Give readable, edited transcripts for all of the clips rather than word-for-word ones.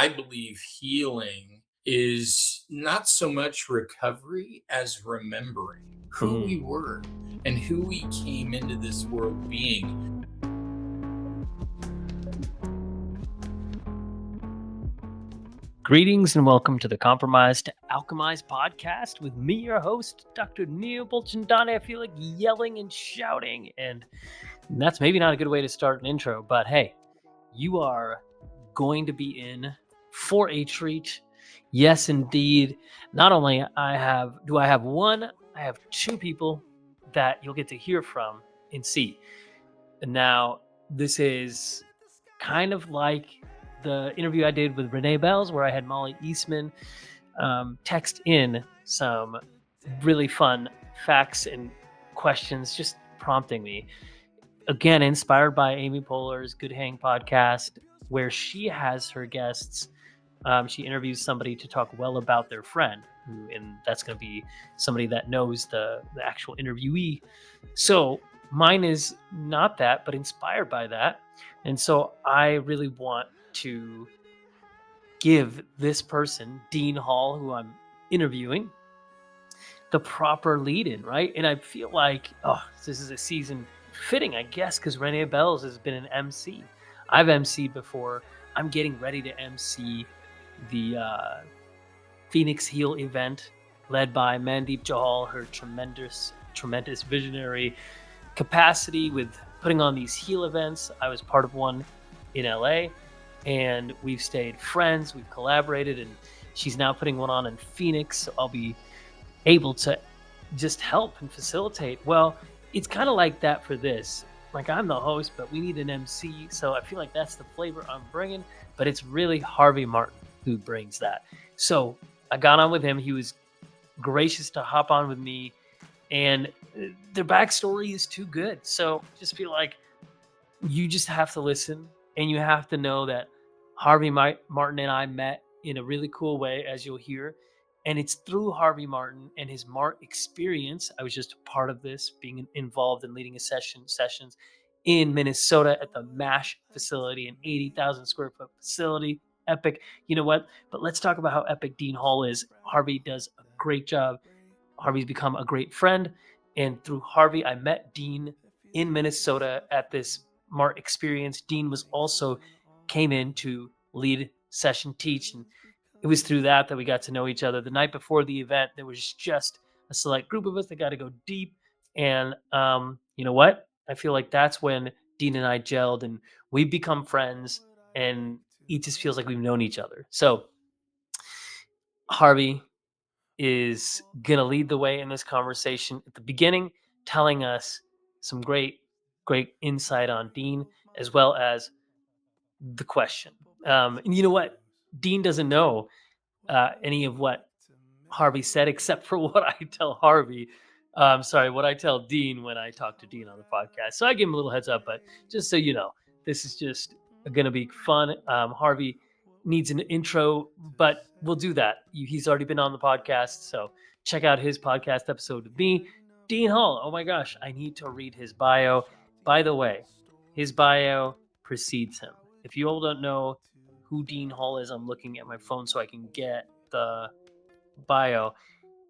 I believe healing is not so much recovery as remembering who we were and who we came into this world being. Greetings and welcome to the Compromised to Alchemized podcast with me, your host, Dr. Neil Bulchandani. I feel like yelling and shouting, and that's maybe not a good way to start an intro, but hey, you are going to be in for a treat. Yes, indeed. Not only do I have one, I have two people that you'll get to hear from and see. And now, this is kind of like the interview I did with Renee Bells, where I had Molly Eastman text in some really fun facts and questions, just prompting me. Again, inspired by Amy Poehler's Good Hang podcast, where she has her guests. She interviews somebody to talk well about their friend, and that's going to be somebody that knows the actual interviewee. So mine is not that, but inspired by that. And so I really want to give this person, Dean Hall, who I'm interviewing, the proper lead in, right? And I feel like, this is a season fitting, I guess, because Renee Bells has been an MC. I've MC'd before. I'm getting ready to MC the Phoenix Heal event led by Mandeep Johal, her tremendous visionary capacity with putting on these heal events. I was part of one in LA, and we've stayed friends, we've collaborated, and she's now putting one on in Phoenix, so I'll be able to just help and facilitate. Well, it's kind of like that for this. Like, I'm the host, but we need an MC, so I feel like that's the flavor I'm bringing, but it's really Harvey Martin who brings that. So I got on with him. He was gracious to hop on with me, and their backstory is too good. So just feel like you just have to listen, and you have to know that Harvey Martin and I met in a really cool way, as you'll hear. And it's through Harvey Martin and his Mart experience. I was just a part of this, being involved in leading sessions in Minnesota at the MASH facility, an 80,000 square foot facility. Epic. You know what? But let's talk about how epic Dean Hall is. Harvey does a great job. Harvey's become a great friend. And through Harvey, I met Dean in Minnesota at this Mart experience. Dean was also came in to lead session teach, and it was through that we got to know each other. The night before the event, there was just a select group of us that got to go deep, and you know what? I feel like that's when Dean and I gelled, and we've become friends, and it just feels like we've known each other. So Harvey is gonna lead the way in this conversation at the beginning, telling us some great insight on Dean, as well as the question. And you know what? Dean doesn't know any of what Harvey said, except for what I tell Harvey. What I tell Dean when I talk to Dean on the podcast. So I give him a little heads up, but just so you know, this is just going to be fun. Harvey needs an intro, but we'll do that. He's already been on the podcast, so check out his podcast episode with me, Dean Hall. Oh my gosh, I need to read his bio. By the way, his bio precedes him. If you all don't know who Dean Hall is, I'm looking at my phone so I can get the bio.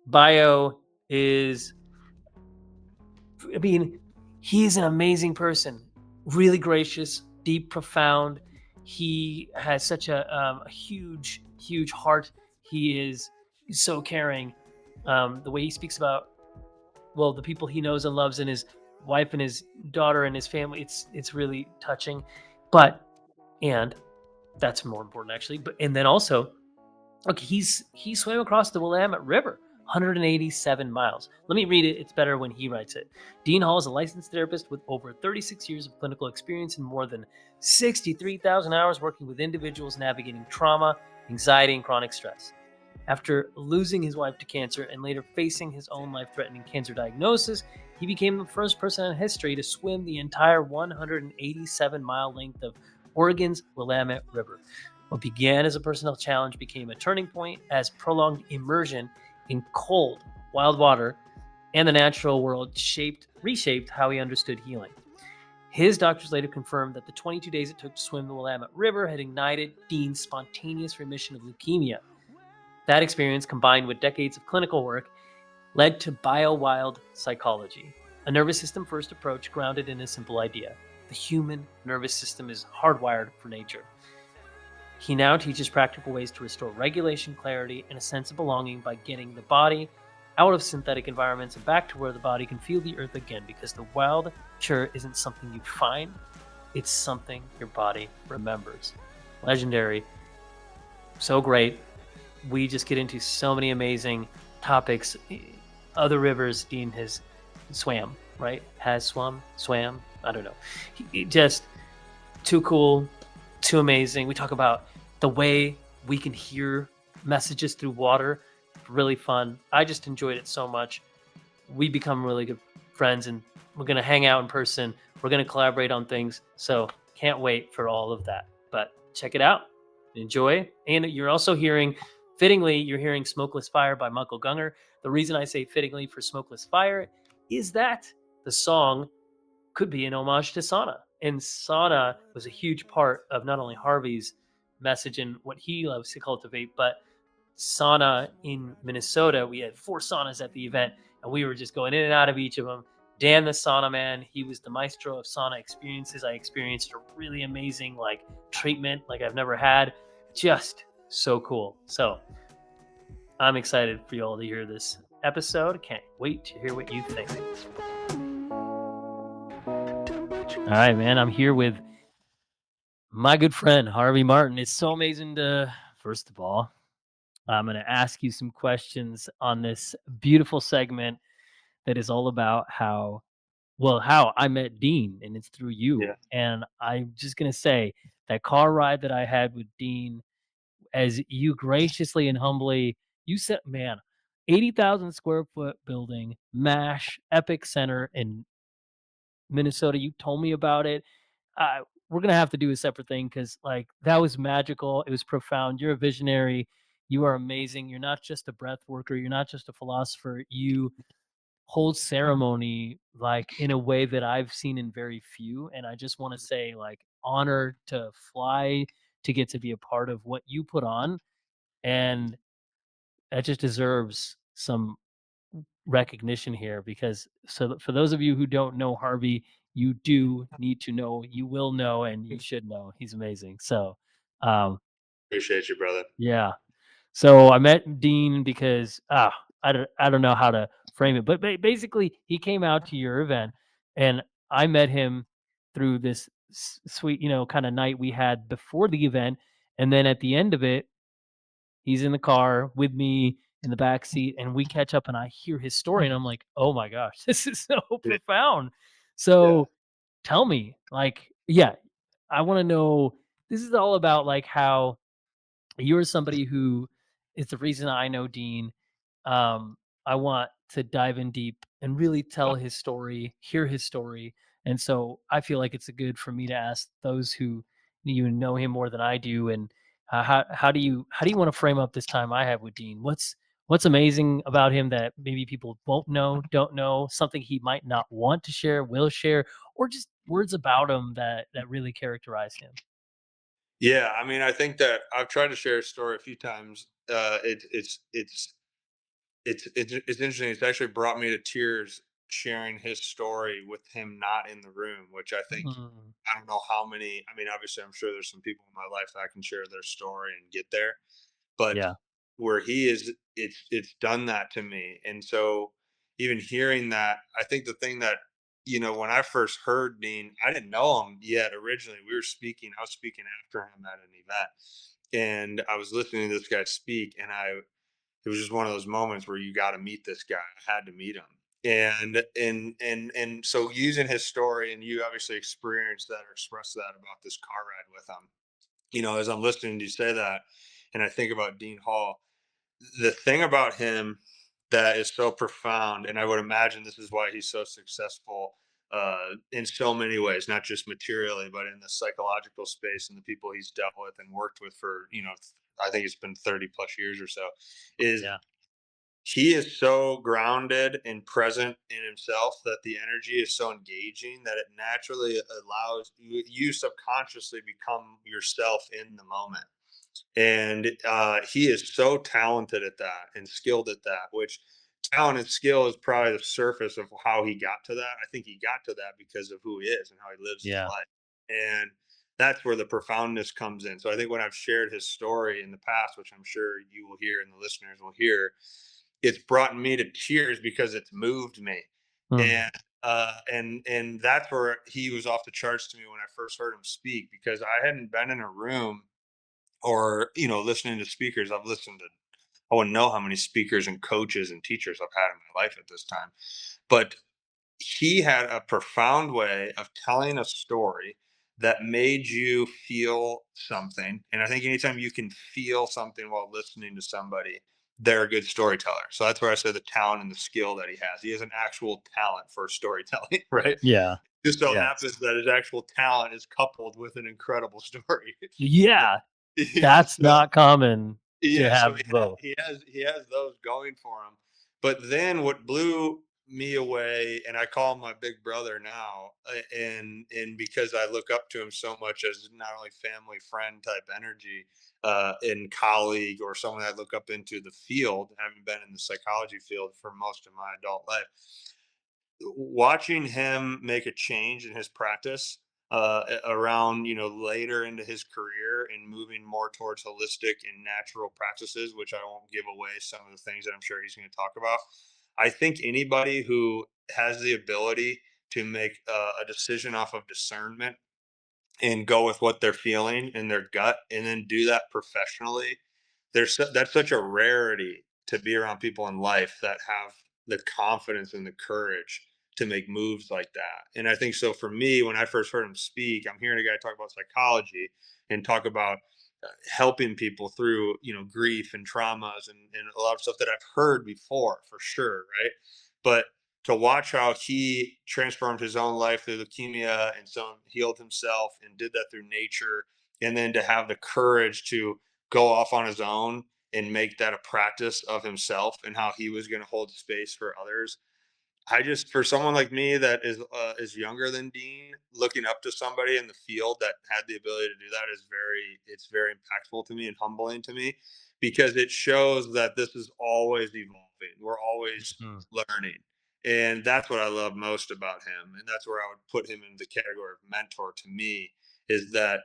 Bio is, he's an amazing person, really gracious, deep, profound. He has such a huge heart. He's so caring. The way he speaks about, the people he knows and loves, and his wife and his daughter and his family, it's really touching. And that's more important, actually. And then also, look, he swam across the Willamette River, 187 miles. Let me read it. It's better when he writes it. Dean Hall is a licensed therapist with over 36 years of clinical experience and more than 63,000 hours working with individuals navigating trauma, anxiety, and chronic stress. After losing his wife to cancer and later facing his own life-threatening cancer diagnosis, he became the first person in history to swim the entire 187-mile length of Oregon's Willamette River. What began as a personal challenge became a turning point as prolonged immersion in cold, wild water and the natural world reshaped how he understood healing. His doctors later confirmed that the 22 days it took to swim the Willamette River had ignited Dean's spontaneous remission of leukemia. That experience, combined with decades of clinical work, led to biowild psychology, a nervous system first approach grounded in a simple idea: the human nervous system is hardwired for nature. He now teaches practical ways to restore regulation, clarity, and a sense of belonging by getting the body out of synthetic environments and back to where the body can feel the earth again, because the wild cure isn't something you find, it's something your body remembers. Legendary. So great. We just get into so many amazing topics. Other rivers Dean has swam, right? Has swam. I don't know. Just too cool, too amazing. We talk about the way we can hear messages through water. Really fun. I just enjoyed it so much. We become really good friends, and we're going to hang out in person. We're going to collaborate on things. So can't wait for all of that. But check it out. Enjoy. And you're also hearing, fittingly, you're hearing Smokeless Fire by Michael Gunger. The reason I say fittingly for Smokeless Fire is that the song could be an homage to sauna. And sauna was a huge part of not only Harvey's message and what he loves to cultivate, but sauna in Minnesota. We had 4 saunas at the event, and we were just going in and out of each of them. Dan, the sauna man, he was the maestro of sauna experiences. I experienced a really amazing treatment like I've never had. Just so cool. So I'm excited for you all to hear this episode. Can't wait to hear what you think. All right, man. I'm here with my good friend, Harvey Martin. It's so amazing to, first of all, I'm going to ask you some questions on this beautiful segment that is all about how I met Dean, and it's through you. Yeah. And I'm just going to say that car ride that I had with Dean, as you graciously and humbly, you said, man, 80,000 square foot building, MASH, Epic Center in Minnesota. You told me about it. We're gonna have to do a separate thing because that was magical. It was profound. You're a visionary. You are amazing. You're not just a breath worker. You're not just a philosopher. You hold ceremony in a way that I've seen in very few. And I just want to say, honored to fly to get to be a part of what you put on, and that just deserves some recognition here, because for those of you who don't know Harvey, you do need to know, you will know, and you should know. He's amazing. So um Appreciate you, brother. yeah. So I met Dean because I don't know how to frame it, but basically he came out to your event, and I met him through this sweet, kind of night we had before the event, and then at the end of it, he's in the car with me in the back seat, and we catch up, and I hear his story, and I'm like, "Oh my gosh, this is so Yeah. profound." Yeah. So tell me, yeah, I want to know. This is all about how you're somebody who is the reason I know Dean. I want to dive in deep and really tell his story, hear his story. And so I feel like it's a good for me to ask those who know him more than I do. And how do you want to frame up this time I have with Dean? What's amazing about him that maybe people won't know, don't know, something he might not want to share, will share, or just words about him that really characterize him? Yeah. I mean, I think that I've tried to share a story a few times. It's interesting. It's actually brought me to tears sharing his story with him not in the room, which I think Mm, I don't know how many. I mean, obviously, I'm sure there's some people in my life that I can share their story and get there, but yeah. where he is, it's done that to me. And so even hearing that, I think the thing that, when I first heard Dean, I didn't know him yet. Originally, I was speaking after him at an event, and I was listening to this guy speak, and it was just one of those moments where you got to meet this guy. I had to meet him. And so using his story, and you obviously experienced that or expressed that about this car ride with him, as I'm listening to you say that, and I think about Dean Hall, the thing about him that is so profound, and I would imagine this is why he's so successful in so many ways, not just materially, but in the psychological space and the people he's dealt with and worked with for, I think it's been 30 plus years or so, is Yeah. he is so grounded and present in himself that the energy is so engaging that it naturally allows you subconsciously become yourself in the moment. And he is so talented at that and skilled at that, which talent and skill is probably the surface of how he got to that. I think he got to that because of who he is and how he lives his Yeah. life. And that's where the profoundness comes in. So I think when I've shared his story in the past, which I'm sure you will hear and the listeners will hear, it's brought me to tears because it's moved me. Mm. And that's where he was off the charts to me when I first heard him speak, because I hadn't been in a room or listening to speakers. I've listened to, I wouldn't know how many speakers and coaches and teachers I've had in my life at this time, but he had a profound way of telling a story that made you feel something. And I think anytime you can feel something while listening to somebody, they're a good storyteller. So that's where I say the talent and the skill that he has. He has an actual talent for storytelling, right? Yeah. Just so Yes. happens that his actual talent is coupled with an incredible story. Yeah. Yeah. That's not common to Yeah, so have both. he has those going for him. But then what blew me away, and I call him my big brother now, and because I look up to him so much as not only family friend type energy, and colleague, or someone I look up into the field, having been in the psychology field for most of my adult life, watching him make a change in his practice around later into his career and moving more towards holistic and natural practices, which I won't give away some of the things that I'm sure he's going to talk about. I think anybody who has the ability to make a decision off of discernment and go with what they're feeling in their gut and then do that professionally, that's such a rarity to be around people in life that have the confidence and the courage to make moves like that. And I think so for me, when I first heard him speak, I'm hearing a guy talk about psychology and talk about helping people through grief and traumas and a lot of stuff that I've heard before for sure, right? But to watch how he transformed his own life through leukemia and so healed himself and did that through nature, and then to have the courage to go off on his own and make that a practice of himself and how he was going to hold space for others. I just, for someone like me that is younger than Dean, looking up to somebody in the field that had the ability to do that it's very impactful to me and humbling to me, because it shows that this is always evolving. We're always Mhm. learning. And that's what I love most about him. And that's where I would put him in the category of mentor to me, is that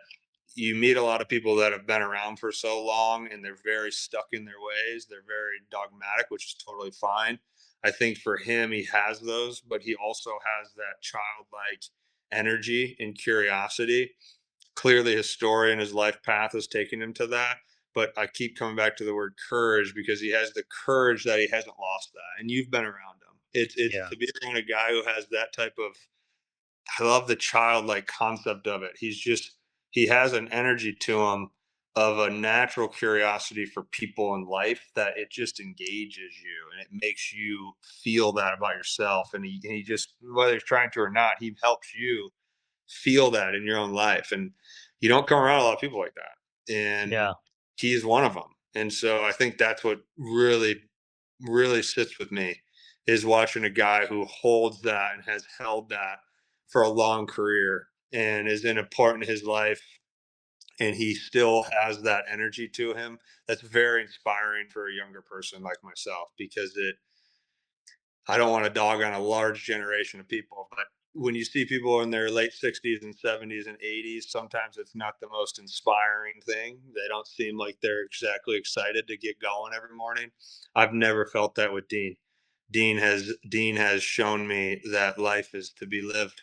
you meet a lot of people that have been around for so long and they're very stuck in their ways. They're very dogmatic, which is totally fine. I think for him, he has those, but he also has that childlike energy and curiosity. Clearly, his story and his life path has taken him to that. But I keep coming back to the word courage, because he has the courage that he hasn't lost that. And you've been around him. It's Yeah. to be around a guy who has that type of, I love the childlike concept of it. He has an energy to him of a natural curiosity for people in life that it just engages you and it makes you feel that about yourself. And he just, whether he's trying to or not, he helps you feel that in your own life. And you don't come around a lot of people like that. And Yeah. he's one of them. And so I think that's what really sits with me, is watching a guy who holds that and has held that for a long career and is in a part in his life, and he still has that energy to him. That's very inspiring for a younger person like myself, because I don't want to dog on a large generation of people, but when you see people in their late 60s and 70s and 80s, sometimes it's not the most inspiring thing. They don't seem like they're exactly excited to get going every morning. I've never felt that with Dean. Dean has shown me that life is to be lived,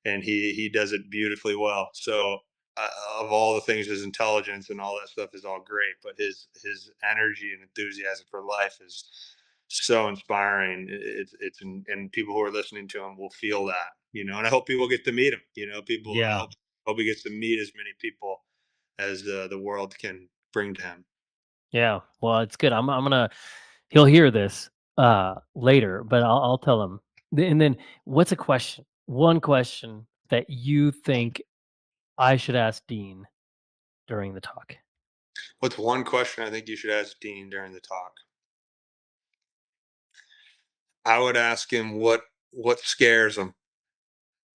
and he does it beautifully well. So of all the things, his intelligence and all that stuff is all great, but his energy and enthusiasm for life is so inspiring. And people who are listening to him will feel that, and I hope people get to meet him. I Yeah. hope he gets to meet as many people as the world can bring to him. Yeah. Well, it's good. I'm gonna he'll hear this later, but I'll tell him. And then what's a question? One question that you think I should ask Dean during the talk? What's one question I think you should ask Dean during the talk? I would ask him what scares him.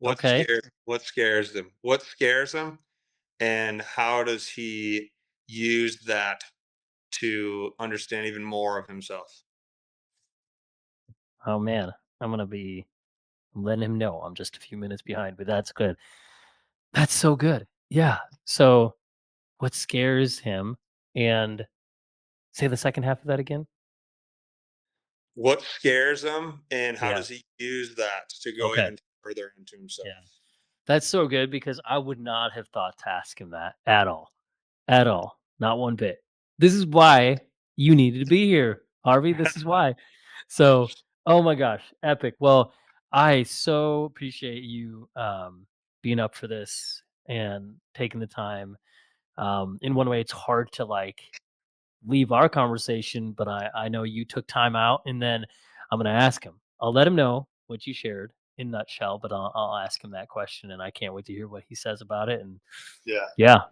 Okay. What scares them? What scares him, and how does he use that to understand even more of himself? Oh man, I'm gonna be letting him know I'm just a few minutes behind, but that's good. That's so good. Yeah. So what scares him? And say the second half of that again. What scares him, and how Yeah. does he use that to go Okay. even further into Yeah. himself? That's so good because I would not have thought to ask him that at all. At all. Not one bit. This is why you needed to be here, Harvey. This is why. So, oh my gosh, epic. Well, I so appreciate you being up for this and taking the time. In one way, it's hard to like leave our conversation, but I know you took time out, and then I'm gonna ask him. I'll let him know what you shared in nutshell, but I'll ask him that question, and I can't wait to hear what he says about it. And Yeah. yeah,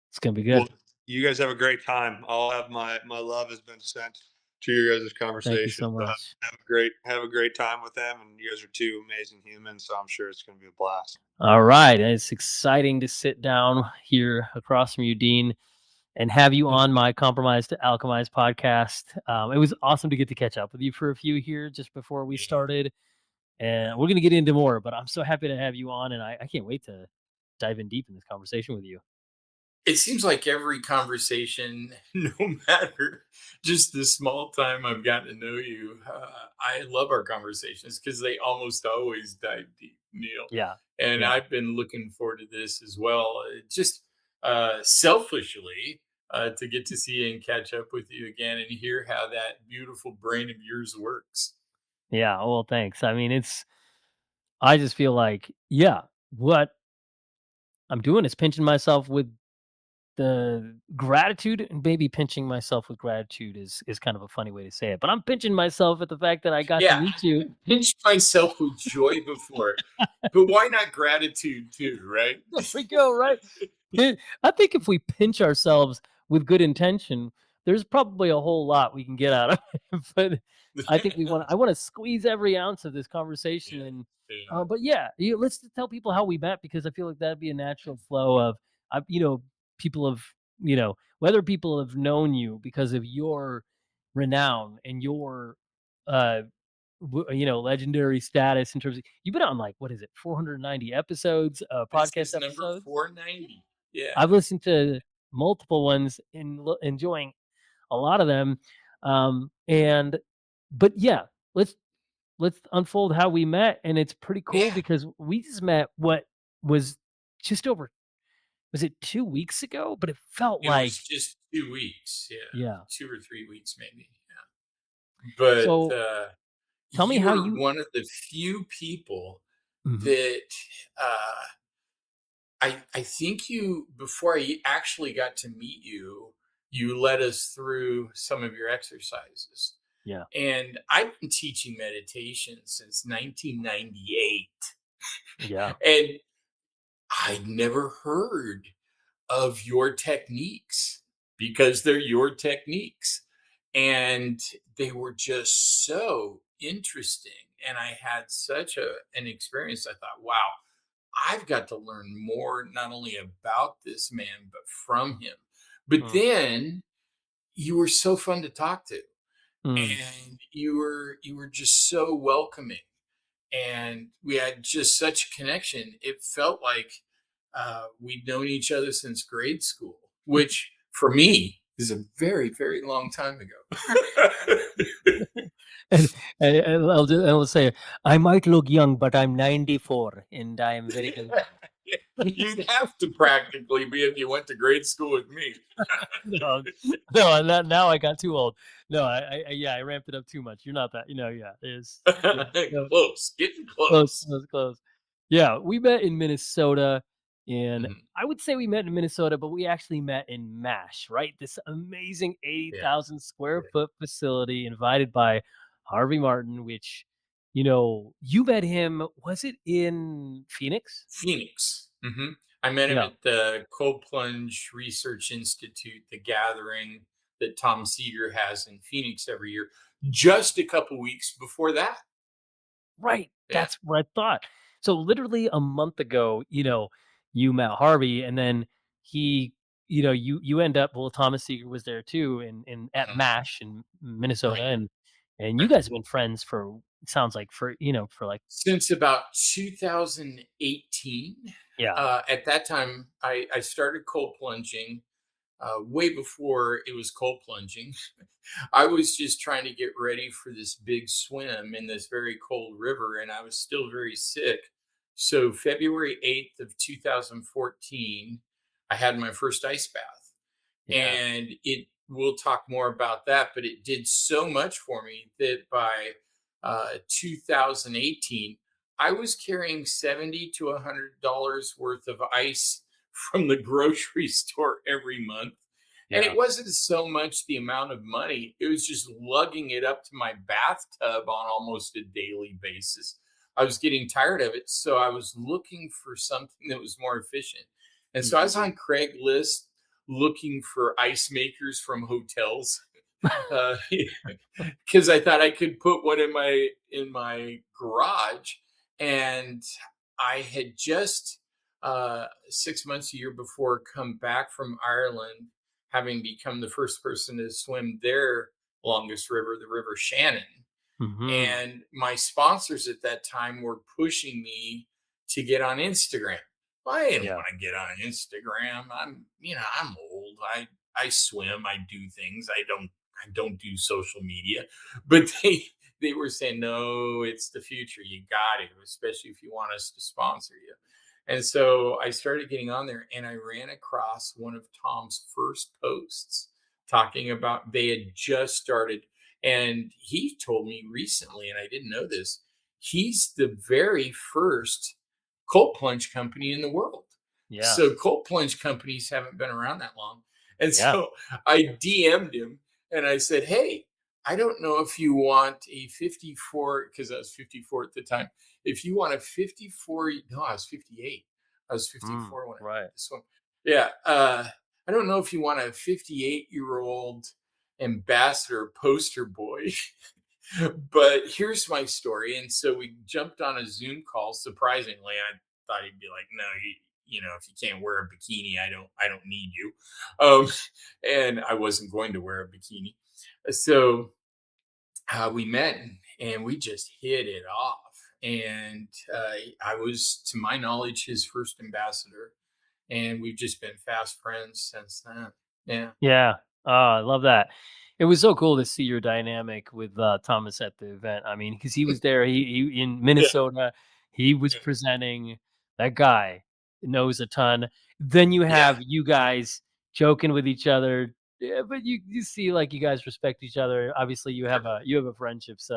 it's gonna be Well, good. you guys have a great time. I'll have my love has been sent to your guys' Thank you conversation. so So much. have a great time with them, and you guys are two amazing humans. So I'm sure it's going to be a blast. All right, and it's exciting to sit down here across from you, Dean, and have you on my Compromised to Alchemized podcast. It was awesome to get to catch up with you for a few here just before we Yeah. started. And we're going to get into more, but I'm so happy to have you on. And I can't wait to dive in deep in this conversation with you. It seems like every conversation, no matter just the small time I've gotten to know you, I love our conversations because they almost always dive deep, Neil. Yeah. And Yeah. I've been looking forward to this as well. Just selfishly, to get to see and catch up with you again and hear how that beautiful brain of yours works. Yeah. Well, thanks. I mean, I just feel like, yeah, what I'm doing is pinching myself with the gratitude, and maybe pinching myself with gratitude is kind of a funny way to say it, but I'm pinching myself at the fact that I got to Yeah, meet you. I pinched myself with joy before, but why not gratitude too, right? There we go, right? I think if we pinch ourselves with good intention, there's probably a whole lot we can get out of it. But I think I want to squeeze every ounce of this conversation. Yeah, And yeah. but yeah, let's tell people how we met, because I feel like that'd be a natural flow of, you know, people have, whether people have known you because of your renown and your uh legendary status in terms of, you've been on, like, what is it, 490 episodes, This podcast is number episodes. 490. Yeah. I've listened to multiple ones and enjoying a lot of them. And but yeah, let's unfold how we met. And it's pretty cool Yeah. because we just met, what was just over, was it 2 weeks ago? But it felt It was like, just 2 weeks. Yeah. yeah. 2 or 3 weeks maybe. Yeah. But, So tell me how you're you. one of the few people Mhm. that, uh, I think you before I actually got to meet you, you led us through some of your exercises. Yeah. And I've been teaching meditation since 1998, Yeah. and I'd never heard of your techniques because they're your techniques. And they were just so interesting. And I had such an experience. I thought, wow, I've got to learn more, not only about this man, but from him. But Mm. then you were so fun to talk to. Mm. And you were just so welcoming, and we had just such a connection. It felt like we'd known each other since grade school, which for me is a very, very long time ago. And I'll say, I might look young, but I'm 94 and I am very good. You'd have to practically be if you went to grade school with me. No, no, now I got too old. No, yeah, I ramped it up too much. You're not that, yeah, yeah, no, Close, getting close, close. close, close. Yeah, we met in Minnesota, and Mhm. I would say we met in Minnesota, but we actually met in MASH, right? This amazing Yeah, 80,000 square yeah. foot facility invited by Harvey Martin, which, you met him, was it in Phoenix? Phoenix. I met him Yeah. at the Cold Plunge Research Institute, the gathering that Tom Seeger has in Phoenix every year, just a couple weeks before that. Right. Yeah. That's what I thought. So literally a month ago, you met Harvey, and then he, you end up, well, Thomas Seeger was there too in at Mhm. MASH in Minnesota, Right. and you Right. guys have been friends for, sounds like, for like, Since about 2018. yeah. At that time, I started cold plunging way before it was cold plunging. I was just trying to get ready for this big swim in this very cold river, and I was still very sick. So, February 8th of 2014, I had my first ice bath. Yeah. And we'll talk more about that, but it did so much for me that by 2018, I was carrying 70 to $100 worth of ice from the grocery store every month. And Yeah. it wasn't so much the amount of money, it was just lugging it up to my bathtub on almost a daily basis. I was getting tired of it. So I was looking for something that was more efficient. And so I Mhm. was on Craigslist looking for ice makers from hotels because I thought I could put one in my garage. And I had just 6 months, a year before, come back from Ireland, having become the first person to swim their longest river, the River Shannon. Mhm. And my sponsors at that time were pushing me to get on Instagram. Well, I didn't Yeah. want to get on Instagram. I'm old. I swim, I do things. I don't do social media. But they were saying, no, it's the future. You got it, especially if you want us to sponsor you. And so I started getting on there, and I ran across one of Tom's first posts talking about they had just started. And he told me recently, and I didn't know this, he's the very first cold plunge company in the world. Yeah. So cold plunge companies haven't been around that long. And Yeah. so I DM'd him and I said, hey, I don't know if you want a 54, because I was 54 at the time. If you want a 54, no, I was 58. I was Mm, 54 when I did right. this one. Yeah. I don't know if you want a 58-year-old ambassador poster boy. But here's my story. And so we jumped on a Zoom call. Surprisingly, I thought he'd be like, no, if you can't wear a bikini, I don't need you. Um, and I wasn't going to wear a bikini. So we met, and we just hit it off. And I was, to my knowledge, his first ambassador. And we've just been fast friends since then. Yeah. Yeah. Oh, I love that. It was so cool to see your dynamic with Thomas at the event. I mean, because he was there, he in Yeah. Minnesota, he was Yeah. presenting. That guy knows a ton. Then you Yeah. have you guys joking with each other, yeah, but you see like you guys respect each other. Obviously, Sure. you have a friendship, so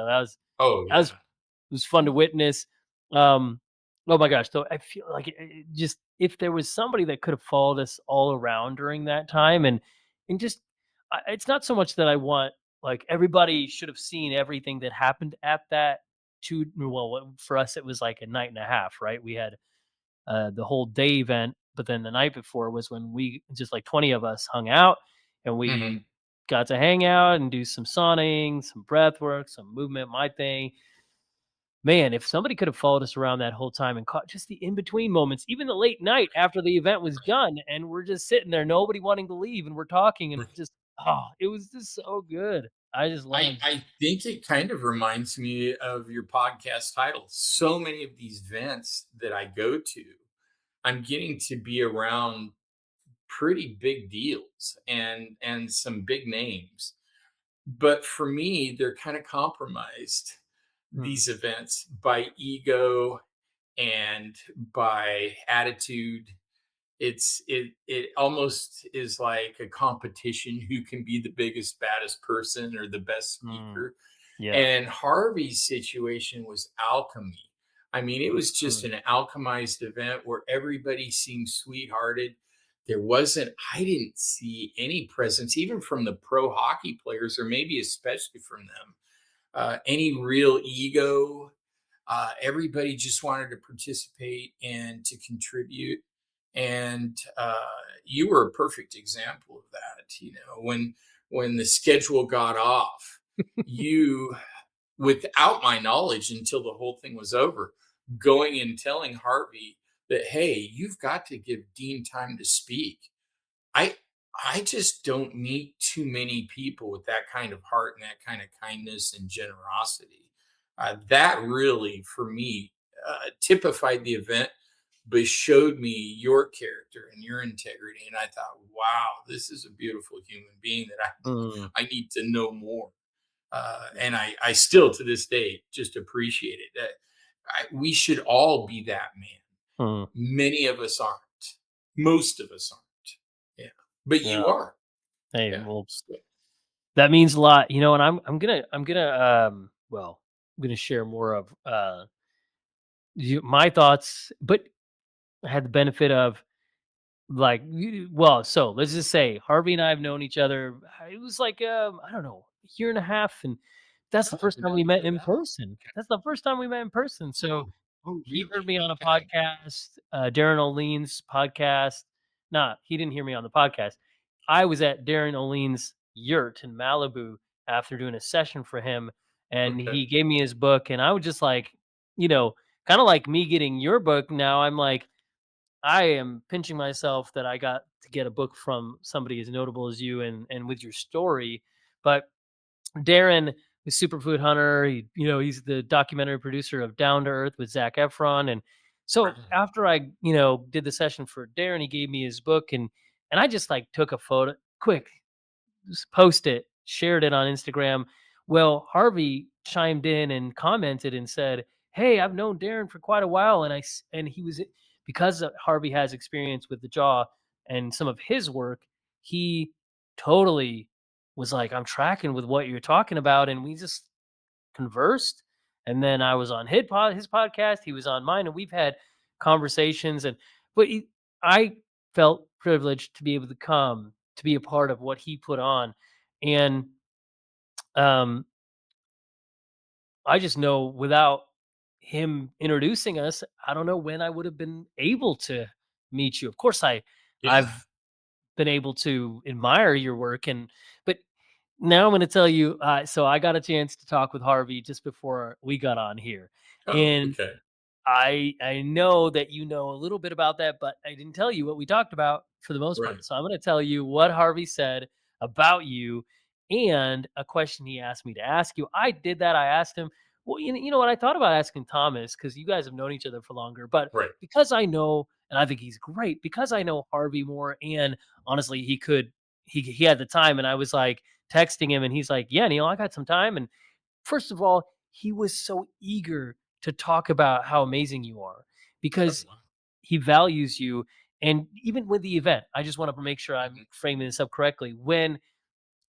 Oh, that was yeah. it was fun to witness. Um, oh my gosh, though I feel like just if there was somebody that could have followed us all around during that time, and just it's not so much that I want, like, everybody should have seen everything that happened at that two. Well, for us it was like a night and a half, right? We had the whole day event, but then the night before was when we just like 20 of us hung out and Mhm. we got to hang out and do some sauning, some breath work, some movement, my thing. Man, if somebody could have followed us around that whole time and caught just the in between moments, even the late night after the event was done, and we're just sitting there, nobody wanting to leave, and we're talking, and just, oh, it was just so good. I just I loved. I think it kind of reminds me of your podcast title. So many of these events that I go to, I'm getting to be around pretty big deals and some big names. But for me, they're kind of compromised, Hmm. these events, by ego and by attitude. It almost is like a competition who can be the biggest, baddest person or the best Mm, speaker. yeah. And Harvey's situation was alchemy. I mean, it was just Mm, an alchemized event where everybody seemed sweethearted. I didn't see any presence, even from the pro hockey players, or maybe especially from them, any real ego. Everybody just wanted to participate and to contribute. And you were a perfect example of that. When the schedule got off, you without my knowledge until the whole thing was over, going and telling Harvey that, hey, you've got to give Dean time to speak. I I just don't meet too many people with that kind of heart and that kind of kindness and generosity. That really, for me, typified the event, but showed me your character and your integrity. And I thought, wow, this is a beautiful human being that Mm, I need to know more. And I still to this day just appreciate it. That we should all be that man. mm, Many of us aren't. Most of us aren't. Yeah, but yeah. you are. Hey, Yeah. well, So, that means a lot, and I'm gonna share more of my thoughts, but I had the benefit of so let's just say Harvey and I have known each other. It was like I don't know, a year and a half, and that's the oh, first time not we met even in that long. person. That's the first time we met in person. So Oh, oh, he heard really? me on a Okay. podcast, Darren O'Lean's podcast. Nah, he didn't hear me on the podcast. I was at Darren O'Lean's yurt in Malibu after doing a session for him, and Okay. he gave me his book, and I was just like, you know, kind of like me getting your book. Now I'm like, I am pinching myself that I got to get a book from somebody as notable as you and with your story. But Darren is Superfood Hunter. He's the documentary producer of Down to Earth with Zach Efron. And so Right. after I, did the session for Darren, he gave me his book and I just like took a photo quick, just post it, shared it on Instagram. Well, Harvey chimed in and commented and said, "Hey, I've known Darren for quite a while, and he was because Harvey has experience with the jaw and some of his work. He totally was like, I'm tracking with what you're talking about, and we just conversed. And then I was on his podcast, he was on mine, and we've had conversations. I felt privileged to be able to come to be a part of what he put on, and um, I just know without him introducing us, I don't know when I would have been able to meet you. Of course, Yeah. I've been able to admire your work, but now I'm going to tell you. So I got a chance to talk with Harvey just before we got on here, Oh, and okay. I know that you know a little bit about that, but I didn't tell you what we talked about for the most Right. part. So I'm going to tell you what Harvey said about you and a question he asked me to ask you. I did that. I asked him, well, you know what? I thought about asking Thomas because you guys have known each other for longer, but Right. because I know, and I think he's great, because I know Harvey more, and honestly, he had the time, and I was like texting him, and he's like, yeah, Neil, I got some time, and first of all, he was so eager to talk about how amazing you are Oh, because wow. he values you. And even with the event, I just want to make sure I'm Mhm. framing this up correctly. When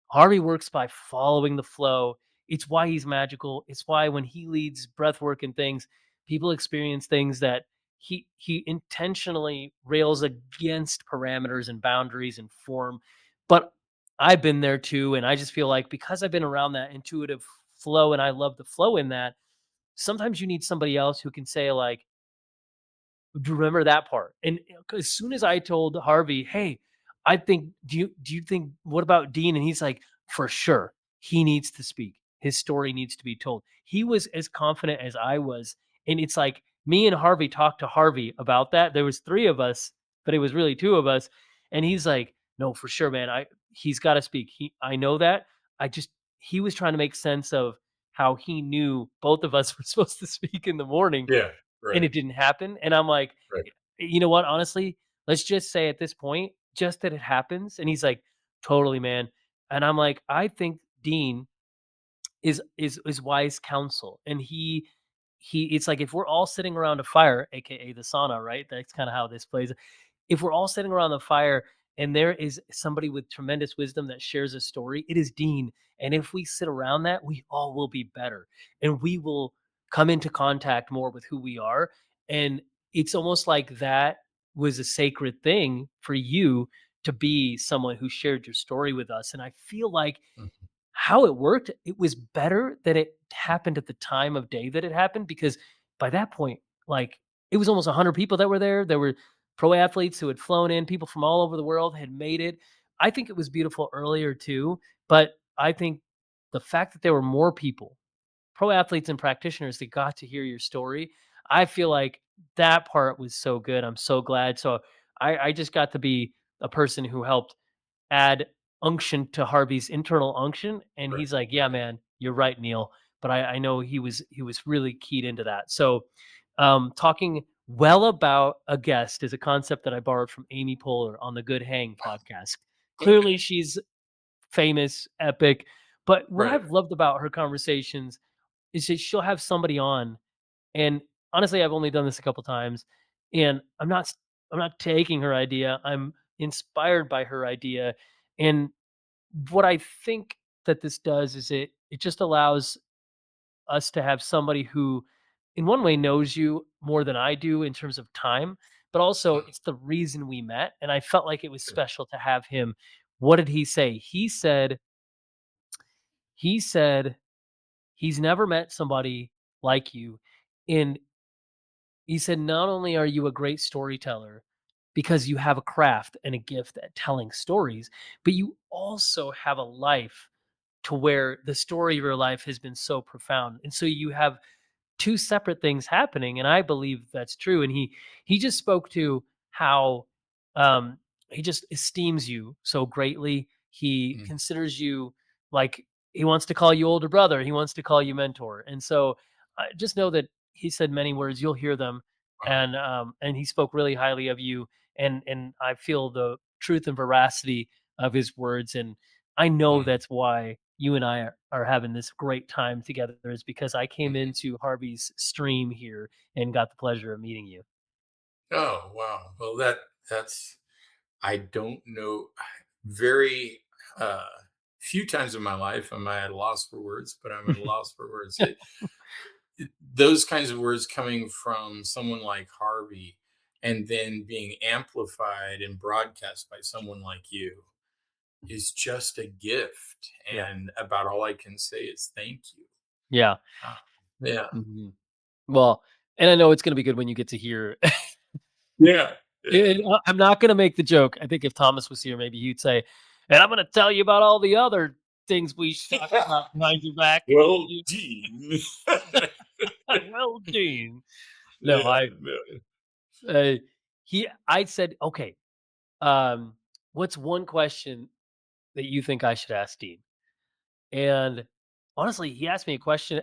Harvey works by following the flow, it's why he's magical. It's why when he leads breath work and things, people experience things that he intentionally rails against parameters and boundaries and form. But I've been there too, and I just feel like because I've been around that intuitive flow and I love the flow in that, sometimes you need somebody else who can say like, do you remember that part? And as soon as I told Harvey, "Hey, I think do you think what about Dean?" And he's like, "For sure. He needs to speak. His story needs to be told." He was as confident as I was. And it's like me and Harvey talked to Harvey about that. There was 3 of us, but it was really 2 of us. And he's like, "No, for sure, man. He's got to speak. I know that. I just he was trying to make sense of how he knew both of us were supposed to speak in the morning Yeah. and Right. it didn't happen, and I'm like, Right. You know what, honestly, let's just say at this point, just that it happens," and he's like, "Totally, man," and I'm like, "I think Dean is wise counsel," and he it's like if we're all sitting around a fire, AKA the sauna, right? That's kinda how this plays. If we're all sitting around the fire and there is somebody with tremendous wisdom that shares a story, it is Dean. And if we sit around that, we all will be better and we will come into contact more with who we are. And it's almost like that was a sacred thing for you to be someone who shared your story with us. And I feel like Mhm. how it worked, it was better that it happened at the time of day that it happened because by that point, like it was almost 100 people that were there. There were pro athletes who had flown in, people from all over the world had made it. I think it was beautiful earlier too, but I think the fact that there were more people pro athletes and practitioners that got to hear your story. I feel like that part was so good. I'm so glad. So I just got to be a person who helped add unction to Harvey's internal unction, and Right. he's like, "Yeah, Right. man, you're right, Neil." But I know he was really keyed into that. So, talking well about a guest is a concept that I borrowed from Amy Poehler on the Good Hang podcast. Okay. Clearly, she's famous, epic. But what Right. I've loved about her conversations is that she'll have somebody on, and honestly, I've only done this a couple times, and I'm not taking her idea. I'm inspired by her idea, and what I think that this does is it just allows us to have somebody who, in one way, knows you more than I do in terms of time, but also Mm, it's the reason we met, and I felt like it was sure. special to have him. What did he say? He said he's never met somebody like you, and he said, not only are you a great storyteller because you have a craft and a gift at telling stories, but you also have a life to where the story of your life has been so profound. And so you have two separate things happening, and I believe that's true. And he just spoke to how he just esteems you so greatly. He Mm, considers you like he wants to call you older brother. He wants to call you mentor. And so just know that he said many words. You'll hear them, wow. and he spoke really highly of you. And I feel the truth and veracity of his words. And I know Mm, that's why you and I are having this great time together is because I came mhm. into Harvey's stream here and got the pleasure of meeting you. Oh, wow. Well, that's I don't know very few times in my life am I at a loss for words, but I'm at a loss for words. Those kinds of words coming from someone like Harvey and then being amplified and broadcast by someone like you is just a gift. Yeah. And about all I can say is thank you. Yeah. Ah, yeah. Mhm. Well, and I know it's gonna be good when you get to hear Yeah. Yeah. I'm not gonna make the joke. I think if Thomas was here, maybe he'd say, "And I'm gonna tell you about all the other things we talked about behind your back." Well, Dean. Well, Dean. No, Yeah. No. uh, I said, "Okay, um, what's one question that you think I should ask Dean?" And honestly, he asked me a question.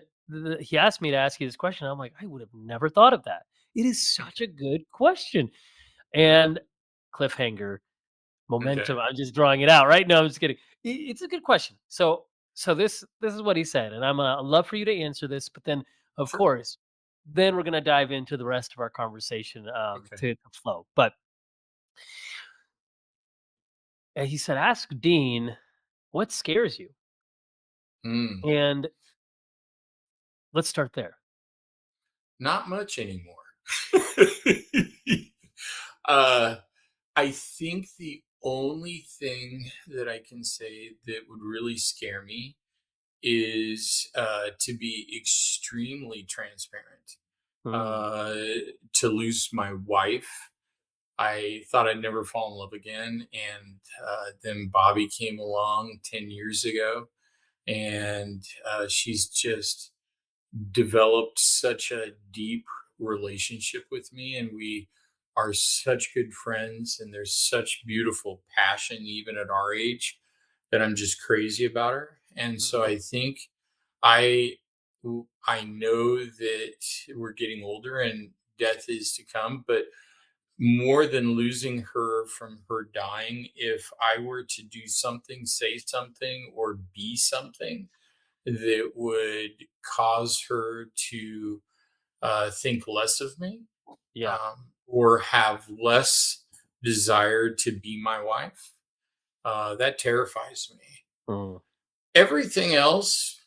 He asked me to ask you this question. I'm like, I would have never thought of that. It is such a good question. And cliffhanger, Okay. momentum. I'm just drawing it out, right? No, I'm just kidding. It's a good question. So this is what he said, and I'd love for you to answer this. But then, of Sure. course, then we're gonna dive into the rest of our conversation Okay. to flow. But he said, ask Dean what scares you, Mm, and let's start there. not much anymore. uh, I think the only thing that I can say that would really scare me is to be extremely transparent. Mm, Uh, to lose my wife. I thought I'd never fall in love again. And then Bobby came along 10 years ago, and she's just developed such a deep relationship with me. And we are such good friends. And there's such beautiful passion, even at our age, that I'm just crazy about her. And so mhm. I think I I know that we're getting older and death is to come, but more than losing her from her dying, if I were to do something, say something, or be something that would cause her to think less of me, Yeah. or have less desire to be my wife, that terrifies me. Mm, Everything else,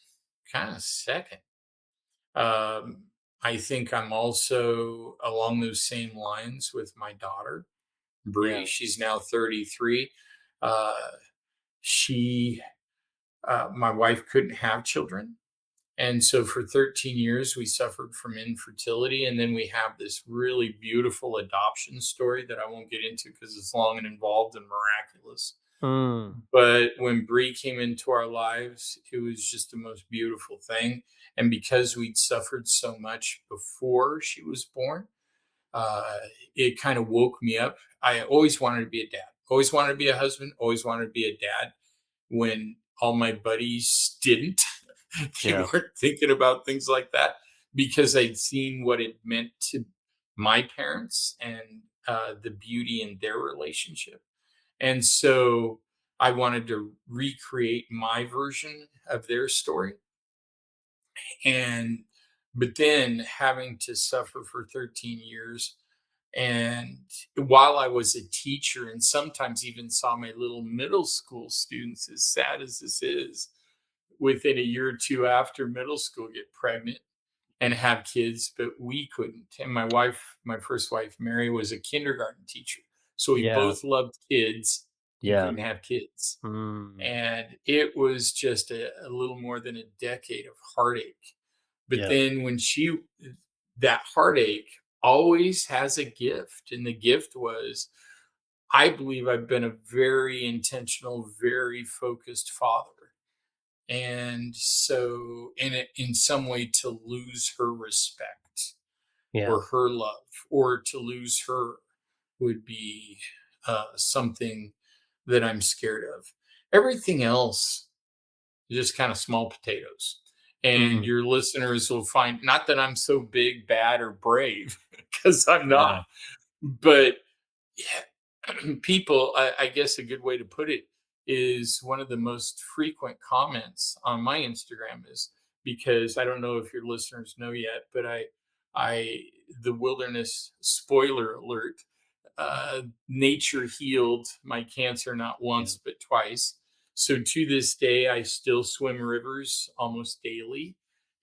kind of second. Um, I think I'm also along those same lines with my daughter, Bree. yeah. She's now 33. Uh, she, my wife couldn't have children. And so for 13 years, we suffered from infertility. And then we have this really beautiful adoption story that I won't get into because it's long and involved and miraculous. Mm. But when Bree came into our lives, it was just the most beautiful thing. And because we'd suffered so much before she was born, uh, it kind of woke me up. I always wanted to be a dad, always wanted to be a husband, always wanted to be a dad. When all my buddies didn't, they Yeah. weren't thinking about things like that because I'd seen what it meant to my parents and the beauty in their relationship. And so I wanted to recreate my version of their story. And, but then having to suffer for 13 years. And while I was a teacher and sometimes even saw my little middle school students, as sad as this is, within a year or two after middle school, get pregnant and have kids, but we couldn't. And my wife, my first wife, Mary, was a kindergarten teacher. So we Yeah. both loved kids and Yeah. couldn't have kids. Mm. And it was just a little more than a decade of heartache. But Yeah. then that heartache always has a gift. And the gift was, I believe I've been a very intentional, very focused father. And so, in some way, to lose her respect Yeah. or her love or to lose her would be something that I'm scared of. Everything else is just kind of small potatoes. And Mm. your listeners will find not that I'm so big, bad, or brave, because I'm not, Yeah. but yeah, people, I guess a good way to put it is one of the most frequent comments on my Instagram is because I don't know if your listeners know yet, but the wilderness spoiler alert, nature healed my cancer not Yeah. once, but twice. So to this day, I still swim rivers almost daily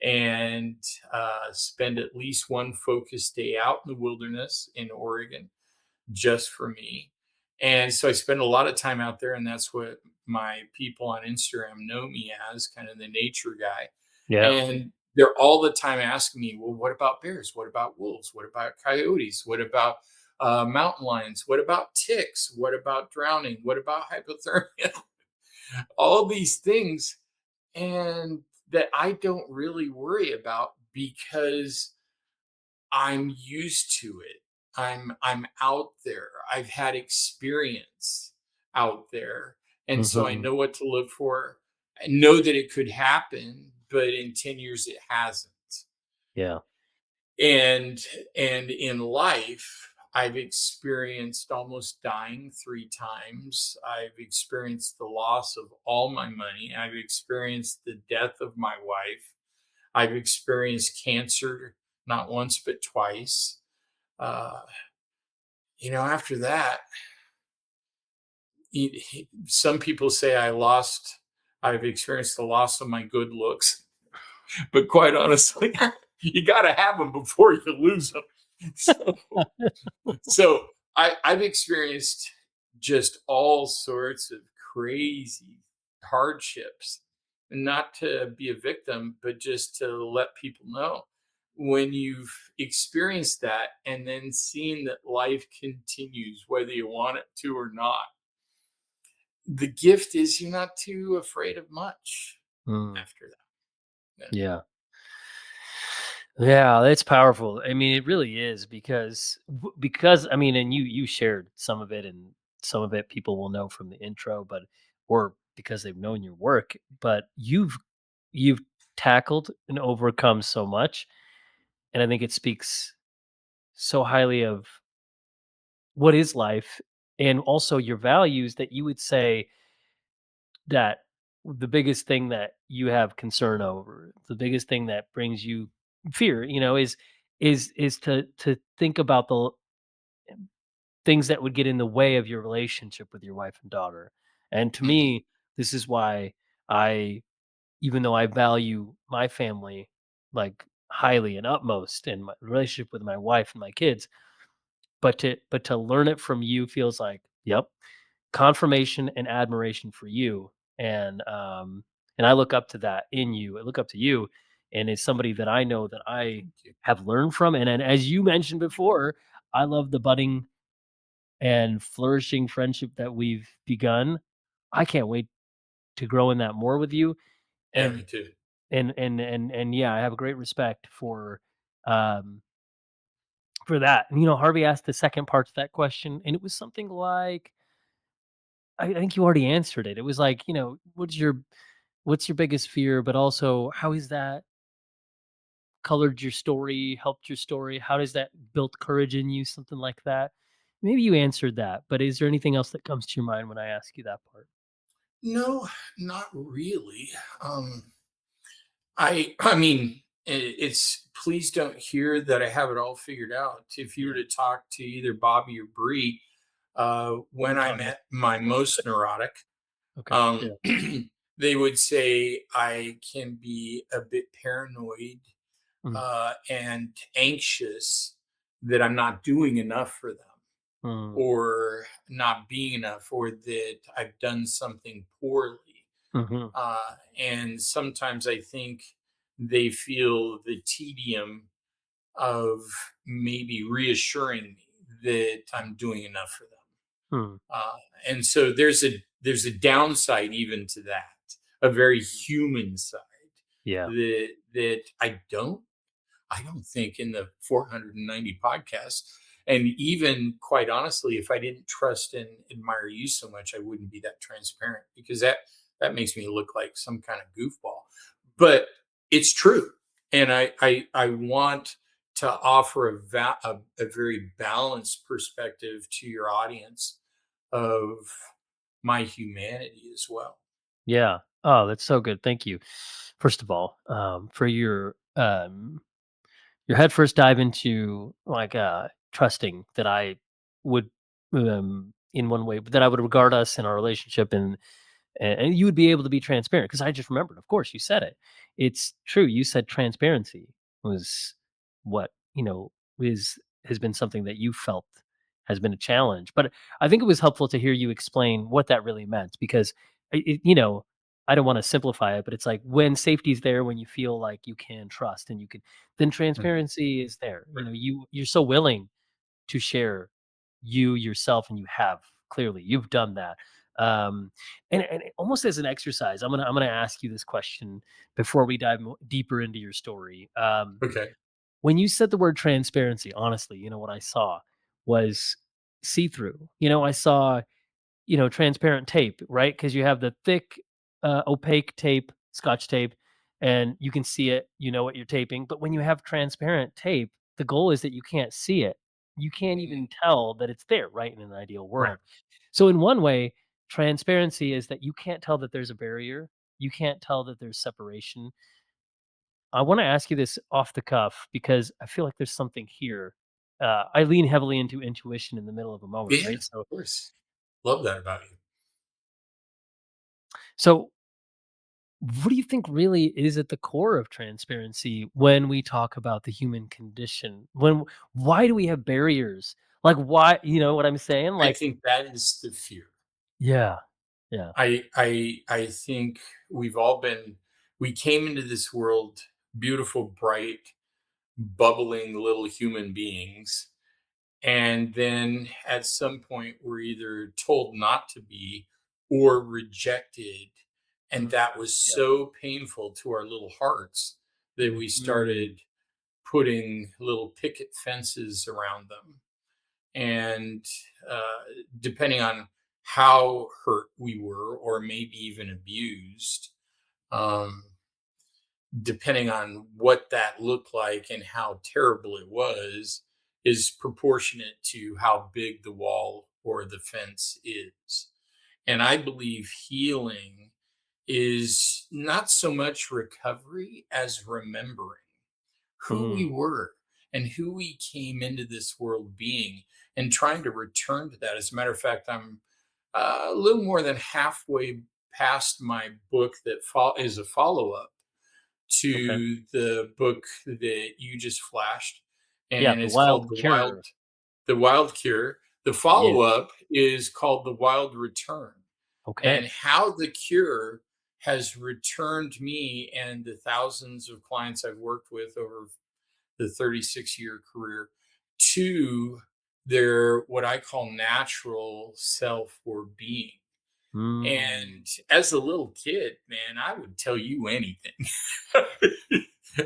and spend at least one focused day out in the wilderness in Oregon just for me. And so I spend a lot of time out there, and that's what my people on Instagram know me as, kind of the nature guy. Yeah. And they're all the time asking me, well, what about bears? What about wolves? What about coyotes? What about mountain lions? What about ticks? What about drowning? What about hypothermia? All these things, and that I don't really worry about because I'm used to it. I'm out there. I've had experience out there. And so I Mhm. know what to look for. I know that it could happen, but in 10 years it hasn't. Yeah. And in life, I've experienced almost dying 3 times. I've experienced the loss of all my money. I've experienced the death of my wife. I've experienced cancer not once but twice. Uh, After that, some people say I've experienced the loss of my good looks, but quite honestly, you got to have them before you lose them. So, so I've experienced just all sorts of crazy hardships, not to be a victim, but just to let people know when you've experienced that and then seen that life continues, whether you want it to or not. The gift is you're not too afraid of much Mm. after that. Yeah. Yeah, that's powerful. I mean, it really is because I mean, and you shared some of it, and some of it people will know from the intro, but or because they've known your work, but you've tackled and overcome so much, and I think it speaks so highly of what is life and also your values that you would say that the biggest thing that you have concern over, the biggest thing that brings you fear, is to think about the things that would get in the way of your relationship with your wife and daughter. And to Mhm. me, this is why I, even though I value my family like highly and utmost in my relationship with my wife and my kids, but to learn it from you feels like, yep, confirmation and admiration for you, and I look up to that in you. I look up to you, and it's somebody that I know that I Thank you. have learned from, and as you mentioned before, I love the budding and flourishing friendship that we've begun, I can't wait to grow in that more with you. Yeah, me And too. yeah, I have a great respect um for that. And Harvey asked the second part to that question, and it was something like, I think you already answered it. It was like, what's your biggest fear, but also how has that colored your story, helped your story? How does that build courage in you? Something like that. Maybe you answered that, but is there anything else that comes to your mind when I ask you that part? No, not really. I mean, it's please don't hear that I have it all figured out. If you were Yeah. to talk to either Bobby or Bree, when Oh, I'm yeah. at my most neurotic, Okay. um, Yeah. they would say I can be a bit paranoid Mm, and anxious that I'm not doing enough for them, mm, or not being enough, or that I've done something poorly. mhm, And sometimes I think they feel the tedium of maybe reassuring me that I'm doing enough for them. mm. Uh, and so there's a downside even to that, a very human side Yeah. that I don't think in the 490 podcasts. And even quite honestly, if I didn't trust and admire you so much, I wouldn't be that transparent, because that makes me look like some kind of goofball. But it's true, and I want to offer a very balanced perspective to your audience of my humanity as well. Yeah. Oh, that's so good. Thank you. First of all, for your head first dive into like trusting that I would in one way, but that I would regard us in our relationship, and you would be able to be transparent, because I just remembered, of course, you said it. It's true. You said transparency was what, is has been something that you felt has been a challenge. But I think it was helpful to hear you explain what that really meant, because I don't want to simplify it, but it's like when safety's there, when you feel like you can trust and you can, then Mhm. transparency is there. Right. You're so willing to share you yourself, and you have, clearly you've done that. And almost as an exercise, I'm gonna ask you this question before we dive deeper into your story. Okay. When you said the word transparency, honestly, what I saw was see-through. I saw, transparent tape, right? Because you have the thick, opaque tape, scotch tape, and you can see it, you know what you're taping. But when you have transparent tape, the goal is that you can't see it. You can't Mhm. even tell that it's there, right? In an ideal Right. world. So, in one way, transparency is that you can't tell that there's a barrier. You can't tell that there's separation. I want to ask you this off the cuff because I feel like there's something here. I lean heavily into intuition in the middle of a moment, Yeah, right? of course. Love that about you. So what do you think really is at the core of transparency when we talk about the human condition? Why do we have barriers? Like, why, you know what I'm saying? I Like, think that is the fear. yeah, yeah, I think we came into this world beautiful, bright, bubbling little human beings, and then at some point we're either told not to be or rejected, and mm, that was yeah, so painful to our little hearts that we mhm, started putting little picket fences around them. And depending on how hurt we were, or maybe even abused, um, depending on what that looked like and how terrible it was, is proportionate to how big the wall or the fence is. And I believe healing is not so much recovery as remembering who we mm, were and who we came into this world being, and trying to return to that. As a matter of fact, I'm a little more than halfway past my book that is a follow up okay, to the book that you just flashed, yeah, and the it's called wild cure, The Wild Cure. The yeah, follow up is called The Wild Return, and okay, how the cure has returned me and the thousands of clients I've worked with over the 36-year career to their what I call natural self or being. Mm. And as a little kid, man, I would tell you anything.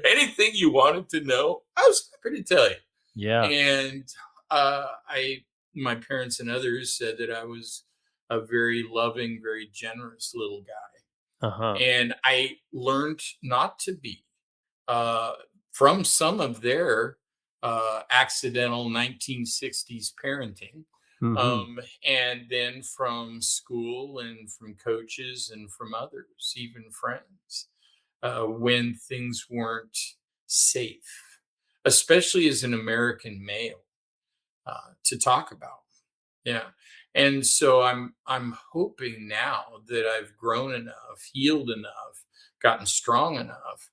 Anything you wanted to know, I was happy to tell you. Yeah. And I, my parents and others said that I was a very loving, very generous little guy. Uh-huh. And I learned not to be uh, from some of their accidental 1960s parenting. Mhm. And then from school and from coaches and from others, even friends, when things weren't safe, especially as an American male, to talk about. Yeah. And so I'm hoping now that I've grown enough, healed enough, gotten strong enough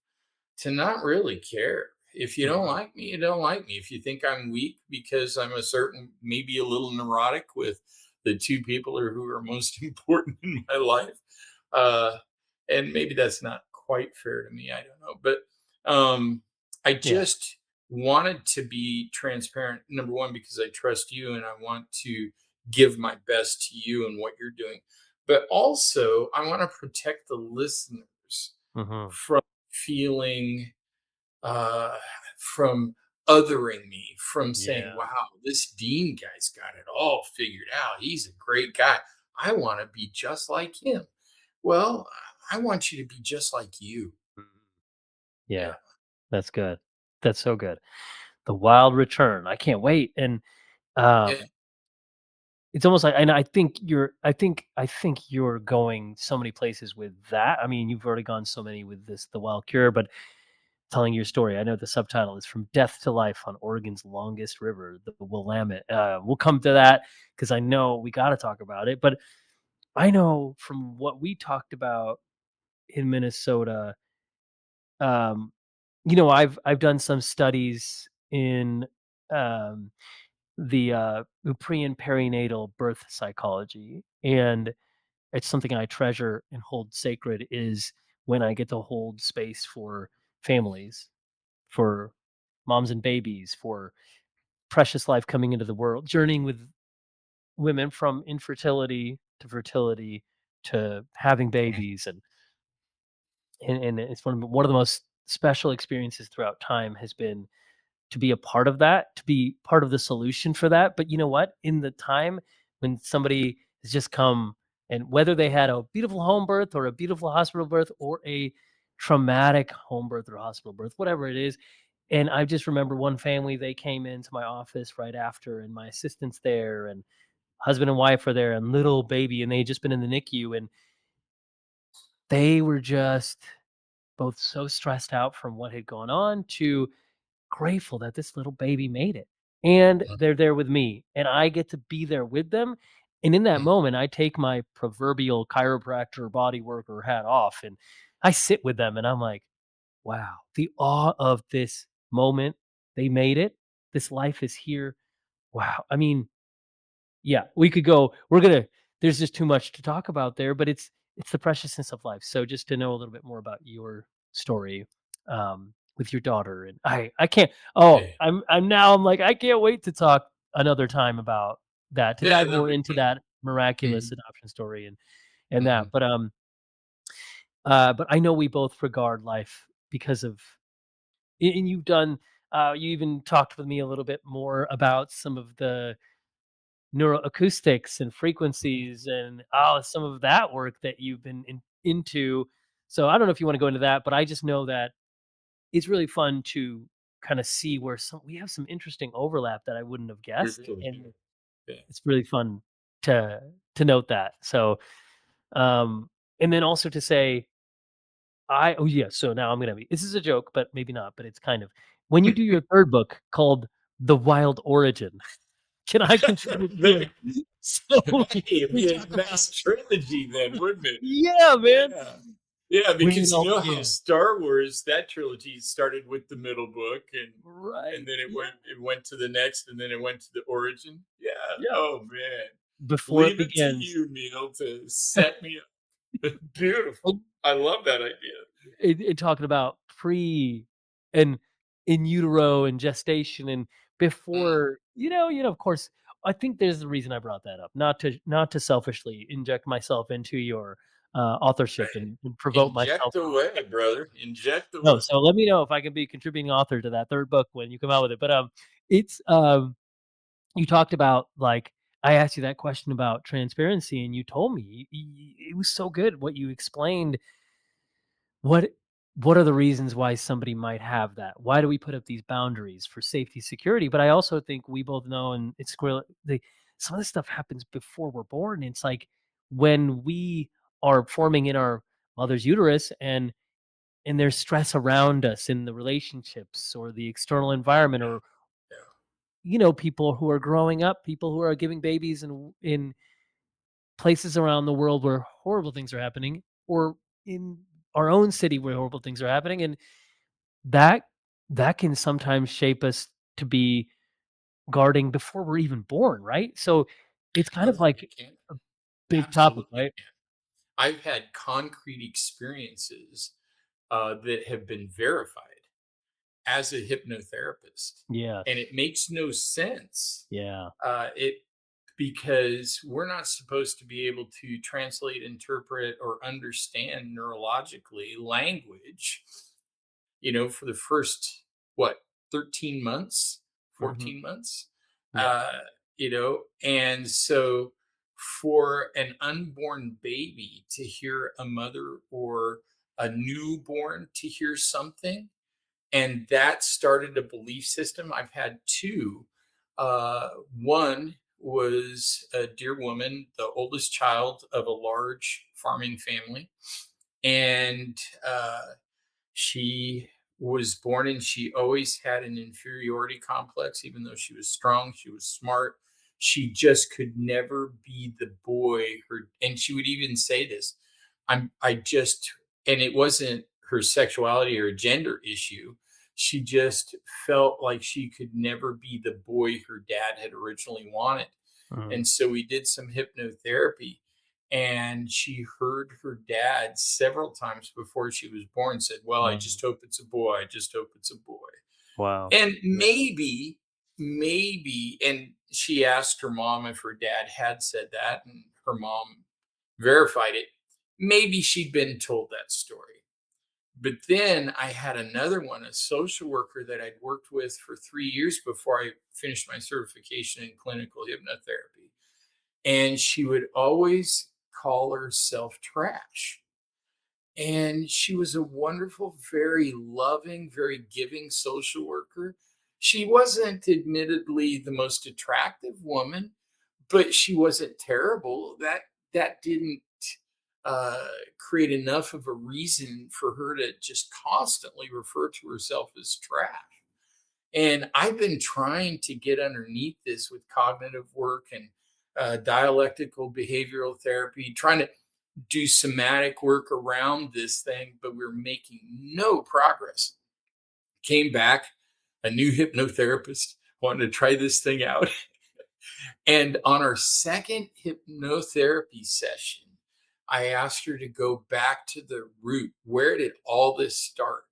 to not really care. If you don't Mhm. like me, you don't like me. If you think I'm weak because I'm a certain, maybe a little neurotic with the two people who are most important in my life, uh, and maybe that's not quite fair to me. I don't know, but I Yeah. just wanted to be transparent. Number one, because I trust you and I want to give my best to you and what you're doing, but also I want to protect the listeners Mhm. from feeling uh from othering me, from saying, Yeah. wow, this Dean guy's got it all figured out, he's a great guy, I want to be just like him. Well, I want you to be just like you. Mhm. Yeah. Yeah. That's good. That's so good. The Wild Return. I can't wait. And Yeah. um it's almost like, and I think you're going so many places with that. I mean, you've already gone so many with this The Wild Cure, but telling your story. I know the subtitle is From Death to Life on Oregon's Longest River, the Willamette. We'll come to that because I know we got to talk about it. But I know from what we talked about in Minnesota, um, I've done some studies in um, the pre and perinatal birth psychology, and it's something I treasure and hold sacred. Is when I get to hold space for families, for moms and babies, for precious life coming into the world, journeying with women from infertility to fertility to having babies, and it's one of the most special experiences throughout time has been to be a part of that, to be part of the solution for that. But you know what? In the time when somebody has just come, and whether they had a beautiful home birth or a beautiful hospital birth or a traumatic home birth or hospital birth, whatever it is, and I just remember one family, they came into my office right after, and my assistant's there, and husband and wife are there, and little baby, and they had just been in the NICU, and they were just both so stressed out from what had gone on to grateful that this little baby made it. And they're there with me, and I get to be there with them. And in that moment, I take my proverbial chiropractor body worker hat off and I sit with them and I'm like, wow, the awe of this moment. They made it. This life is here. Wow. I mean, yeah, we could go. There's just too much to talk about there, but it's the preciousness of life. So just to know a little bit more about your story with your daughter, and I can't. Oh, Yeah. I'm like I can't wait to talk another time about that, to Yeah, dive that'd more be into fun. that miraculous Mhm, adoption story and that. mhm. But I know we both regard life because of, and you've done. You even talked with me a little bit more about some of the neuroacoustics and frequencies and some of that work that you've been into. So I don't know if you want to go into that, but I just know that it's really fun to kind of see where we have some interesting overlap that I wouldn't have We guessed, really do. and Yeah. it's really fun to note that. So and then also to say oh yeah, so now I'm gonna be, this is a joke, but maybe not, but it's kind of, when you do your third book called The Wild Origin, can I contribute here? So Hey, it'd we be a talk about, nice trilogy then, wouldn't it? yeah, man, Yeah. Yeah, when it because you all know how began. Star Wars, that trilogy started with the middle book and Right. then Yeah. it went to the next and then it went to the origin. Yeah. Yeah. Oh man. Before it Leave it to begins. you, Neil, to set me up. Beautiful. And I love that idea. talking about pre and in utero and gestation and Mm, before, of course, I think there's the reason I brought that up, not to selfishly inject myself into your authorship Right. and promote myself. Inject away, brother. Inject No, away. so let me know if I can be a contributing author to that third book when you come out with it. But it's you talked about, like, I asked you that question about transparency, and you told me it was so good what you explained. What what are the reasons why somebody might have that? Why do we put up these boundaries for safety, security? But I also think we both know, and some of this stuff happens before we're born. It's like when we are forming in our mother's uterus, and there's stress around us in the relationships or the external environment, or Yeah. people who are growing up, people who are giving babies in places around the world where horrible things are happening, or in our own city where horrible things are happening, and that that can sometimes shape us to be guarding before we're even born, right? So it's kind of Absolutely like can. a big topic, Absolutely right? can. I've had concrete experiences that have been verified as a hypnotherapist, and Yes. it makes no sense. Yeah. It Because we're not supposed to be able to translate, interpret, or understand neurologically language, for the first, what, 13 months, Mhm. 14 months. Yeah. Uh, and so for an unborn baby to hear a mother, or a newborn to hear something, and that started a belief system. I've had two. One was a dear woman, the oldest child of a large farming family, and she was born, and she always had an inferiority complex. Even though she was strong, she was smart, she just could never be the boy. And she would even say this, I just, and it wasn't her sexuality or gender issue. She just felt like she could never be the boy her dad had originally wanted. Mhm. And so we did some hypnotherapy, and she heard her dad several times before she was born said, "Well, I Wow. just hope it's a boy. I just hope it's a boy." Wow. And Yeah. maybe, and she asked her mom if her dad had said that, and her mom verified it. Maybe she'd been told that story. But then I had another one, a social worker that I'd worked with for 3 years before I finished my certification in clinical hypnotherapy. And she would always call herself trash. And she was a wonderful, very loving, very giving social worker. She wasn't admittedly the most attractive woman, but she wasn't terrible. That didn't uh, create enough of a reason for her to just constantly refer to herself as trash. And I've been trying to get underneath this with cognitive work and dialectical behavioral therapy, trying to do somatic work around this thing, but we're making no progress. Came back, a new hypnotherapist, wanted to try this thing out. And on our second hypnotherapy session, I asked her to go back to the root. Where did all this start?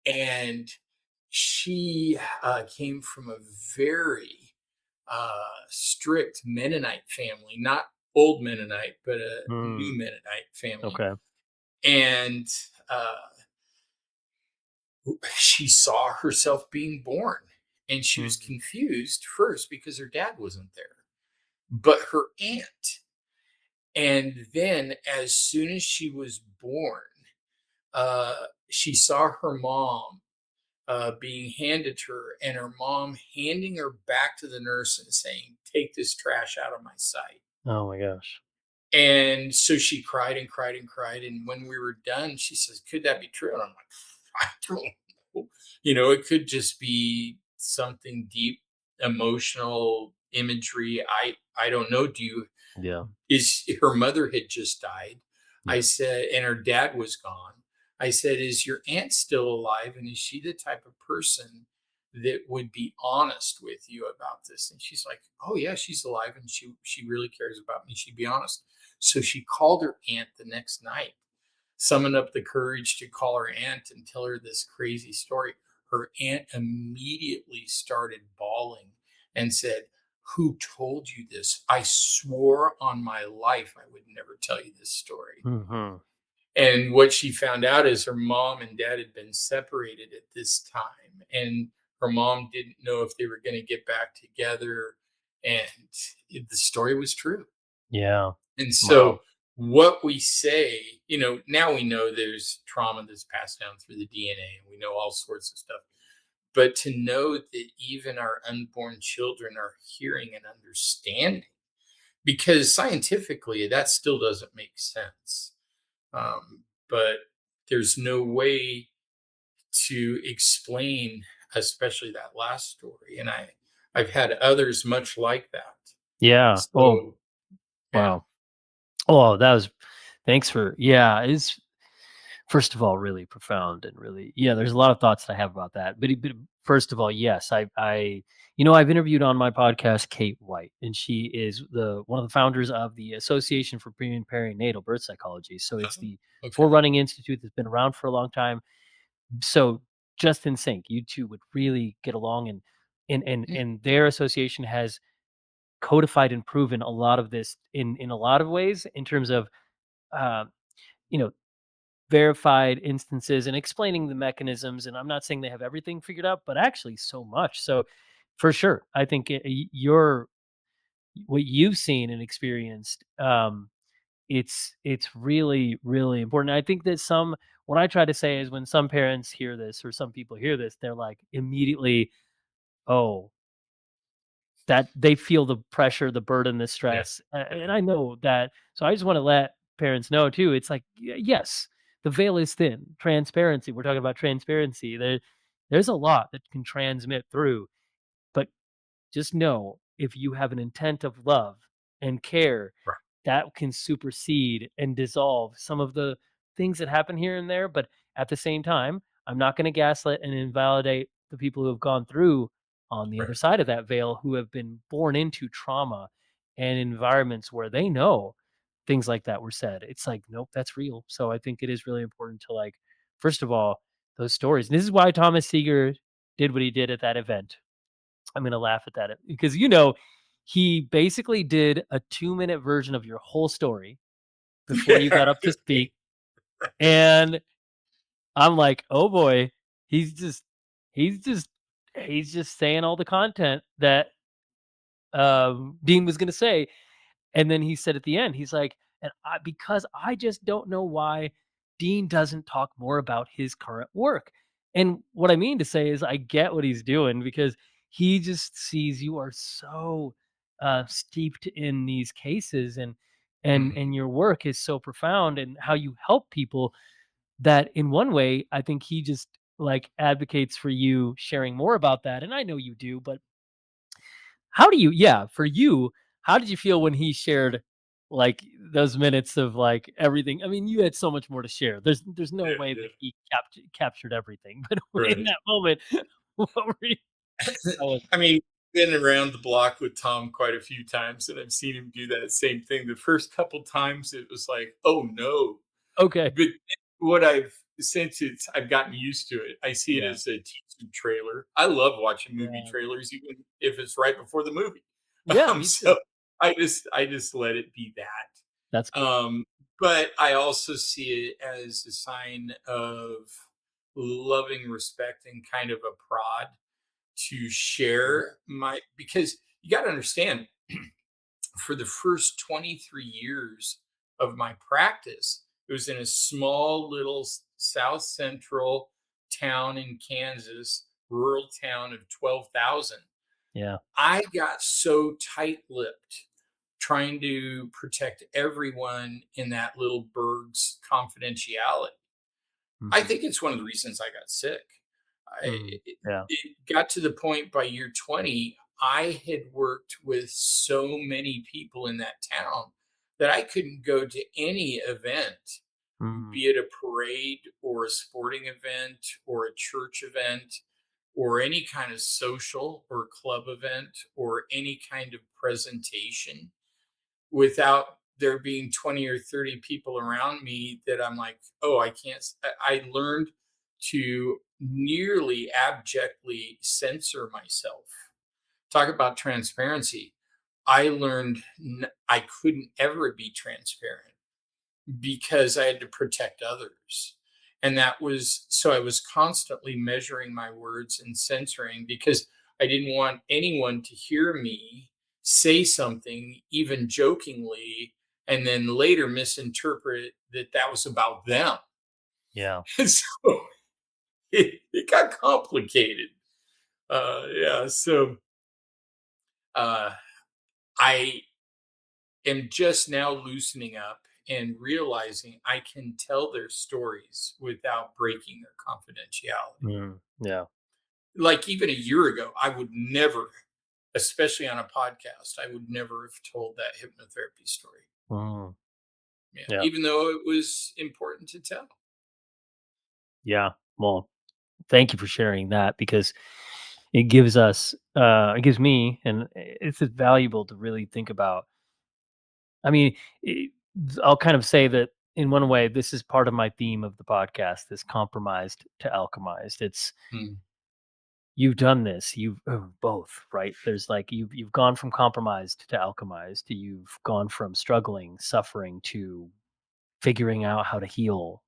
And she came from a very strict Mennonite family, not old Mennonite, but a Mm. new Mennonite family. Okay. And uh, she saw herself being born, and she was Mhm. confused first because her dad wasn't there, but her aunt. And then, as soon as she was born, she saw her mom being handed to her, and her mom handing her back to the nurse and saying, "Take this trash out of my sight." Oh my gosh. And so she cried and cried and cried. And when we were done, she says, "Could that be true?" And I'm like, "I don't know. It could just be something deep, emotional imagery. I don't know. Do you Yeah. Is her mother had just died?" I Yeah. said, and her dad was gone. I said, "Is your aunt still alive? And is she the type of person that would be honest with you about this?" And she's like, "Oh yeah, she's alive, and she really cares about me. She'd be honest." So she called her aunt the next night, summoned up the courage to call her aunt and tell her this crazy story. Her aunt immediately started bawling and said, who told you this? I swore on my life I would never tell you this story. Hmm. And what she found out is her mom and dad had been separated at this time, and her mom didn't know if they were going to get back together. And the story was true. Yeah. And Wow. so, what we say, now we know there's trauma that's passed down through the DNA, and we know all sorts of stuff. But to know that even our unborn children are hearing and understanding, because scientifically that still doesn't make sense. But there's no way to explain, especially that last story. And I've had others much like that. Yeah. Oh, So yeah. wow. Oh, that was, thanks for, yeah, it's, first of all, really profound and really, yeah, there's a lot of thoughts that I have about that. But first of all, yes, I've interviewed on my podcast Kate White, and she is the one of the founders of the Association for Pre and Perinatal Birth Psychology. So it's Oh, the okay. forerunning institute that's been around for a long time. So just in sync, you two would really get along, and Mm, and their association has codified and proven a lot of this in a lot of ways in terms of uh, you know verified instances and explaining the mechanisms. And I'm not saying they have everything figured out, but actually so much. So for sure, I think your what you've seen and experienced, it's really really important. I think that some what I try to say is when some parents hear this or some people hear this, they're like immediately, oh, that they feel the pressure, the burden, the yeah, stress, and I know that. So I just want to let parents know too. It's like, yes, the veil is thin. Transparency. We're talking about transparency. There's a lot that can transmit through, but just know if you have an intent of love and care, right, that can supersede and dissolve some of the things that happen here and there. But at the same time, I'm not going to gaslight and invalidate the people who have gone through on the other right, side of that veil, who have been born into trauma and environments where they know things like that were said. It's like, nope, that's real. So I think it is really important to, like, first of all, those stories. And this is why Thomas Seeger did what he did at that event. I'm gonna laugh at that because, he basically did a 2-minute version of your whole story before you yeah, got up to speak, and I'm like, "Oh boy, he's just he's just he's just saying all the content that, Dean was gonna say." And then he said at the end, he's like, "And because I just don't know why Dean doesn't talk more about his current work." And what I mean to say is I get what he's doing, because he just sees you are so steeped in these cases, and mhm, and your work is so profound, and how you help people, that in one way I think he just like advocates for you sharing more about that. And I know you do, but how do you, yeah, for you, how did you feel when he shared, like, those minutes of, like, everything? I mean, you had so much more to share. There's no way yeah, that he captured everything, but yeah, in right. that moment, what were you, how was I mean, been around the block with Tom quite a few times, and I've seen him do that same thing. The first couple times, it was like, "Oh, no." okay. But what I've since I've gotten used to it, I see it Yeah. as a teaser trailer. I love watching movie Yeah. trailers, even if it's right before the movie. Yeah, me too. So I just let it be that. That's cool. But I also see it as a sign of loving respect and kind of a prod to Mhm. share my, because you got to understand, for the first 23 years of my practice, it was in a small little south central town in Kansas, rural town of 12,000. Yeah. I got so tight lipped trying to protect everyone in that little burg's confidentiality. I Mhm. think it's one of the reasons I got sick. Mm. It Yeah. got to the point by year 20, I had worked with so many people in that town that I couldn't go to any event, Mm. be it a parade or a sporting event or a church event or any kind of social or club event or any kind of presentation, without there being 20 or 30 people around me that I'm like, oh, I can't. I learned to nearly abjectly censor myself. Talk about transparency. I learned I couldn't ever be transparent because I had to protect others. And that was so I was constantly measuring my words and censoring because I didn't want anyone to hear me say something, even jokingly, and then later misinterpret that that was about them. Yeah. So it got complicated. Yeah. So uh, I am just now loosening up and realizing I can tell their stories without breaking their confidentiality. Yeah. Like even a year ago, I would never, especially on a podcast, I would never have told that hypnotherapy story. Mm, Yeah, yeah. even though it was important to tell. Yeah. Well, thank you for sharing that because it gives me, and it's valuable to really think about. I mean, it, I'll kind of say that in one way, this is part of my theme of the podcast, this compromised to alchemized. It's Mm, you've done this, you've both, right? There's like you've gone from compromised to alchemized. You've gone from struggling, suffering to figuring out how to heal.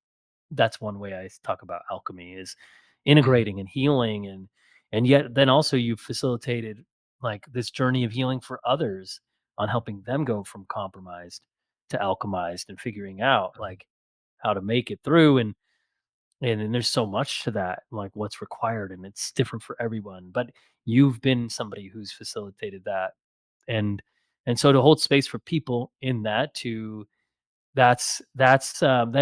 That's one way I talk about alchemy is mm, integrating and healing, and yet then also you facilitated like this journey of healing for others on helping them go from compromised to alchemized and figuring out like how to make it through, and there's so much to that, like what's required, and it's different for everyone, but you've been somebody who's facilitated that, and so to hold space for people in that to that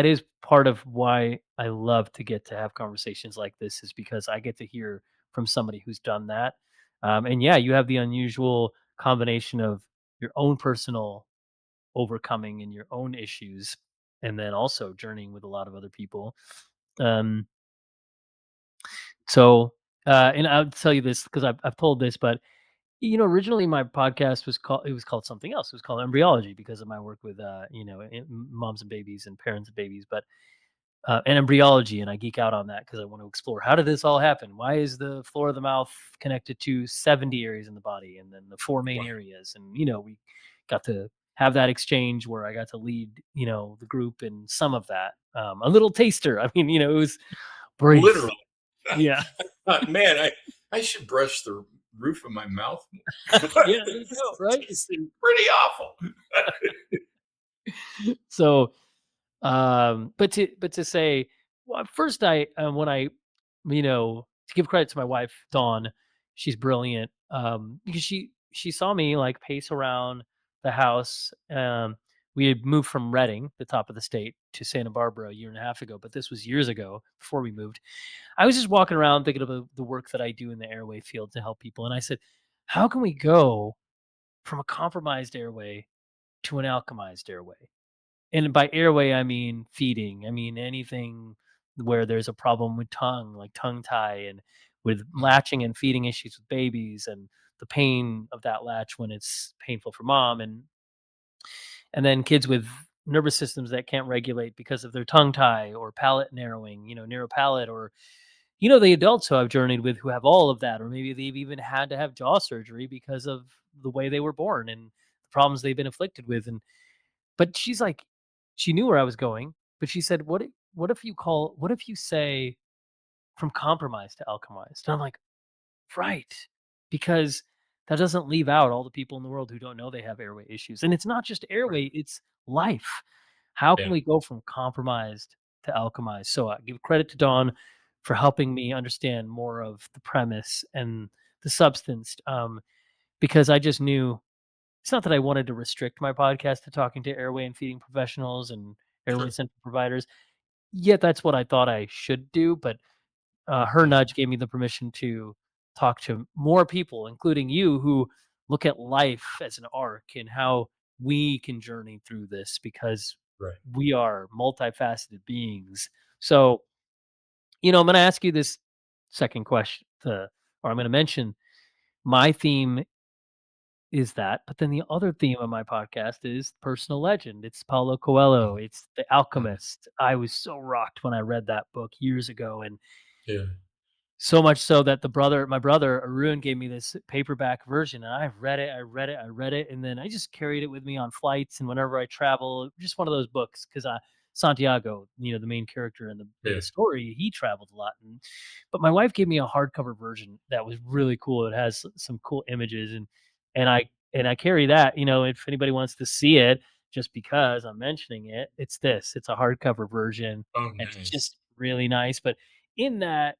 is part of why I love to get to have conversations like this is because I get to hear from somebody who's done that. And yeah, you have the unusual combination of your own personal overcoming and your own issues, and then also journeying with a lot of other people. Um, and I'll tell you this because I've told this, but originally my podcast was called something else. It was called Embryology because of my work with moms and babies and parents of babies, but and embryology, and I geek out on that because I want to explore how did this all happen? Why is the floor of the mouth connected to 70 areas in the body and then the four main wow. areas? And we got to have that exchange where I got to lead, the group in some of that. A little taster. I mean, it was brief. Literally. Yeah. Man, I should brush the roof of my mouth more. Yeah, there you go, It's right? tasting pretty awful. So but to say, well, first I when I to give credit to my wife Dawn, she's brilliant, because she saw me like pace around the house. We had moved from Reading, the top of the state, to Santa Barbara a year and a half ago, but this was years ago before we moved. I was just walking around thinking of the work that I do in the airway field to help people, and I said, how can we go from a compromised airway to an alchemized airway? And by airway, I mean feeding. I mean anything where there's a problem with tongue, like tongue tie, and with Mm, latching and feeding issues with babies, and the pain of that latch when it's painful for mom, and then kids with nervous systems that can't regulate because of their tongue tie or palate narrowing, narrow palate, or the adults who I've journeyed with who have all of that, or maybe they've even had to have jaw surgery because of the way they were born and the problems they've been afflicted with. And but she's like, she knew where I was going, but she said, what if you say from compromise to alchemized?" And I'm like, "Right." Because that doesn't leave out all the people in the world who don't know they have airway issues. And it's not just right. airway, it's life. How can Yeah. we go from compromised to alchemized? So I give credit to Dawn for helping me understand more of the premise and the substance, because I just knew it's not that I wanted to restrict my podcast to talking to airway and feeding professionals and airway Sure. center providers. Yet that's what I thought I should do, but her Yeah. nudge gave me the permission to talk to more people, including you, who look at life as an arc and how we can journey through this because Right. we are multifaceted beings. So, I'm going to ask you this second question, or I'm going to mention my theme is that, but then the other theme of my podcast is personal legend. It's Paulo Coelho. Mm, It's The mm, Alchemist. I was so rocked when I read that book years ago, and yeah. So much so that my brother Arun gave me this paperback version, and I've read it, I read it, and then I just carried it with me on flights and whenever I travel. Just one of those books because Santiago, the main character in the Yeah. story, he traveled a lot. But my wife gave me a hardcover version that was really cool. It has some cool images, and I carry that. If anybody wants to see it, just because I'm mentioning it, it's this. It's a hardcover version, Oh, and it's nice. just really nice. But in that,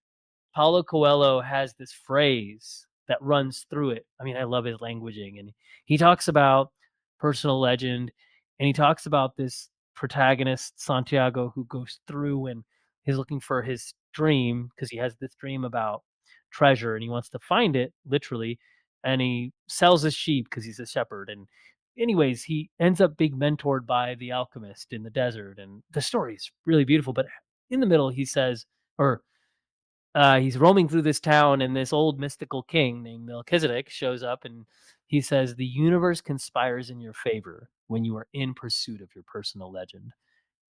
Paulo Coelho has this phrase that runs through it. I mean, I love his languaging, and he talks about personal legend, and he talks about this protagonist Santiago who goes through and he's looking for his dream because he has this dream about treasure and he wants to find it literally, and he sells his sheep because he's a shepherd. And anyways, he ends up being mentored by the alchemist in the desert, and the story is really beautiful. But in the middle, he says, or he's roaming through this town, and this old mystical king named Melchizedek shows up, and he says, "The universe conspires in your favor when you are in pursuit of your personal legend."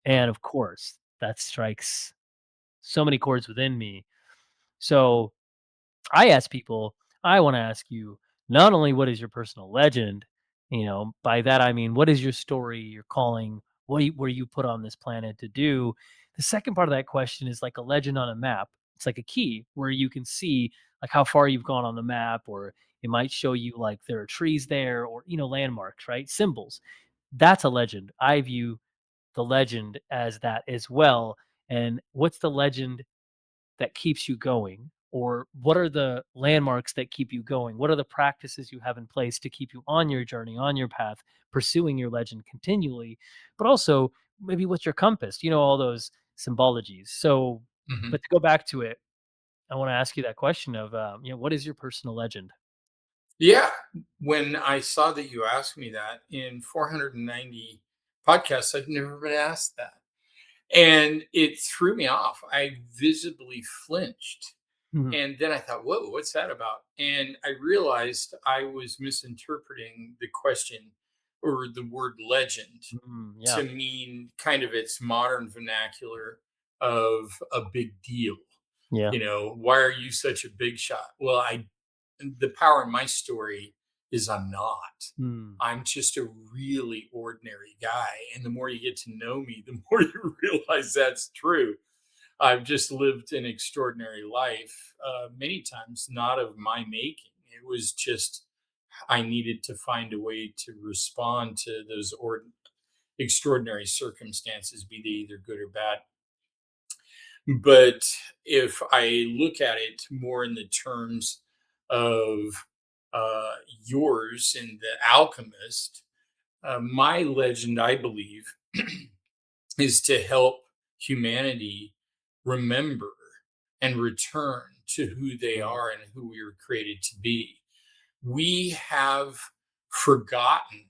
And of course, that strikes so many chords within me. So I ask people, I want to ask you, not only what is your personal legend, by that I mean, what is your story, your calling, were you put on this planet to do? The second part of that question is like a legend on a map. It's like a key where you can see like how far you've gone on the map, or it might show you like there are trees there, or, landmarks, right? Symbols. That's a legend. I view the legend as that as well. And what's the legend that keeps you going? Or what are the landmarks that keep you going? What are the practices you have in place to keep you on your journey, on your path, pursuing your legend continually? But also, maybe what's your compass? All those symbologies. So, Mhm. but to go back to it, I want to ask you that question of, what is your personal legend? Yeah. When I saw that you asked me that in 490 podcasts, I've never been asked that. And it threw me off. I visibly flinched. Mhm. And then I thought, whoa, what's that about? And I realized I was misinterpreting the question or the word legend Yeah. to mean kind of its modern vernacular of a big deal. Yeah. Why are you such a big shot? Well, the power in my story is I'm not. Mm. I'm just a really ordinary guy. And the more you get to know me, the more you realize that's true. I've just lived an extraordinary life, many times not of my making. It was just I needed to find a way to respond to those extraordinary circumstances, be they either good or bad. But if I look at it more in the terms of yours and the alchemist, my legend, I believe, is to help humanity remember and return to who they Mm. are and who we were created to be. We have forgotten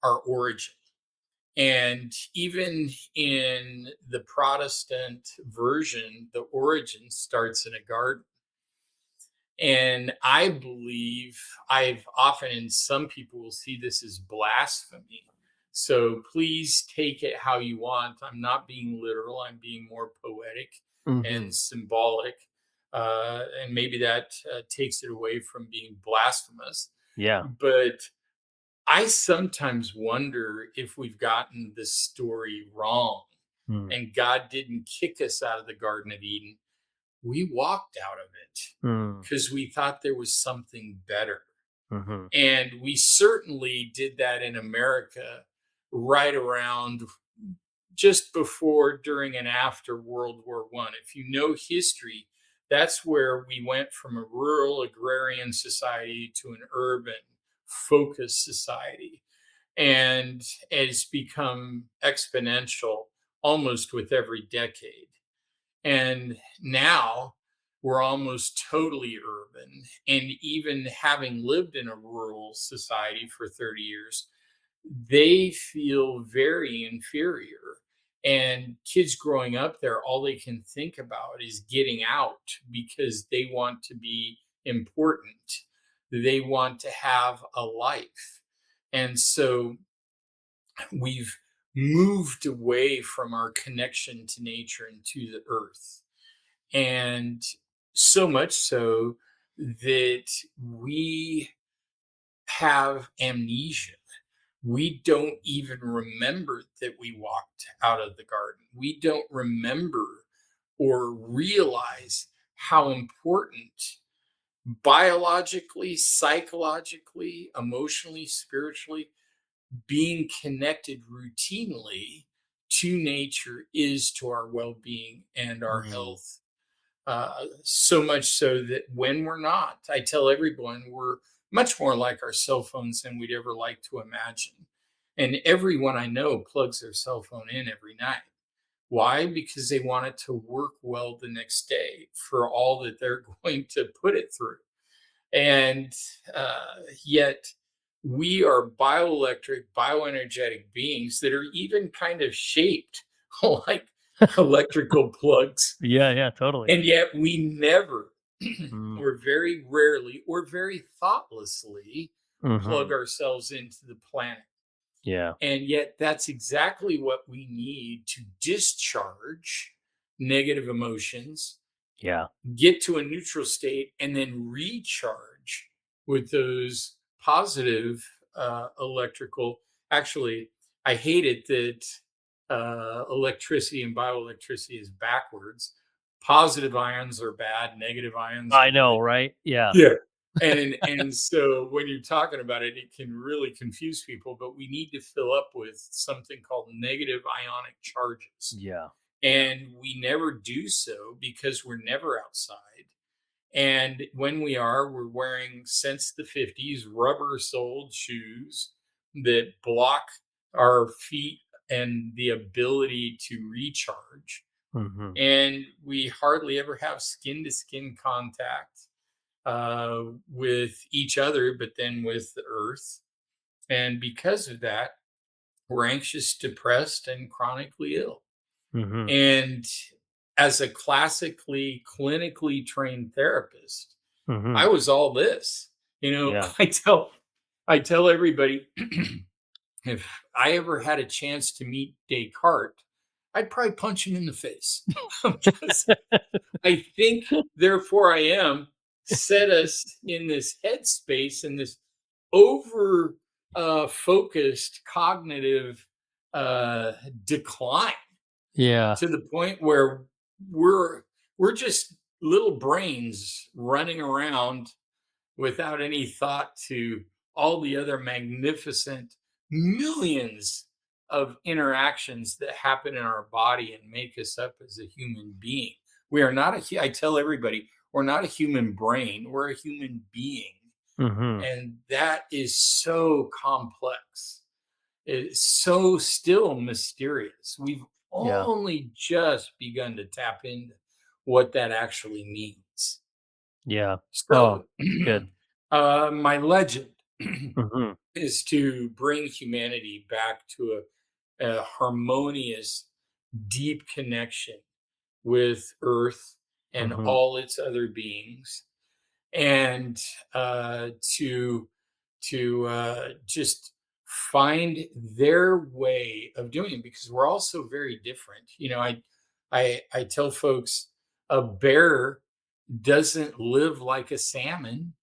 our origin. And even in the Protestant version, the origin starts in a garden. And I believe I've often, and some people will see this as blasphemy. So please take it how you want. I'm not being literal, I'm being more poetic Hmm. and symbolic. And maybe that takes it away from being blasphemous. Yeah. But I sometimes wonder if we've gotten this story wrong Mm. and God didn't kick us out of the Garden of Eden. We walked out of it Mm. because we thought there was something better. Hmm. And we certainly did that in America right around just before, during, and after World War One. If you know history, that's where we went from a rural agrarian society to an urban focused society. And it's become exponential almost with every decade. And now we're almost totally urban. And even having lived in a rural society for 30 years, they feel very inferior. And kids growing up there, all they can think about is getting out because they want to be important. They want to have a life. And so we've moved away from our connection to nature and to the earth. And So much so that we have amnesia. We don't even remember that we walked out of the garden. We don't remember or realize how important biologically, psychologically, emotionally, spiritually, being connected routinely to nature is to our well being and our Mm. health. So much so that when we're not, I tell everyone we're much more like our cell phones than we'd ever like to imagine. And everyone I know plugs their cell phone in every night. Why? Because they want it to work well the next day for all that they're going to put it through. And yet, we are bioelectric, bioenergetic beings that are even kind of shaped like electrical plugs. Yeah, yeah, totally. And yet, we never, Mm. or very rarely, or very thoughtlessly plug Mhm. ourselves into the planet. Yeah. And yet, that's exactly what we need to discharge negative emotions, Yeah. get to a neutral state, and then recharge with those positive electrical. Actually, I hate it that electricity and bioelectricity is backwards. Positive ions are bad, negative ions are I know, good. right? Yeah. Yeah. And so when you're talking about it, it can really confuse people, but we need to fill up with something called negative ionic charges. Yeah. And we never do so because we're never outside. And when we are, we're wearing, since the 50s, rubber soled shoes that block our feet and the ability to recharge. Mhm. And we hardly ever have skin to skin contact with each other, but then with the earth. And because of that, we're anxious, depressed, and chronically ill. Mhm. And as a classically clinically trained therapist, I Mhm. was all this. You know, Yeah. I tell everybody if I ever had a chance to meet Descartes, I'd probably punch him in the face because I think, therefore I am, set us in this headspace and this over focused cognitive uh, decline Yeah. to the point where we're we're just little brains running around without any thought to all the other magnificent millions of interactions that happen in our body and make us up as a human being. We are not I tell everybody, we're not a human brain, we're a human being. Mhm. And that is so complex. It's so still mysterious. We've Yeah. only just begun to tap into what that actually means. Yeah. Oh, So, that's good. my legend Mhm. is to bring humanity back to a harmonious, deep connection with Earth and Mhm. all its other beings, and to just find their way of doing it because we're all so very different. You know, I tell folks a bear doesn't live like a salmon.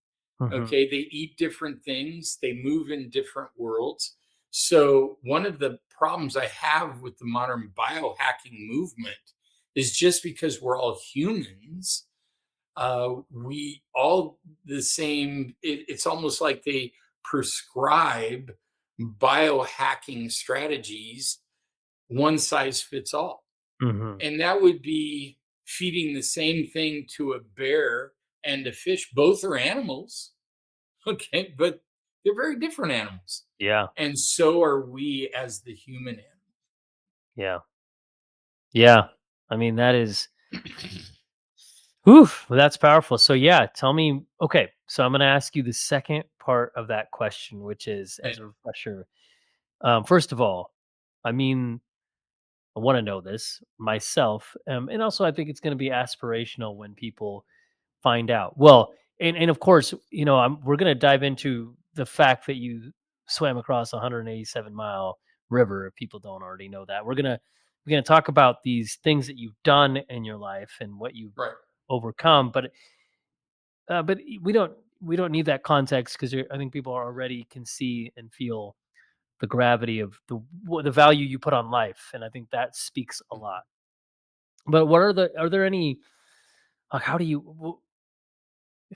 Mhm. Okay, they eat different things, they move in different worlds. So one of the problems I have with the modern biohacking movement is just because we're all humans, we all the same. It's almost like they prescribe biohacking strategies, one size fits all. Mhm. And that would be feeding the same thing to a bear and a fish. Both are animals, okay, but they're very different animals. Yeah. And so are we as the human Yeah. Yeah. I mean, that is whew, well, that's powerful. So yeah, tell me okay, so I'm gonna ask you the second part of that question, which is as animal. a refresher. First of all, I mean, I want to know this myself, and also I think it's going to be aspirational when people find out. Well, and of course, we're going to dive into the fact that you swam across a 187-mile river. If people don't already know that, we're gonna talk about these things that you've done in your life and what you've Right. overcome. But we don't need that context because I think people already can see and feel the gravity of the value you put on life, and I think that speaks a lot. But are there any how do you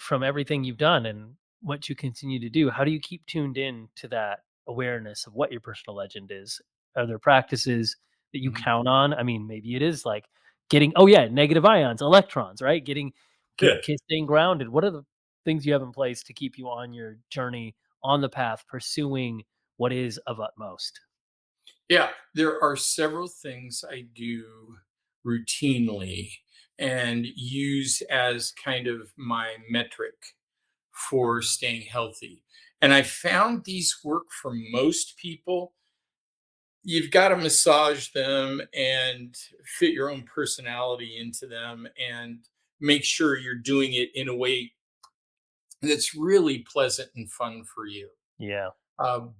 from everything you've done and what you continue to do, how do you keep tuned in to that awareness of what your personal legend is? Are there practices that you Mhm. count on? I mean, maybe it is like getting, oh yeah, negative ions, electrons, right? Staying grounded. What are the things you have in place to keep you on your journey, on the path, pursuing what is of utmost? Yeah, there are several things I do routinely and use as kind of my metric for Mhm. staying healthy. And I found these work for most people. You've got to massage them and fit your own personality into them and make sure you're doing it in a way that's really pleasant and fun for you. Yeah.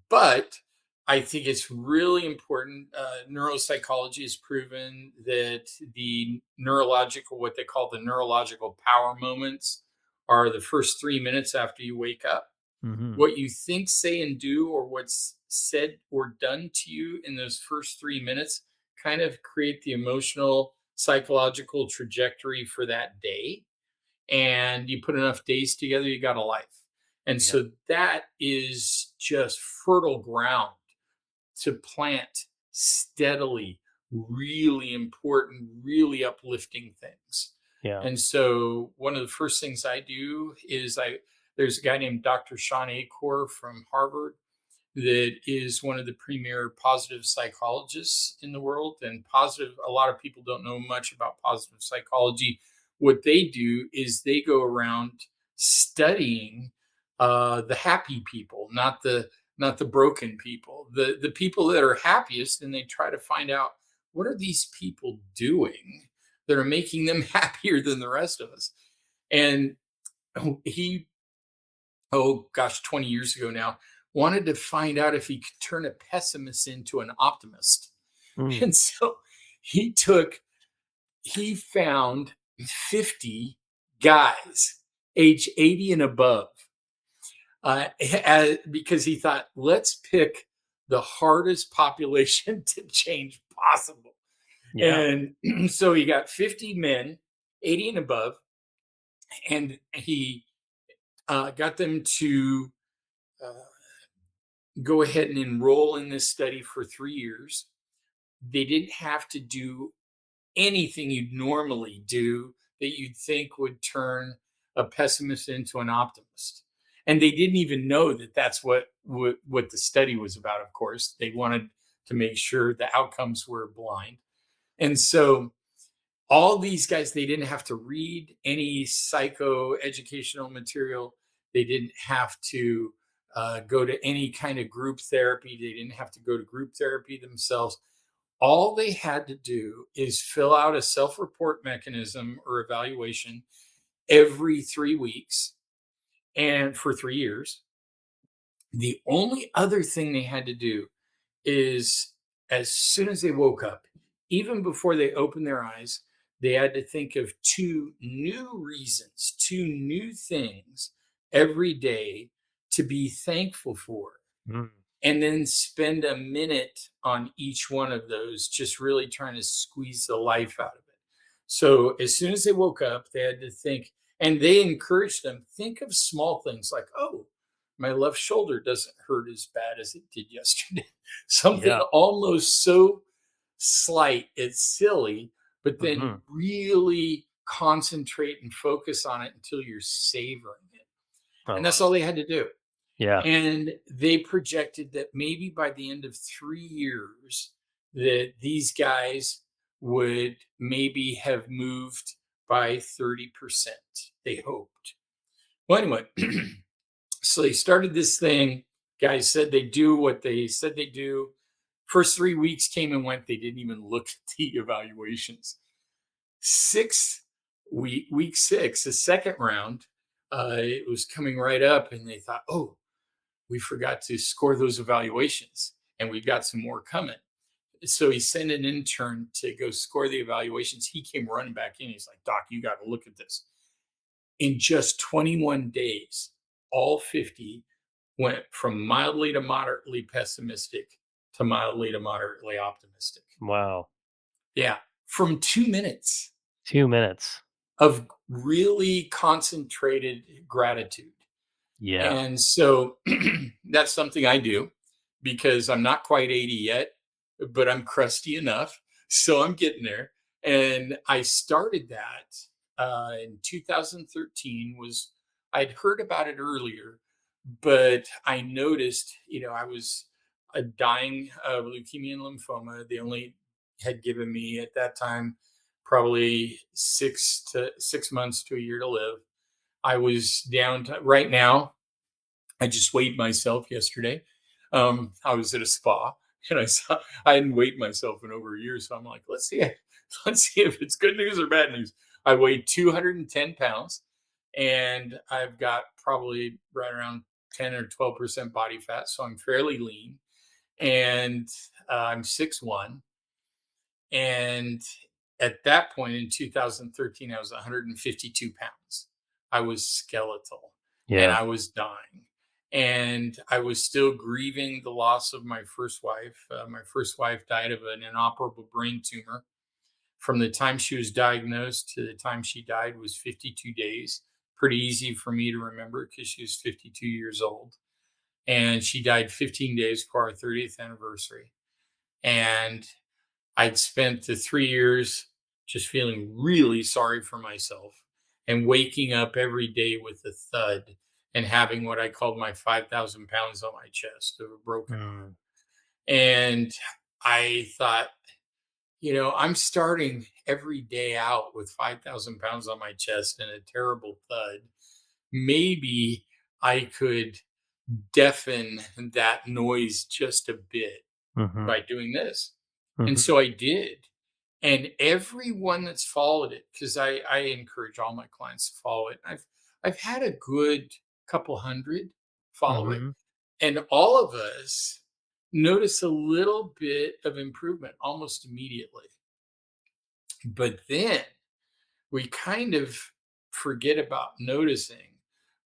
But I think it's really important. Neuropsychology has proven that the neurological, what they call the neurological power moments, are the first 3 minutes after you wake up. Hmm. What you think, say, and do, or what's said or done to you in those first 3 minutes kind of create the emotional, psychological trajectory for that day. And you put enough days together, you got a life. And Yeah. so that is just fertile ground to plant steadily, really important, really uplifting things. Yeah. And so one of the first things I do is there's a guy named Dr. Sean Acor from Harvard that is one of the premier positive psychologists in the world. And positive, a lot of people don't know much about positive psychology. What they do is they go around studying the happy people, not the broken people, the people that are happiest, and they try to find out what are these people doing that are making them happier than the rest of us. And he, oh gosh, 20 years ago now, wanted to find out if he could turn a pessimist into an optimist. Mm. And so he took, he found 50 guys age 80 and above, because he thought, let's pick the hardest population to change possible. Yeah. And so he got 50 men, 80 and above, and he got them to uh, go ahead and enroll in this study for 3 years. They didn't have to do anything you'd normally do that you'd think would turn a pessimist into an optimist. And they didn't even know that that's what the study was about. Of course, they wanted to make sure the outcomes were blind. And so all these guys, they didn't have to read any psycho educational material. They didn't have to go to any kind of group therapy. They didn't have to go to group therapy themselves. All they had to do is fill out a self report mechanism or evaluation every 3 weeks and for 3 years. The only other thing they had to do is as soon as they woke up, even before they opened their eyes, they had to think of two new reasons, two new things every day to be thankful for. Mm. And then spend a minute on each one of those, just really trying to squeeze the life out of it. So as soon as they woke up, they had to think, and they encouraged them, think of small things like, oh, my left shoulder doesn't hurt as bad as it did yesterday. Something Yeah. almost so slight, it's silly, but then Hmm. really concentrate and focus on it until you're savoring it. I And that's love it. all they had to do. Yeah. And they projected that maybe by the end of 3 years, that these guys would maybe have moved by 30%. They hoped. Well, anyway, so they started this thing. Guys said they do what they said they do. First 3 weeks came and went. They didn't even look at the evaluations. Week 6, the second round, it was coming right up, and they thought, oh, we forgot to score those evaluations and we've got some more coming. so he sent an intern to go score the evaluations. He came running back in. He's like, Doc, you got to look at this. In just 21 days, all 50 went from mildly to moderately pessimistic to mildly to moderately optimistic. Wow. Yeah. From 2 minutes 2 minutes. of really concentrated gratitude. Yeah. And so that's something I do because I'm not quite 80 yet, but I'm crusty enough. So I'm getting there. And I started that in 2013 was I'd heard about it earlier, but I noticed, I was dying of leukemia and lymphoma. They only had given me at that time probably 6 months to a year to live. I was down to right now. I just weighed myself yesterday. I was at a spa and I hadn't weighed myself in over a year. So I'm like, let's see if it's good news or bad news. I weighed 210 pounds and I've got probably right around 10 or 12% body fat. So I'm fairly lean and I'm 6'1". And at that point in 2013, I was 152 pounds. I was skeletal and Yeah. I was dying. And I was still grieving the loss of my first wife. My first wife died of an inoperable brain tumor. From the time she was diagnosed to the time she died was 52 days. Pretty easy for me to remember because she was 52 years old. And she died 15 days before our 30th anniversary. And I'd spent the 3 years just feeling really sorry for myself and waking up every day with a thud and having what I called my 5,000 pounds on my chest of a broken arm. Mm. And I thought, I'm starting every day out with 5,000 pounds on my chest and a terrible thud. Maybe I could deafen that noise just a bit Mm-hmm. by doing this. And Mm-hmm. so I did. And everyone that's followed it, because I encourage all my clients to follow it. I've had a good couple hundred follow it. Mm-hmm. And all of us notice a little bit of improvement almost immediately. But then we kind of forget about noticing,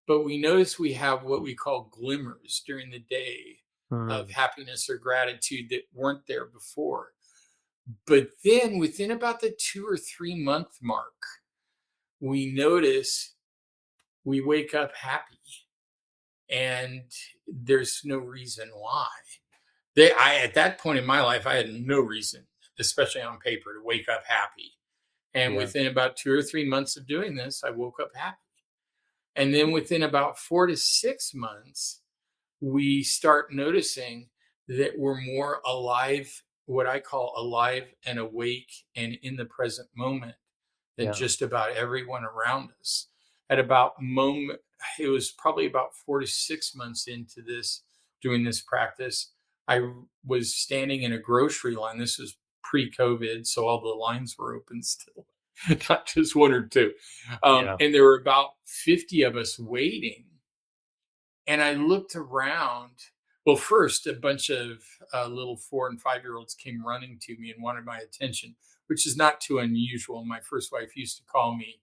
but we notice we have what we call glimmers during the day of Mm. happiness or gratitude that weren't there before. But then within about the 2 or 3 month mark, we notice we wake up happy and there's no reason why. At that point in my life, I had no reason, especially on paper, to wake up happy. And Yeah. within about 2 or 3 months of doing this, I woke up happy. And then within about 4 to 6 months, we start noticing that we're more alive, what I call alive and awake and in the present moment than Yeah. just about everyone around us. At about moment, it was probably about 4 to 6 months into this, doing this practice, I was standing in a grocery line. This was pre-COVID, so all the lines were open still, not just one or two. Yeah. And there were about 50 of us waiting. And I looked around. Well, first, a bunch of little 4 and 5 year olds came running to me and wanted my attention, which is not too unusual. My first wife used to call me,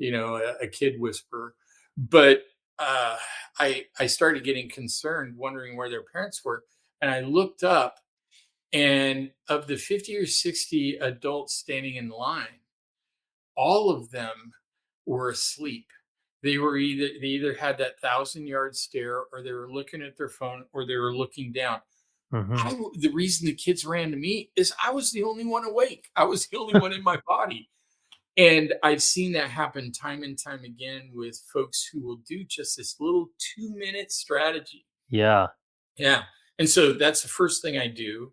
a kid whisperer. But I started getting concerned, wondering where their parents were. And I looked up, and of the 50 or 60 adults standing in line, all of them were asleep. They either had that 1,000 yard stare, or they were looking at their phone, or they were looking down. Mm-hmm. The reason the kids ran to me is I was the only one awake. I was the only one in my body. And I've seen that happen time and time again with folks who will do just this little 2 minute strategy. Yeah. Yeah. And so that's the first thing I do.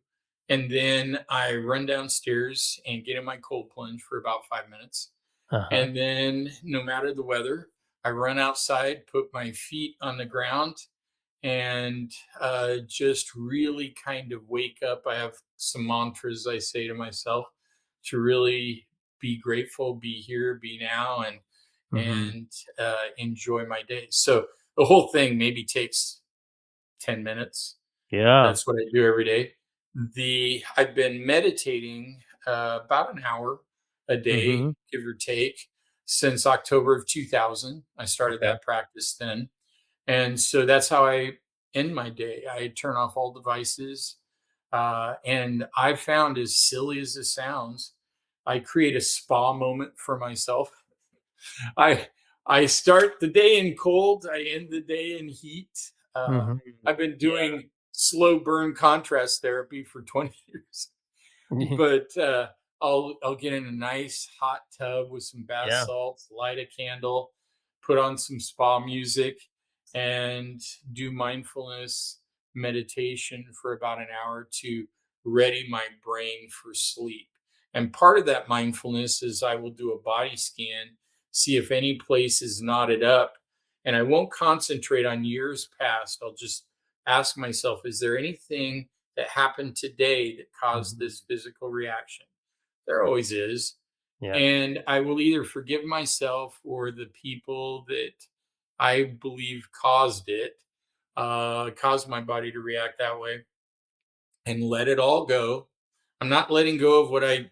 And then I run downstairs and get in my cold plunge for about 5 minutes. Uh-huh. And then, no matter the weather, I run outside, put my feet on the ground, and just really kind of wake up. I have some mantras I say to myself to really be grateful, be here, be now, and Mm-hmm. enjoy my day. So the whole thing maybe takes 10 minutes. Yeah. That's what I do every day. I've been meditating about an hour a day, Mhm. give or take, since October of 2000. I started Okay. that practice then. And so that's how I end my day. I turn off all devices. And I found, as silly as it sounds, I create a spa moment for myself. I I start the day in cold, I end the day in heat. Mhm. I've been Yeah. doing slow burn contrast therapy for 20 years. But I'll get in a nice hot tub with some bath Yeah. salts, light a candle, put on some spa music, and do mindfulness meditation for about an hour to ready my brain for sleep. And part of that mindfulness is I will do a body scan, see if any place is knotted up, and I won't concentrate on years past. I'll just ask myself, is there anything that happened today that caused Mhm. this physical reaction? There always is. Yeah. And I will either forgive myself or the people that I believe caused it, caused my body to react that way, and let it all go. I'm not letting go of what I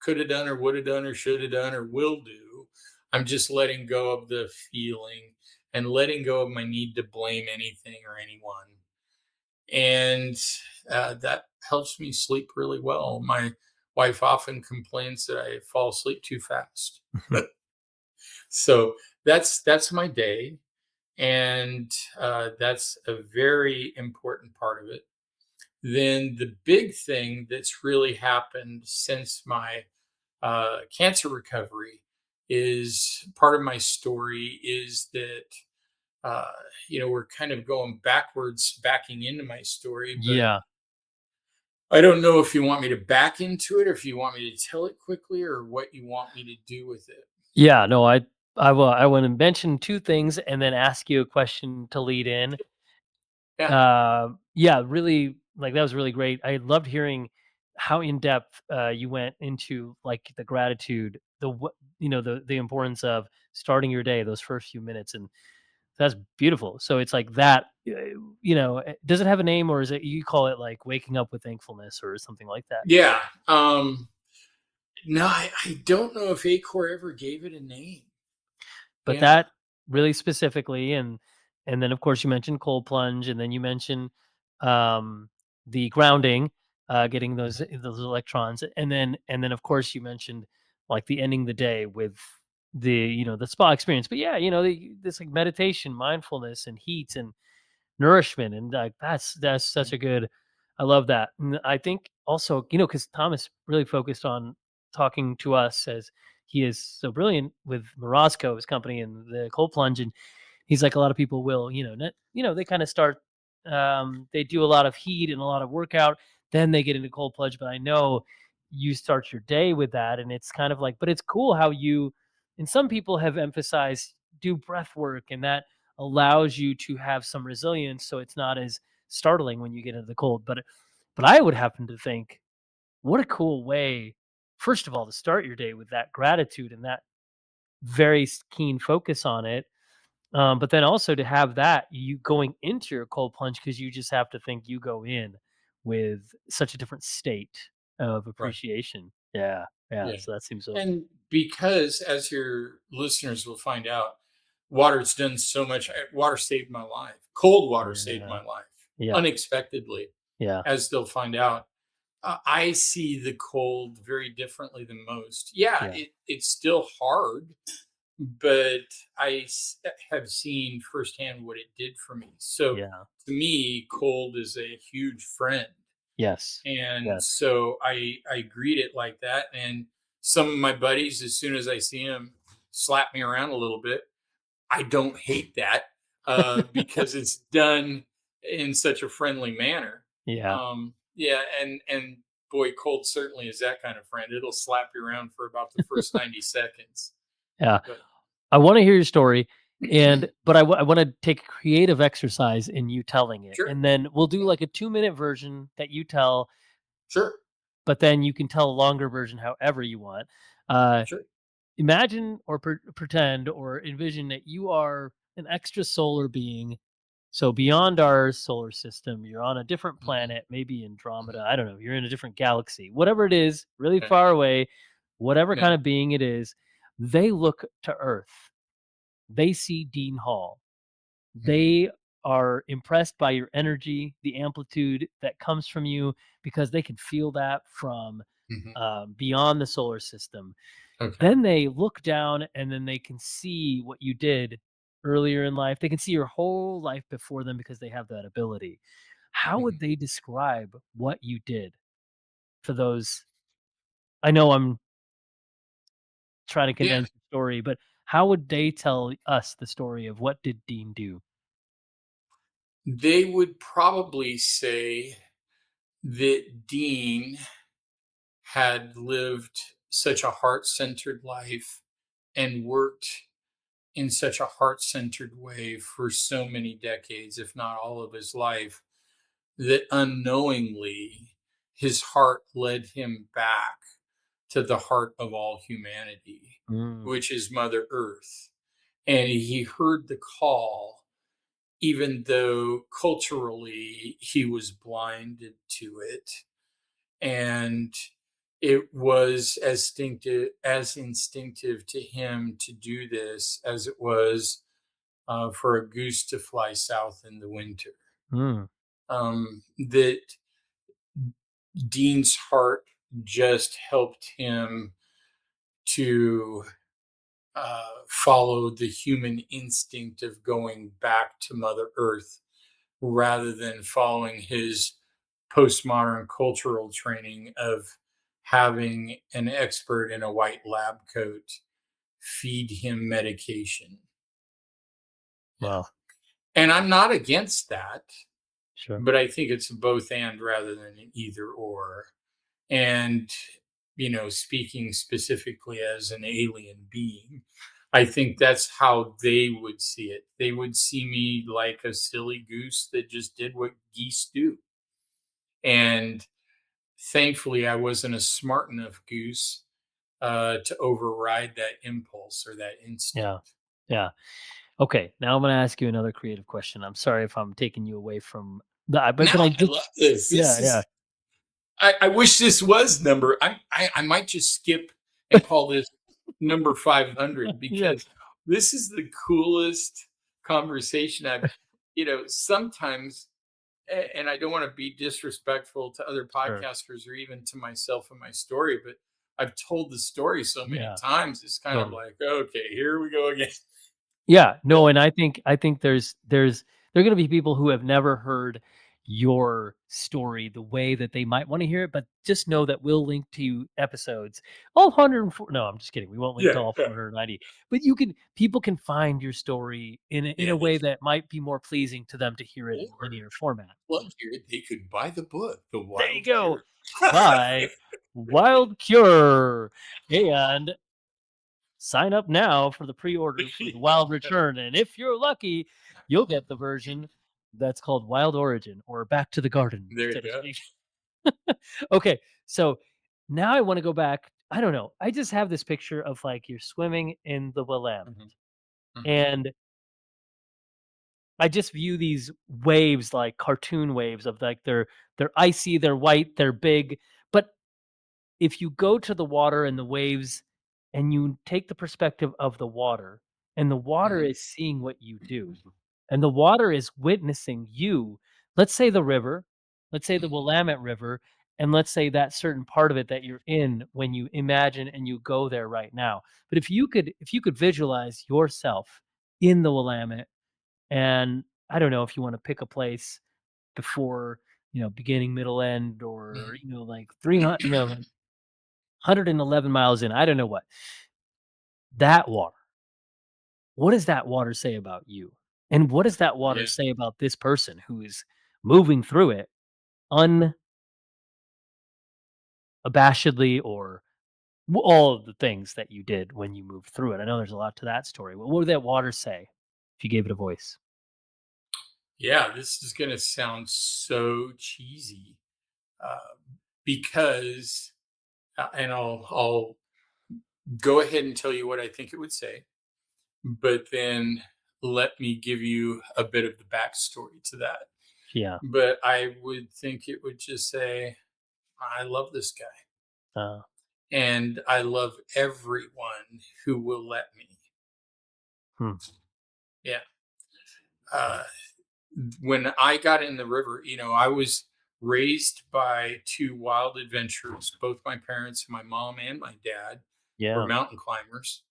could have done or would have done or should have done or will do. I'm just letting go of the feeling and letting go of my need to blame anything or anyone. And that helps me sleep really well. My wife often complains that I fall asleep too fast. So that's my day, and that's a very important part of it. Then the big thing that's really happened since my cancer recovery is part of my story is that uh, we're kind of going backwards, backing into my story, but Yeah. I don't know if you want me to back into it or if you want me to tell it quickly or what you want me to do with it. Yeah, no, I want to mention 2 things and then ask you a question to lead in. Yeah. Yeah, really, like, that was really great. I loved hearing how in depth, you went into, like, the gratitude, the importance of starting your day, those first few minutes, and that's beautiful. So it's like that, does it have a name, or is it you call it, like, waking up with thankfulness or something like that? Yeah. No, I don't know if Acor ever gave it a name. But Yeah. that really specifically, and then, of course, you mentioned cold plunge, and then you mentioned, um, the grounding, getting those electrons, and then, of course, you mentioned, like, the ending the day with the spa experience. But yeah, this, like, meditation, mindfulness, and heat, and nourishment, and, like, that's such a good. I love that, and I think also, because Thomas really focused on talking to us, as he is so brilliant with Morosco, his company, and the cold plunge, and he's like, a lot of people will, they kinda start, they do a lot of heat and a lot of workout, then they get into cold plunge. But I know you start your day with that, and it's kind of like, but it's cool how you, and some people have emphasized, do breath work, and that allows you to have some resilience, so it's not as startling when you get into the cold. But I would happen to think, what a cool way, first of all, to start your day with that gratitude and that very keen focus on it. But then also to have that, you going into your cold plunge, because you just have to think you go in with such a different state of Right. appreciation. Yeah, yeah. Yeah. So that seems so. And because, as your listeners will find out, water's done so much. Water saved my life. Cold water saved Yeah, my life yeah, unexpectedly, yeah, as they'll find out. I see the cold very differently than most. Yeah, yeah, it's still hard, but have seen firsthand what it did for me. So yeah. to me, cold is a huge friend. Yes, And yes. so I greet it like that. And some of my buddies, as soon as I see them, slap me around a little bit. I don't hate that because it's done in such a friendly manner. Yeah, Yeah, and boy, cold certainly is that kind of friend. It'll slap you around for about the first 90 seconds. yeah. But I want to hear your story, but I want to take a creative exercise in you telling it, sure, and then we'll do like a 2-minute version that you tell, sure, but then you can tell a longer version however you want. Uh, sure. Imagine or pretend or envision that you are an extra solar being So beyond our solar system, you're on a different Mhm, planet, maybe Andromeda. mhm. I don't know. You're in a different galaxy, whatever it is, really Yeah, far away, whatever yeah, kind of being it is. They look to Earth. They see Dean Hall. mhm, They are impressed by your energy, the amplitude that comes from you, because they can feel that from mhm. beyond the solar system. Okay. Then they look down and then they can see what you did earlier in life. They can see your whole life before them because they have that ability. How would Mhm. they describe what you did for those? I know I'm trying to Yeah, condense the story, but how would they tell us the story of what did Dean do? they would probably say that Dean had lived such a heart-centered life and worked in such a heart-centered way for so many decades, if not all of his life, that unknowingly his heart led him back to the heart of all humanity, Mm, which is Mother Earth. And he heard the call, even though culturally he was blinded to it. And it was as instinctive to him to do this as it was for a goose to fly south in the winter. mm, That Dean's heart just helped him to follow the human instinct of going back to Mother Earth rather than following his postmodern cultural training of having an expert in a white lab coat feed him medication. Yeah. wow, And I'm not against that, sure. but I think it's a both and rather than an either or. And, speaking specifically as an alien being, I think that's how they would see it. They would see me like a silly goose that just did what geese do. And thankfully, I wasn't a smart enough goose to override that impulse or that Yeah, instinct. yeah. Okay, now I'm gonna ask you another creative question. I'm sorry if I'm taking you away from but Now I I just love this. yeah, This yeah, is I wish this was number. I might just skip and call this number 500 yeah, because this is the coolest conversation I've. Sometimes, and I don't want to be disrespectful to other sure, podcasters or even to myself and my story, but I've told the story so many yeah, times. It's kind of totally. like, okay, here we go again. Yeah, Yeah. no, and I think there's there are gonna be people who have never heard your story the way that they might wanna hear it, but just know that we'll link to episodes, all 104 no, I'm just kidding, we won't link to Yeah, all yeah, 490, but people can find your story in yeah. a They way that might be more pleasing to them to hear it in or linear format. plug here. They could buy the book, The There you Wild go. Cure. Buy Wild Cure and sign up now for the pre-order for the Wild Return, and if you're lucky, you'll get the version that's called Wild Origin or Back to the Garden, There so you to go. speak. Okay, so now I want to go back. I don't know. I just have this picture of like you're swimming in the Willamette, Mhm, mhm, and I just view these waves like cartoon waves of like they're icy, they're white, they're big, but if you go to the water and the waves and you take the perspective of the water and the water mhm, is seeing what you do and the water is witnessing you, let's say the river, let's say the mhm, Willamette River, and let's say that certain part of it that you're in when you imagine and you go there right now. But if you could visualize yourself in the Willamette, and I don't know if you want to pick a place before, beginning, middle, end, or mhm. like 300, 111 miles in, I don't know what. That water, what does that water say about you? And what does that water Yeah. say about this person who is moving through it unabashedly, or all of the things that you did when you moved through it? I know there's a lot to that story. What would that water say if you gave it a voice? Yeah, this is gonna sound so cheesy, uh, because and I'll go ahead and tell you what I think it would say, but then let me give you a bit of the backstory to that. Yeah. But I would think it would just say, I love this guy Uh, and I love everyone who will let me. hmm. Yeah. Uh, when I got in the river, I was raised by two wild adventurers. Both my parents, my mom and my dad, were Yeah. mountain climbers.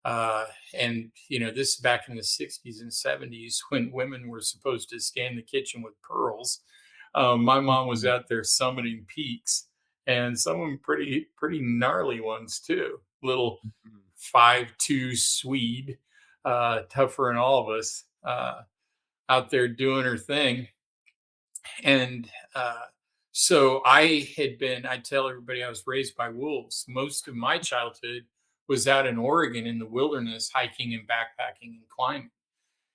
Uh, and this is back in the 60s and 70s when women were supposed to stay in the kitchen with pearls. My mom was Mhm. out there summiting peaks, and some of them pretty gnarly ones too. Little Mhm. 5'2" Swede, tougher than all of us, out there doing her thing. And so I tell everybody I was raised by wolves. Most of my childhood was out in Oregon in the wilderness, hiking and backpacking and climbing.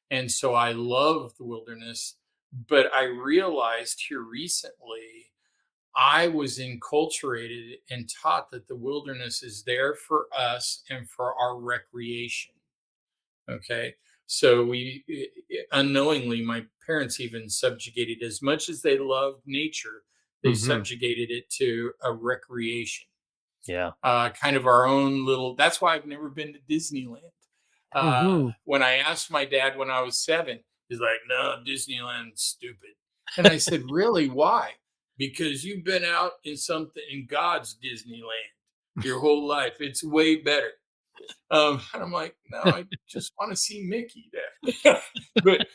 And so I love the wilderness. But I realized here recently, I was enculturated and taught that the wilderness is there for us and for our recreation. Okay. So unknowingly, my parents even subjugated, as much as they loved nature, they Mhm. subjugated it to a recreation, Yeah. kind of our own little. That's why I've never been to Disneyland. Mhm. When I asked my dad when I was 7, he's like, "No, Disneyland's stupid." And I said, "Really? Why?" Because you've been out in something in God's Disneyland your whole life. It's way better. And I'm like, no, I just want to see Mickey there. But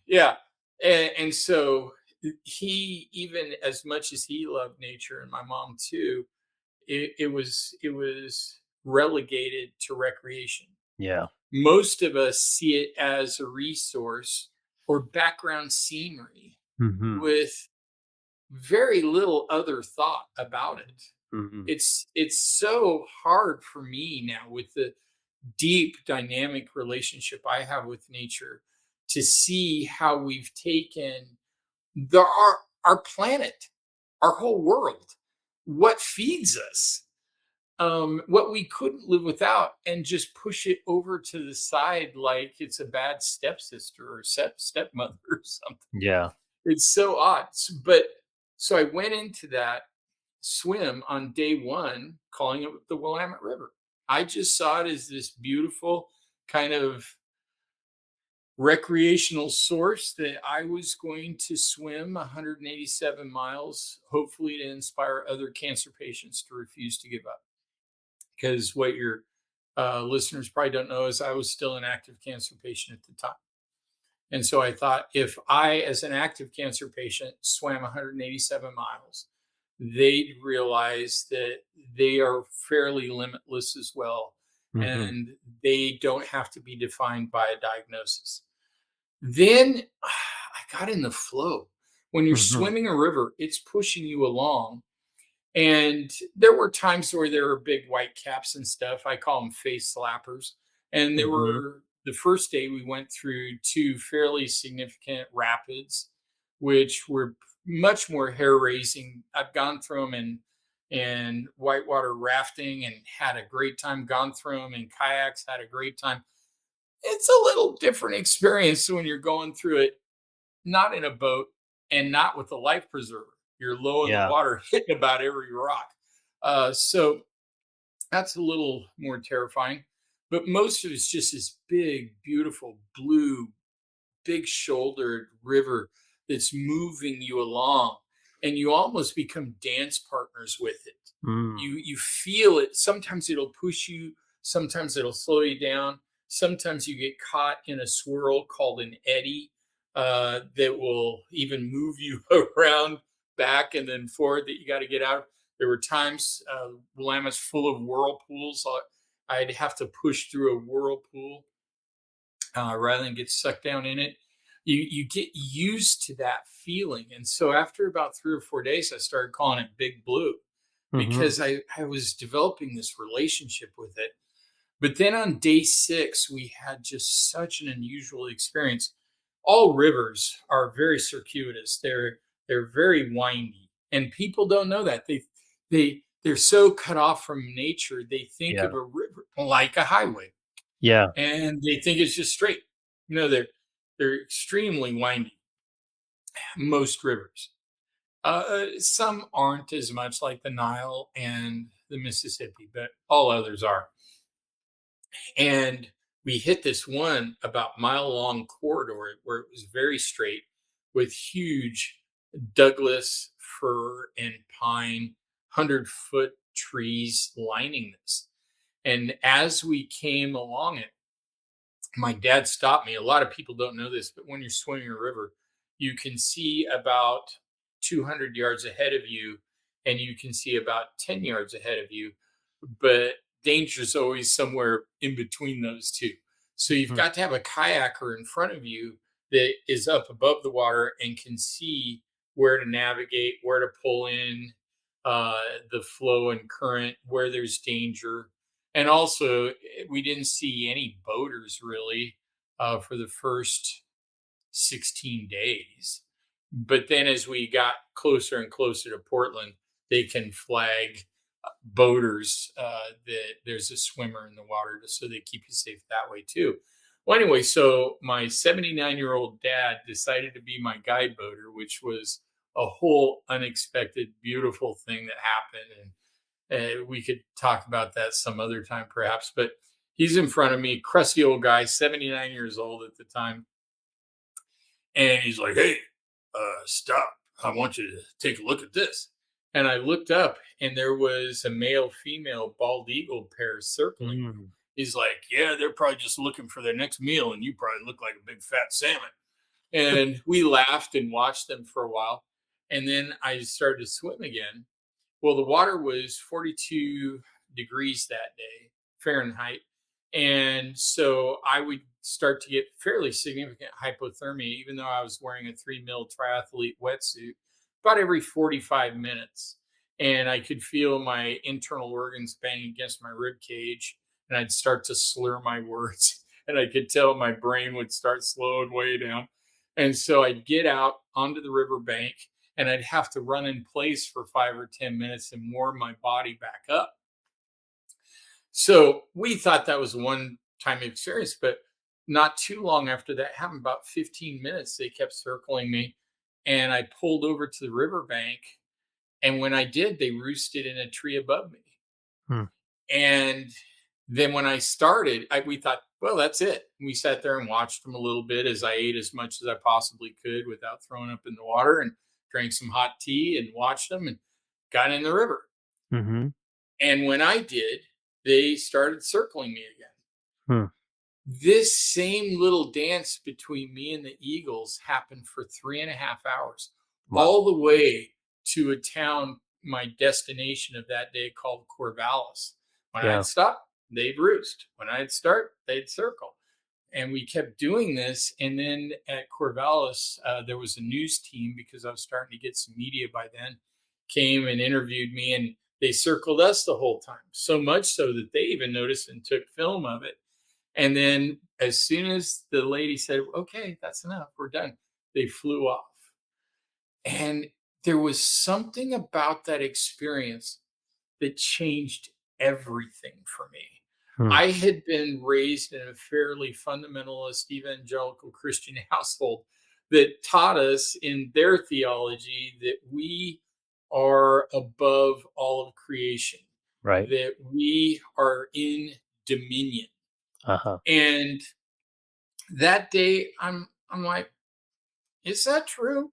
yeah. And so he, even as much as he loved nature and my mom too, it was relegated to recreation. Yeah. Most of us see it as a resource or background scenery Mhm. with very little other thought about it. Mhm. It's so hard for me now with the deep dynamic relationship I have with nature to see how we've taken our planet, our whole world, what feeds us, what we couldn't live without, and just push it over to the side like it's a bad stepsister or stepmother or something. Yeah. It's so odd. But so I went into that swim on day one, calling it the Willamette River. I just saw it as this beautiful kind of recreational source that I was going to swim 187 miles, hopefully to inspire other cancer patients to refuse to give up. Because what your listeners probably don't know is I was still an active cancer patient at the time. And so I thought if I, as an active cancer patient, swam 187 miles, they'd realize that they are fairly limitless as well. Mhm. And they don't have to be defined by a diagnosis. Then I got in the flow. When you're Mhm. swimming a river, it's pushing you along. And there were times where there were big white caps and stuff. I call them face slappers. And there Mhm. were the first day we went through two fairly significant rapids, which were much more hair raising. I've gone through them in whitewater rafting and had a great time. Gone through them in kayaks, had a great time. It's a little different experience when you're going through it, not in a boat and not with a life preserver. You're low in the Yeah. water, hitting about every rock. So that's a little more terrifying. But most of it's just this big, beautiful blue, big shouldered river that's moving you along, and you almost become dance partners with it. Mm. You feel it. Sometimes it'll push you, sometimes it'll slow you down, sometimes you get caught in a swirl called an eddy, that will even move you around back and then forward that you got to get out. There were times Willamette's full of whirlpools. I'd have to push through a whirlpool rather than get sucked down in it. You get used to that feeling, and so after about 3 or 4 days, I started calling it Big Blue Mhm. because I was developing this relationship with it. But then on day 6, we had just such an unusual experience. All rivers are very circuitous. They're very windy, and people don't know that. They're so cut off from nature. They think Yeah. of a river like a highway, Yeah. and they think it's just straight. they're extremely windy. Most rivers. Some aren't as much, like the Nile and the Mississippi, but all others are. And we hit this one about mile long corridor where it was very straight with huge Douglas fir and pine 100-foot trees lining this. And as we came along it, my dad stopped me. A lot of people don't know this, but when you're swimming a river, you can see about 200 yards ahead of you, and you can see about 10 yards ahead of you. But danger is always somewhere in between those two. So you've Mhm. got to have a kayaker in front of you that is up above the water and can see where to navigate, where to pull in the flow and current, where there's danger. And also, we didn't see any boaters really for the first 16 days. But then as we got closer and closer to Portland, they can flag boaters that there's a swimmer in the water, so they keep you safe that way too. Well, anyway, so my 79-year-old dad decided to be my guide boater, which was a whole unexpected, beautiful thing that happened. And we could talk about that some other time, perhaps. But he's in front of me, crusty old guy, 79 years old at the time. And he's like, "Hey, stop. I want you to take a look at this." And I looked up, and there was a male female bald eagle pair circling. Mm. He's like, "Yeah, they're probably just looking for their next meal, and you probably look like a big fat salmon." And we laughed and watched them for a while. And then I started to swim again. Well, the water was 42 degrees that day, Fahrenheit. And so I would start to get fairly significant hypothermia, even though I was wearing a 3 mil triathlete wetsuit about every 45 minutes. And I could feel my internal organs bang against my rib cage, and I'd start to slur my words. And I could tell my brain would start slowing way down. And so I'd get out onto the riverbank, and I'd have to run in place for 5 or 10 minutes and warm my body back up. So we thought that was a one time experience, but not too long after that happened, about 15 minutes, they kept circling me. And I pulled over to the riverbank. And when I did, they roosted in a tree above me. Hmm. And then when I started, we thought, well, that's it. We sat there and watched them a little bit as I ate as much as I possibly could without throwing up in the water, and drank some hot tea and watched them and got in the river. Mhm. And when I did, they started circling me again. Hmm. This same little dance between me and the Eagles happened for 3.5 hours, Wow. all the way to a town, my destination of that day, called Corvallis. When Yeah. I'd stop, they'd roost. When I'd start, they'd circle. And we kept doing this. And then at Corvallis, there was a news team, because I was starting to get some media by then, came and interviewed me, and they circled us the whole time. So much so that they even noticed and took film of it. And then as soon as the lady said, "Okay, that's enough, we're done," they flew off. And there was something about that experience that changed everything for me. Hmm. I had been raised in a fairly fundamentalist evangelical Christian household that taught us in their theology that we are above all of creation, Right. that we are in dominion. Uh-huh. And that day, I'm like, is that true?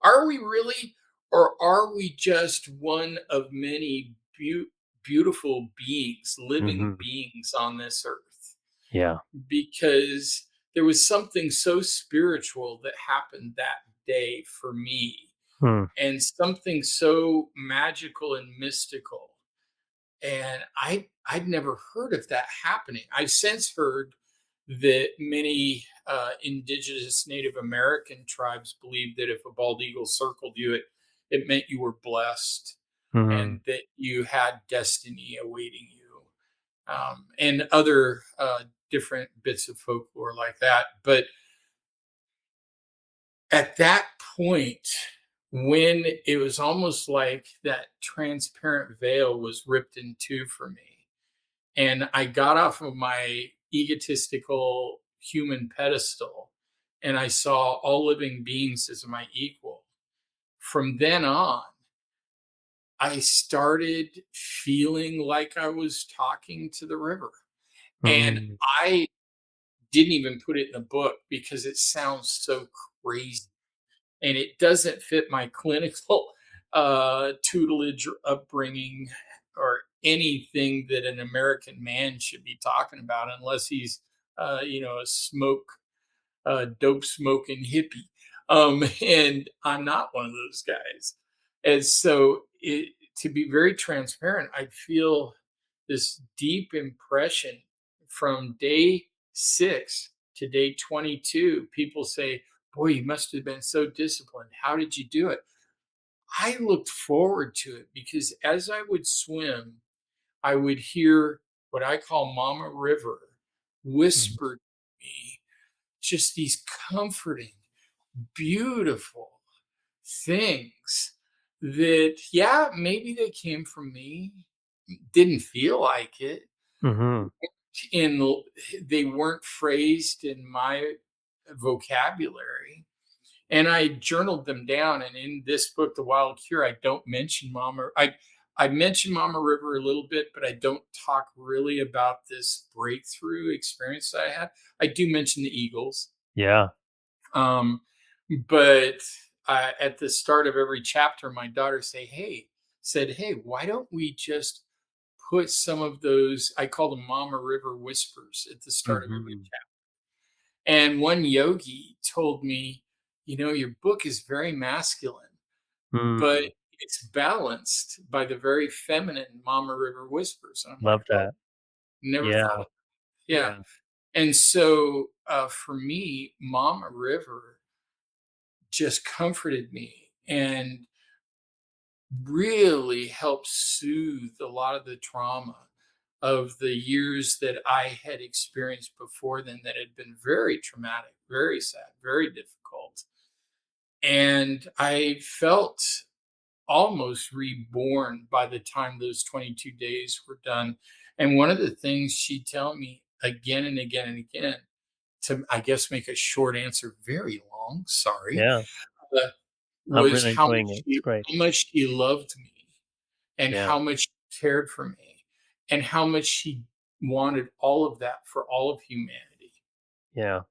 Are we really, or are we just one of many beautiful beings, living Mhm. beings on this earth? Yeah. Because there was something so spiritual that happened that day for me, Hmm. and something so magical and mystical. And I'd never heard of that happening. I've since heard that many indigenous Native American tribes believed that if a bald eagle circled you, it meant you were blessed, Mhm. and that you had destiny awaiting you, and other different bits of folklore like that. But at that point, when it was almost like that transparent veil was ripped in two for me, and I got off of my egotistical human pedestal and I saw all living beings as my equal. From then on, I started feeling like I was talking to the river. And Mm. I didn't even put it in the book because it sounds so crazy and it doesn't fit my clinical tutelage or upbringing or anything that an American man should be talking about unless he's, a dope smoking hippie. And I'm not one of those guys. And so, to be very transparent, I feel this deep impression from day 6 to day 22. People say, "Boy, you must have been so disciplined. How did you do it?" I looked forward to it because as I would swim, I would hear what I call Mama River Mhm. whisper to me just these comforting, beautiful things that, yeah, maybe they came from me, didn't feel like it, Mhm. and they weren't phrased in my vocabulary. And I journaled them down. And in this book, The Wild Cure, I don't mention Mama. I mention Mama River a little bit, but I don't talk really about this breakthrough experience that I had. I do mention the Eagles, Yeah. um, but at the start of every chapter, my daughter said, "Hey, why don't we just put some of those?" I call them Mama River whispers at the start of every Mhm. chapter. And one yogi told me, your book is very masculine, but Mm. it's balanced by the very feminine Mama River whispers. And I'm like, Love oh, that. never Yeah. thought of that. Yeah. Yeah. And so for me, Mama River just comforted me and really helped soothe a lot of the trauma of the years that I had experienced before then that had been very traumatic, very sad, very difficult. And I felt almost reborn by the time those 22 days were done. And one of the things she'd tell me again and again and again, to, I guess, make a short answer very long, sorry, Yeah. uh, I'm was really enjoying it. It's great. how much she loved me and Yeah. how much she cared for me and how much she wanted all of that for all of humanity. Yeah.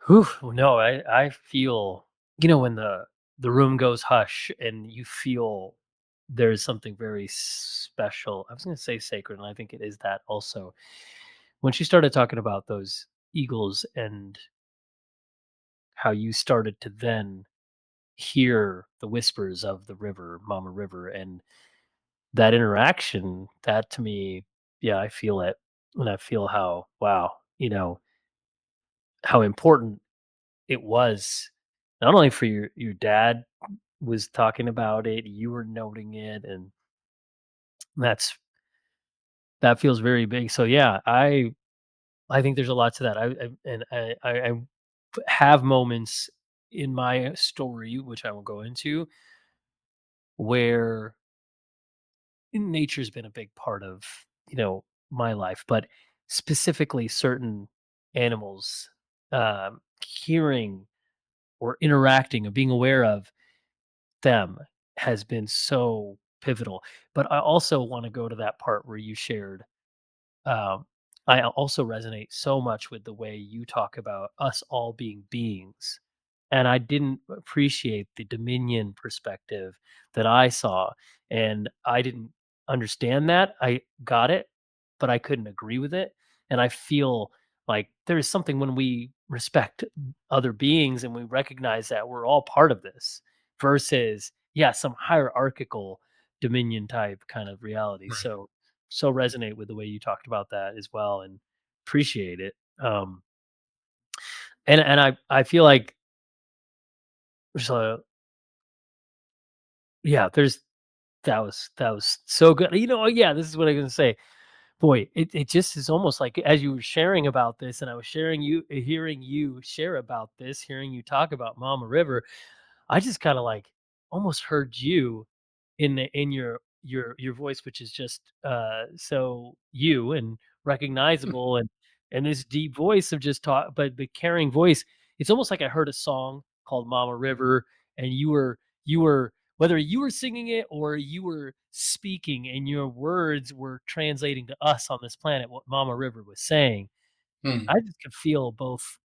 Whew. No, I feel, when the room goes hush and you feel there's something very special. I was going to say sacred, and I think it is that also. When she started talking about those eagles and how you started to then hear the whispers of the river, Mama River, and that interaction, that to me, yeah, I feel it. And I feel how, wow, how important it was, not only for your dad was talking about it, you were noting it, and that's that feels very big. So yeah, I think there's a lot to that. I have moments in my story, which I will go into, where nature's been a big part of, my life, but specifically certain animals, hearing or interacting or being aware of them has been so pivotal. But I also want to go to that part where you shared, um, I also resonate so much with the way you talk about us all being beings. And I didn't appreciate the dominion perspective that I saw. And I didn't understand that. I got it, but I couldn't agree with it. And I feel like there is something when we respect other beings and we recognize that we're all part of this versus, yeah, some hierarchical dominion type kind of reality. Right. So resonate with the way you talked about that as well and appreciate it. And I feel like there's a yeah, there's that was so good. Yeah, this is what I'm gonna say. Boy, it just is almost like as you were sharing about this, and I was hearing you share about this, hearing you talk about Mama River, I just kind of like almost heard you in your voice, which is just so you and recognizable, and this deep voice of just talk, but carrying voice. It's almost like I heard a song called Mama River, and you were whether you were singing it or you were speaking, and your words were translating to us on this planet what Mama River was saying. Hmm. I just could feel both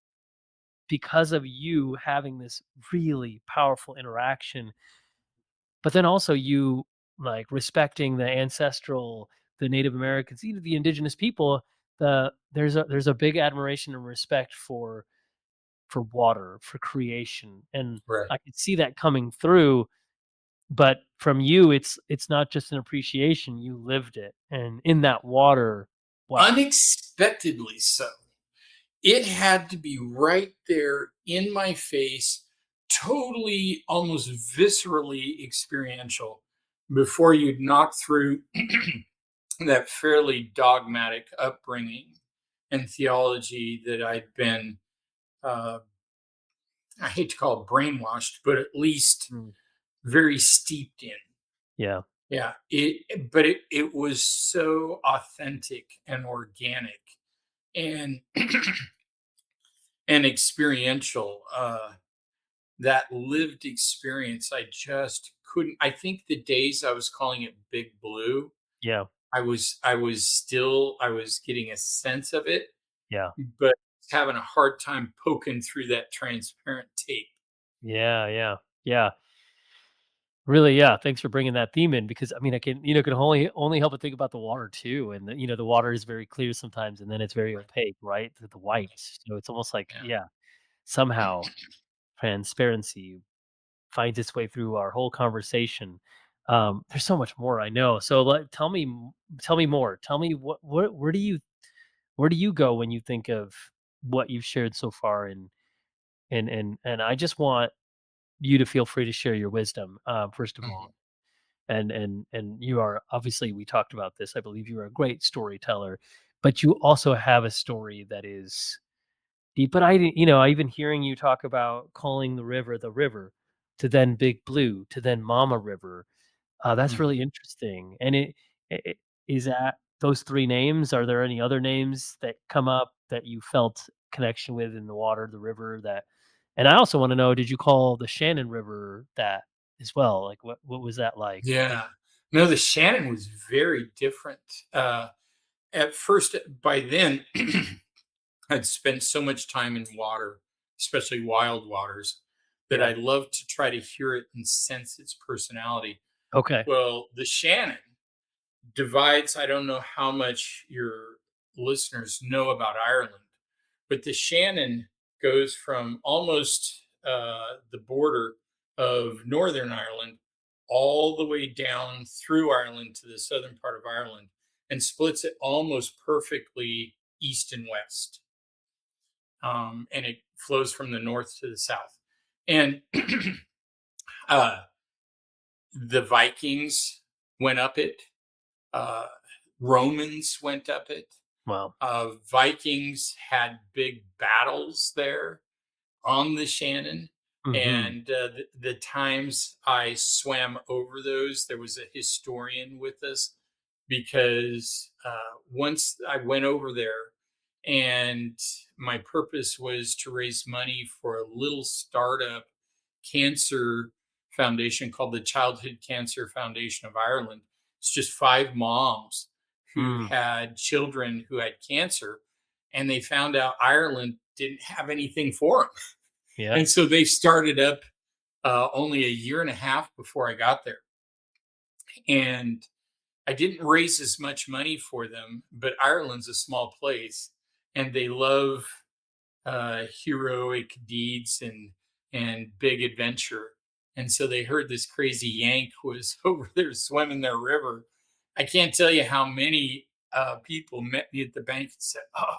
because of you having this really powerful interaction, but then also you like respecting the ancestral, the Native Americans, even the indigenous people. There's a big admiration and respect for water, for creation, and Right. I could see that coming through. But from you, it's not just an appreciation. You lived it, and in that water, wow, Unexpectedly so. It had to be right there in my face, totally, almost viscerally experiential before you'd knock through that fairly dogmatic upbringing and theology that I'd been, uh, I hate to call it brainwashed, but at least mm, very steeped in. yeah, Yeah, but it was so authentic and organic and and experiential. That lived experience, I just couldn't. I think the days I was calling it Big Blue, yeah, I was getting a sense of it, yeah, but having a hard time poking through that transparent tape. yeah, yeah, yeah. Really, yeah. Thanks for bringing that theme in because I mean, I can can only help but think about the water too, and the water is very clear sometimes, and then it's very Right. opaque, right? The whites. So it's almost like, Yeah. yeah, somehow transparency finds its way through our whole conversation. There's so much more I know. So tell me more. Tell me what where do you go when you think of what you've shared so far, and I just want you to feel free to share your wisdom, first of all. Mhm. And you are obviously, we talked about this. I believe you're a great storyteller, but you also have a story that is deep. But I even hearing you talk about calling the river, to then Big Blue, to then Mama River. That's Mhm. really interesting. And it is that those three names. Are there any other names that come up that you felt connection with in the water, the river that? And I also want to know, did you call the Shannon River that as well? Like, what was that like? Yeah. No, the Shannon was very different. At first, by then, I'd spent so much time in water, especially wild waters, that Yeah. I loved to try to hear it and sense its personality. Okay. Well, the Shannon divides. I don't know how much your listeners know about Ireland, but the Shannon goes from almost the border of Northern Ireland all the way down through Ireland to the southern part of Ireland and splits it almost perfectly east and west. And it flows from the north to the south. And uh, the Vikings went up it, uh, Romans went up it. Wow. Vikings had big battles there on the Shannon. Hmm. And the times I swam over those, there was a historian with us because once I went over there, and my purpose was to raise money for a little startup cancer foundation called the Childhood Cancer Foundation of Ireland. It's just five moms who Mm, had children who had cancer, and they found out Ireland didn't have anything for them. yeah. And so they started up only a year and a half before I got there. And I didn't raise as much money for them, but Ireland's a small place and they love heroic deeds and big adventure. And so they heard this crazy Yank was over there swimming their river. I can't tell you how many people met me at the bank and said, "Oh,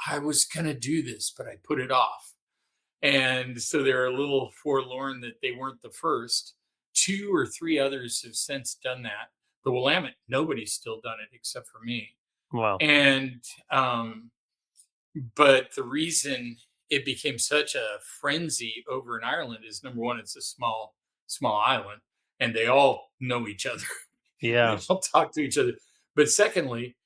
I was going to do this, but I put it off." And so they're a little forlorn that they weren't the first. Two or three others have since done that. The Willamette, nobody's still done it except for me. Wow. And but the reason it became such a frenzy over in Ireland is number one, it's a small island, and they all know each other. They Yeah. all talk to each other. But secondly,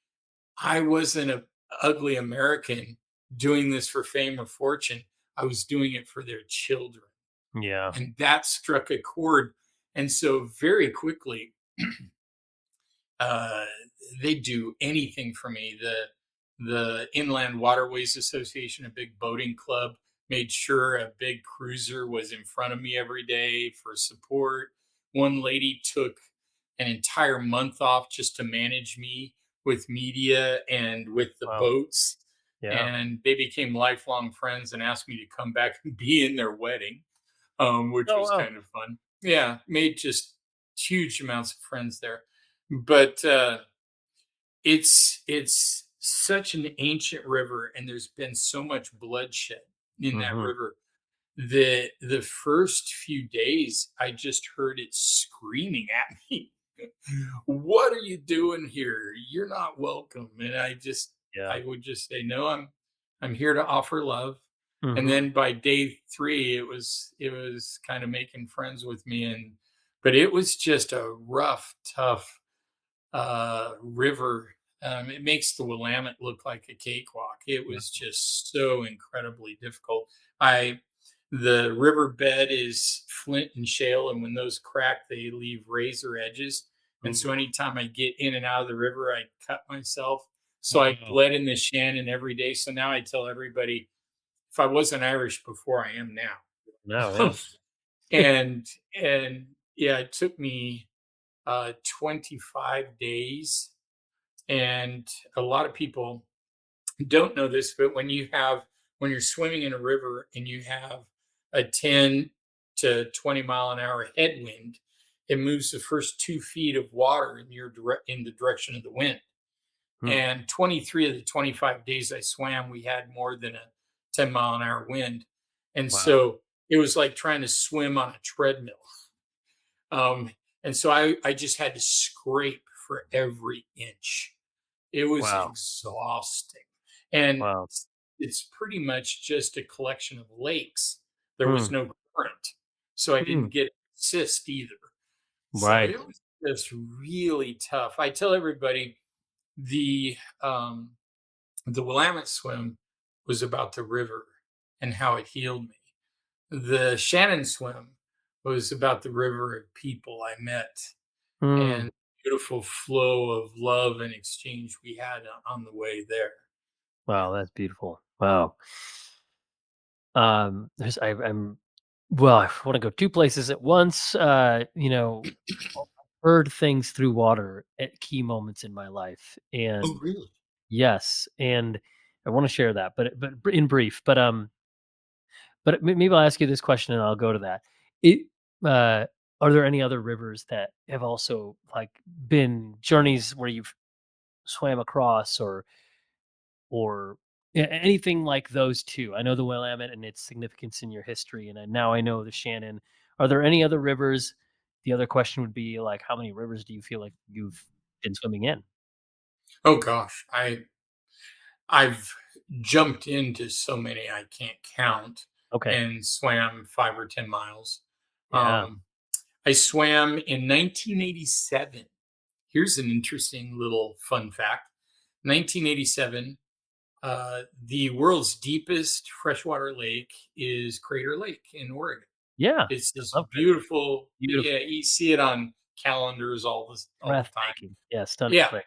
I wasn't ugly American doing this for fame or fortune. I was doing it for their children. Yeah. And that struck a chord. And so very quickly, uh, they do anything for me. The Inland Waterways Association, a big boating club, made sure a big cruiser was in front of me every day for support. One lady took an entire month off just to manage me with media and with the Wow. boats. Yeah. And they became lifelong friends and asked me to come back and be in their wedding, which Oh was wow. kind of fun. Yeah, made just huge amounts of friends there. But it's such an ancient river, and there's been so much bloodshed in that Hmm. river. The first few days, I just heard it screaming at me. What are you doing here? You're not welcome. And Yeah. I would just say, no, I'm here to offer love. And Hmm. then by day 3, it was kind of making friends with me. But it was just a rough, tough river. It makes the Willamette look like a cakewalk. It was just so incredibly difficult. I The riverbed is flint and shale, and when those crack, they leave razor edges. And so Ooh. anytime I get in and out of the river, I cut myself. So I Wow. bled in the Shannon every day. So now I tell everybody, if I wasn't Irish before, I am No. now. Yeah. and and yeah, it took me 25 days. And a lot of people don't know this, but when you're swimming in a river and you have a 10 to 20 mile an hour headwind, it moves the first 2 feet of water in the direction of the wind. Hmm. And 23 of the 25 days I swam, we had more than a 10-mile an hour wind. And Wow. so it was like trying to swim on a treadmill. Um, and so I just had to scrape for every inch. It was Wow. exhausting. And Wow. it's pretty much just a collection of lakes. There was Hmm. no current. So I Hmm. didn't get cyst either. So Right. it was just really tough. I tell everybody the um, the Willamette swim was about the river and how it healed me. The Shannon swim was about the river of people I met Hmm. and beautiful flow of love and exchange we had on the way there. Wow. That's beautiful. Wow. I'm well, I want to go two places at once. I've heard things through water at key moments in my life, Oh, and really? yes, and I want to share that, in brief. Maybe I'll ask you this question, and I'll go to that. It Are there any other rivers that have also like been journeys where you've swam across, or anything like those 2? I know the Willamette and its significance in your history, and now I know the Shannon. Are there any other rivers? The other question would be, like, how many rivers do you feel like you've been swimming in? Oh gosh, I've jumped into so many I can't count Okay. and swam 5 or 10 miles. Yeah. Um, I swam in 1987. Here's an interesting little fun fact. 1987, the world's deepest freshwater lake is Crater Lake in Oregon. Yeah. It's I this love Crater Lake. beautiful, Beautiful. yeah, you see it on calendars all the time. Breathtaking. Yeah, stunning Yeah. place.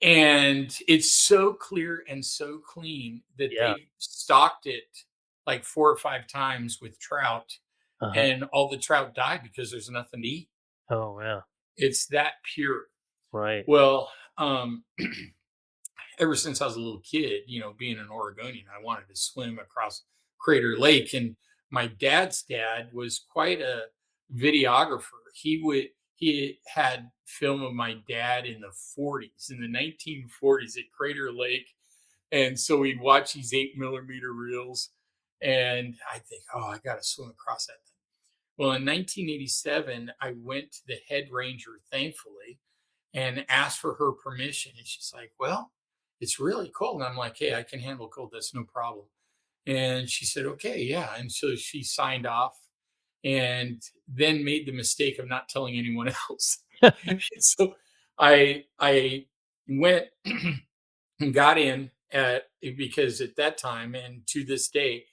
And it's so clear and so clean that Yeah. they've stocked it like 4 or 5 times with trout, Uh-huh. and all the trout die because there's nothing to eat. Oh, yeah. It's that pure. Right. Well, ever since I was a little kid, being an Oregonian, I wanted to swim across Crater Lake. And my dad's dad was quite a videographer. He had film of my dad in the 40s, in the 1940s at Crater Lake. And so we'd watch these 8 millimeter reels. And I think, oh, I got to swim across that thing. Well, in 1987, I went to the head ranger, thankfully, and asked for her permission. And she's like, well, it's really cold. And I'm like, hey, I can handle cold. That's no problem. And she said, okay, yeah. And so she signed off and then made the mistake of not telling anyone else. And so I went and got in because at that time and to this day,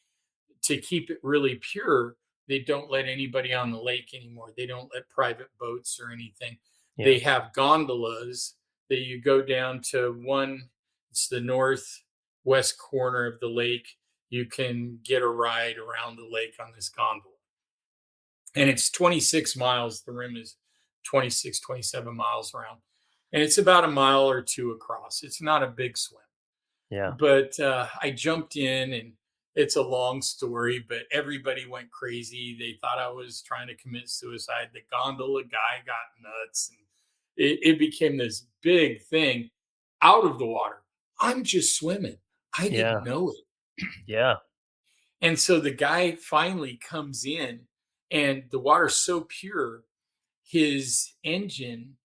to keep it really pure, they don't let anybody on the lake anymore. They don't let private boats or anything. Yeah. They have gondolas that you go down to one, it's the northwest corner of the lake. You can get a ride around the lake on this gondola. And it's 26 miles. The rim is 26, 27 miles around. And it's about a mile or two across. It's not a big swim. Yeah. But I jumped in, and it's a long story, but everybody went crazy. They thought I was trying to commit suicide. The gondola guy got nuts, and it became this big thing out of the water. I'm just swimming. I Yeah. didn't know it. Yeah. And so the guy finally comes in, and the water's so pure, his engine,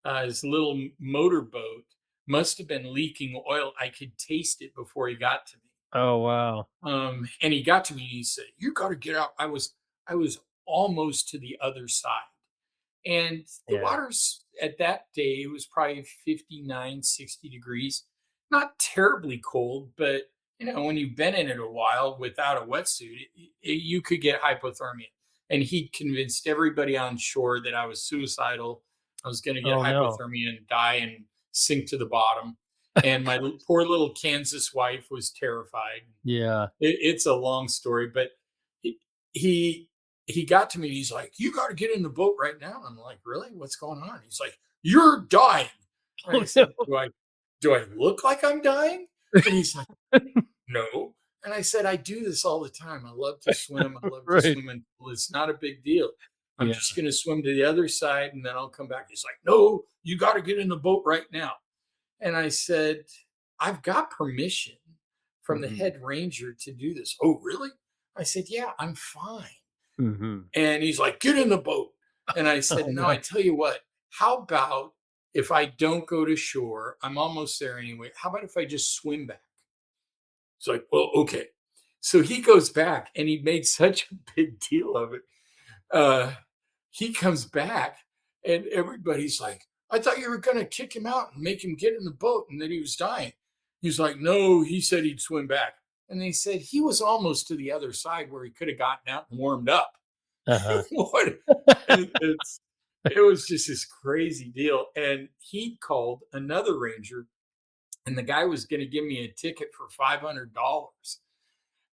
his little motorboat, must have been leaking oil. I could taste it before he got to me. Oh, wow. And he got to me and he said, "You got to get out." I was almost to the other side. And the Yeah. water's at that day, it was probably 59, 60 degrees. Not terribly cold, but when you've been in it a while without a wetsuit, you could get hypothermia. And he'd convinced everybody on shore that I was suicidal. I was going to get Oh, no. hypothermia and die and sink to the bottom. And my poor little Kansas wife was terrified. Yeah. It's a long story, but he he he got to me. He's like, "You got to get in the boat right now." I'm like, "Really? What's going on?" He's like, "You're dying." And I Oh, no. said, "Do I look like I'm dying?" And he's like, "No." And I said, "I do this all the time. I love to swim. I love to Right. swim in pool. It's not a big deal. I'm Yeah. just going to swim to the other side and then I'll come back." He's like, "No, you got to get in the boat right now." And I said, "I've got permission from the Mhm. head ranger to do this." "Oh, really?" I said, "Yeah, I'm fine." Mhm. And he's like, "Get in the boat." And I said, Oh, "No, no. I tell you what, how about if I don't go to shore? I'm almost there anyway. How about if I just swim back?" It's like, "Well, okay." So he goes back and he made such a big deal of it. Uh, he comes back and everybody's like, "I thought you were going to kick him out and make him get in the boat and that he was dying." He's like, "No, he said he'd swim back." And they said he was almost to the other side where he could have gotten out and warmed up. Uh-huh. What? It was just this crazy deal. And he called another ranger, and the guy was going to give me a ticket for $500.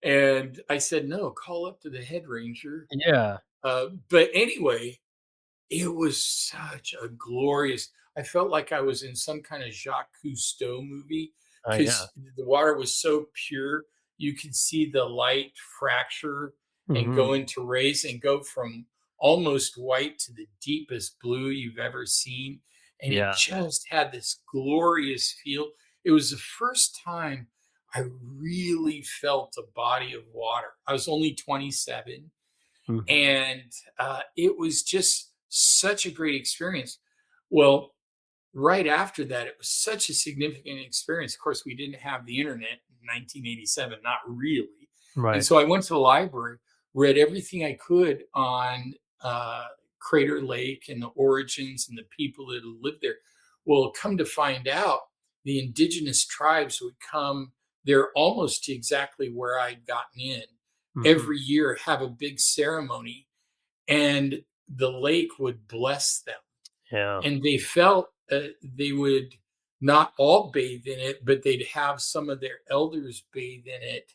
And I said, "No, call up to the head ranger." Yeah. But anyway, it was such a glorious. I felt like I was in some kind of Jacques Cousteau movie Oh, yeah. because the water was so pure. You could see the light fracture and Mhm. go into rays and go from almost white to the deepest blue you've ever seen. And it Yeah. just had this glorious feel. It was the first time I really felt a body of water. I was only 27, Mhm. and it was just such a great experience. Well, right after that, it was such a significant experience. Of course, we didn't have the internet in 1987, not really. And Right. so I went to the library, read everything I could on Crater Lake and the origins and the people that lived there. Well, come to find out, the indigenous tribes would come there almost to exactly where I'd gotten in Mhm. every year, have a big ceremony, and the lake would bless them. Yeah. And they felt they would not all bathe in it, but they'd have some of their elders bathe in it.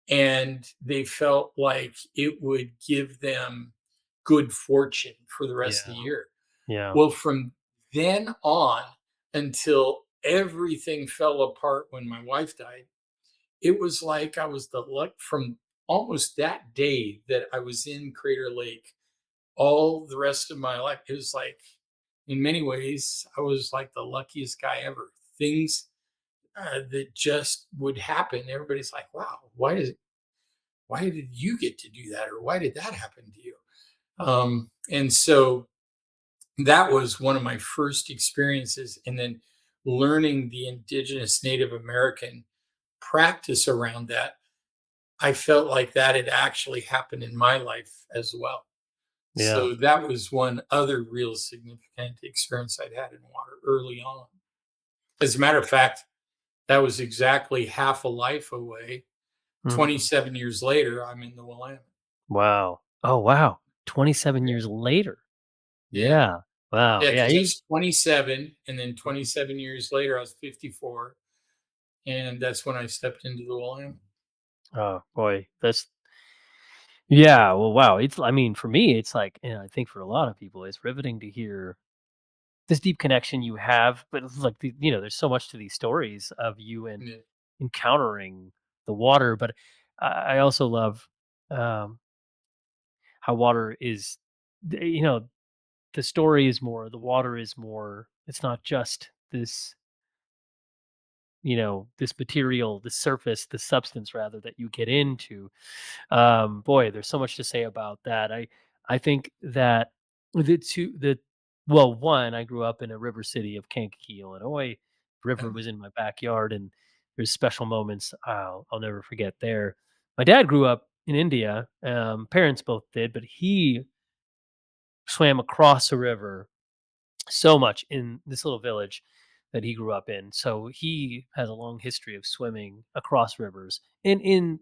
And they felt like it would give them good fortune for the rest of Yeah. the year. Yeah. Well, from then on until everything fell apart when my wife died, it was like I was the luck from almost that day that I was in Crater Lake all the rest of my life. It was like, in many ways, I was like the luckiest guy ever. Things that just would happen. Everybody's like, "Wow, why did you get to do that? Or why did that happen to you?" And so that was one of my first experiences. And then learning the indigenous Native American practice around that, I felt like that had actually happened in my life as well. Yeah. So that was one other real significant experience I'd had in water early on. As a matter of fact, That was exactly half a life away. Mhm. 27 years later, I'm in the Willamette. Wow. Oh, wow. 27 Yeah. years later. Yeah. Yeah. Wow. Yeah, Yeah, because I you was 27, and then Mhm. 27 years later, I was 54, and that's when I stepped into the Willamette. Oh, boy. That's Yeah, well, wow. It's I mean, for me, it's like, I think for a lot of people, it's riveting to hear this deep connection you have, but it's like there's so much to these stories of you and Yeah. encountering the water, but I also love um how water is the story is more, the water is more. It's not just this material, the surface, the substance rather that you get into. Boy, there's so much to say about that. I think that the two the well, one, I grew up in a river city of Kankakee, Illinois. River Oh, was in my backyard, and there's special moments I'll never forget there. My dad grew up in India. Parents both did, but he swam across a river so much in this little village that he grew up in. So he has a long history of swimming across rivers in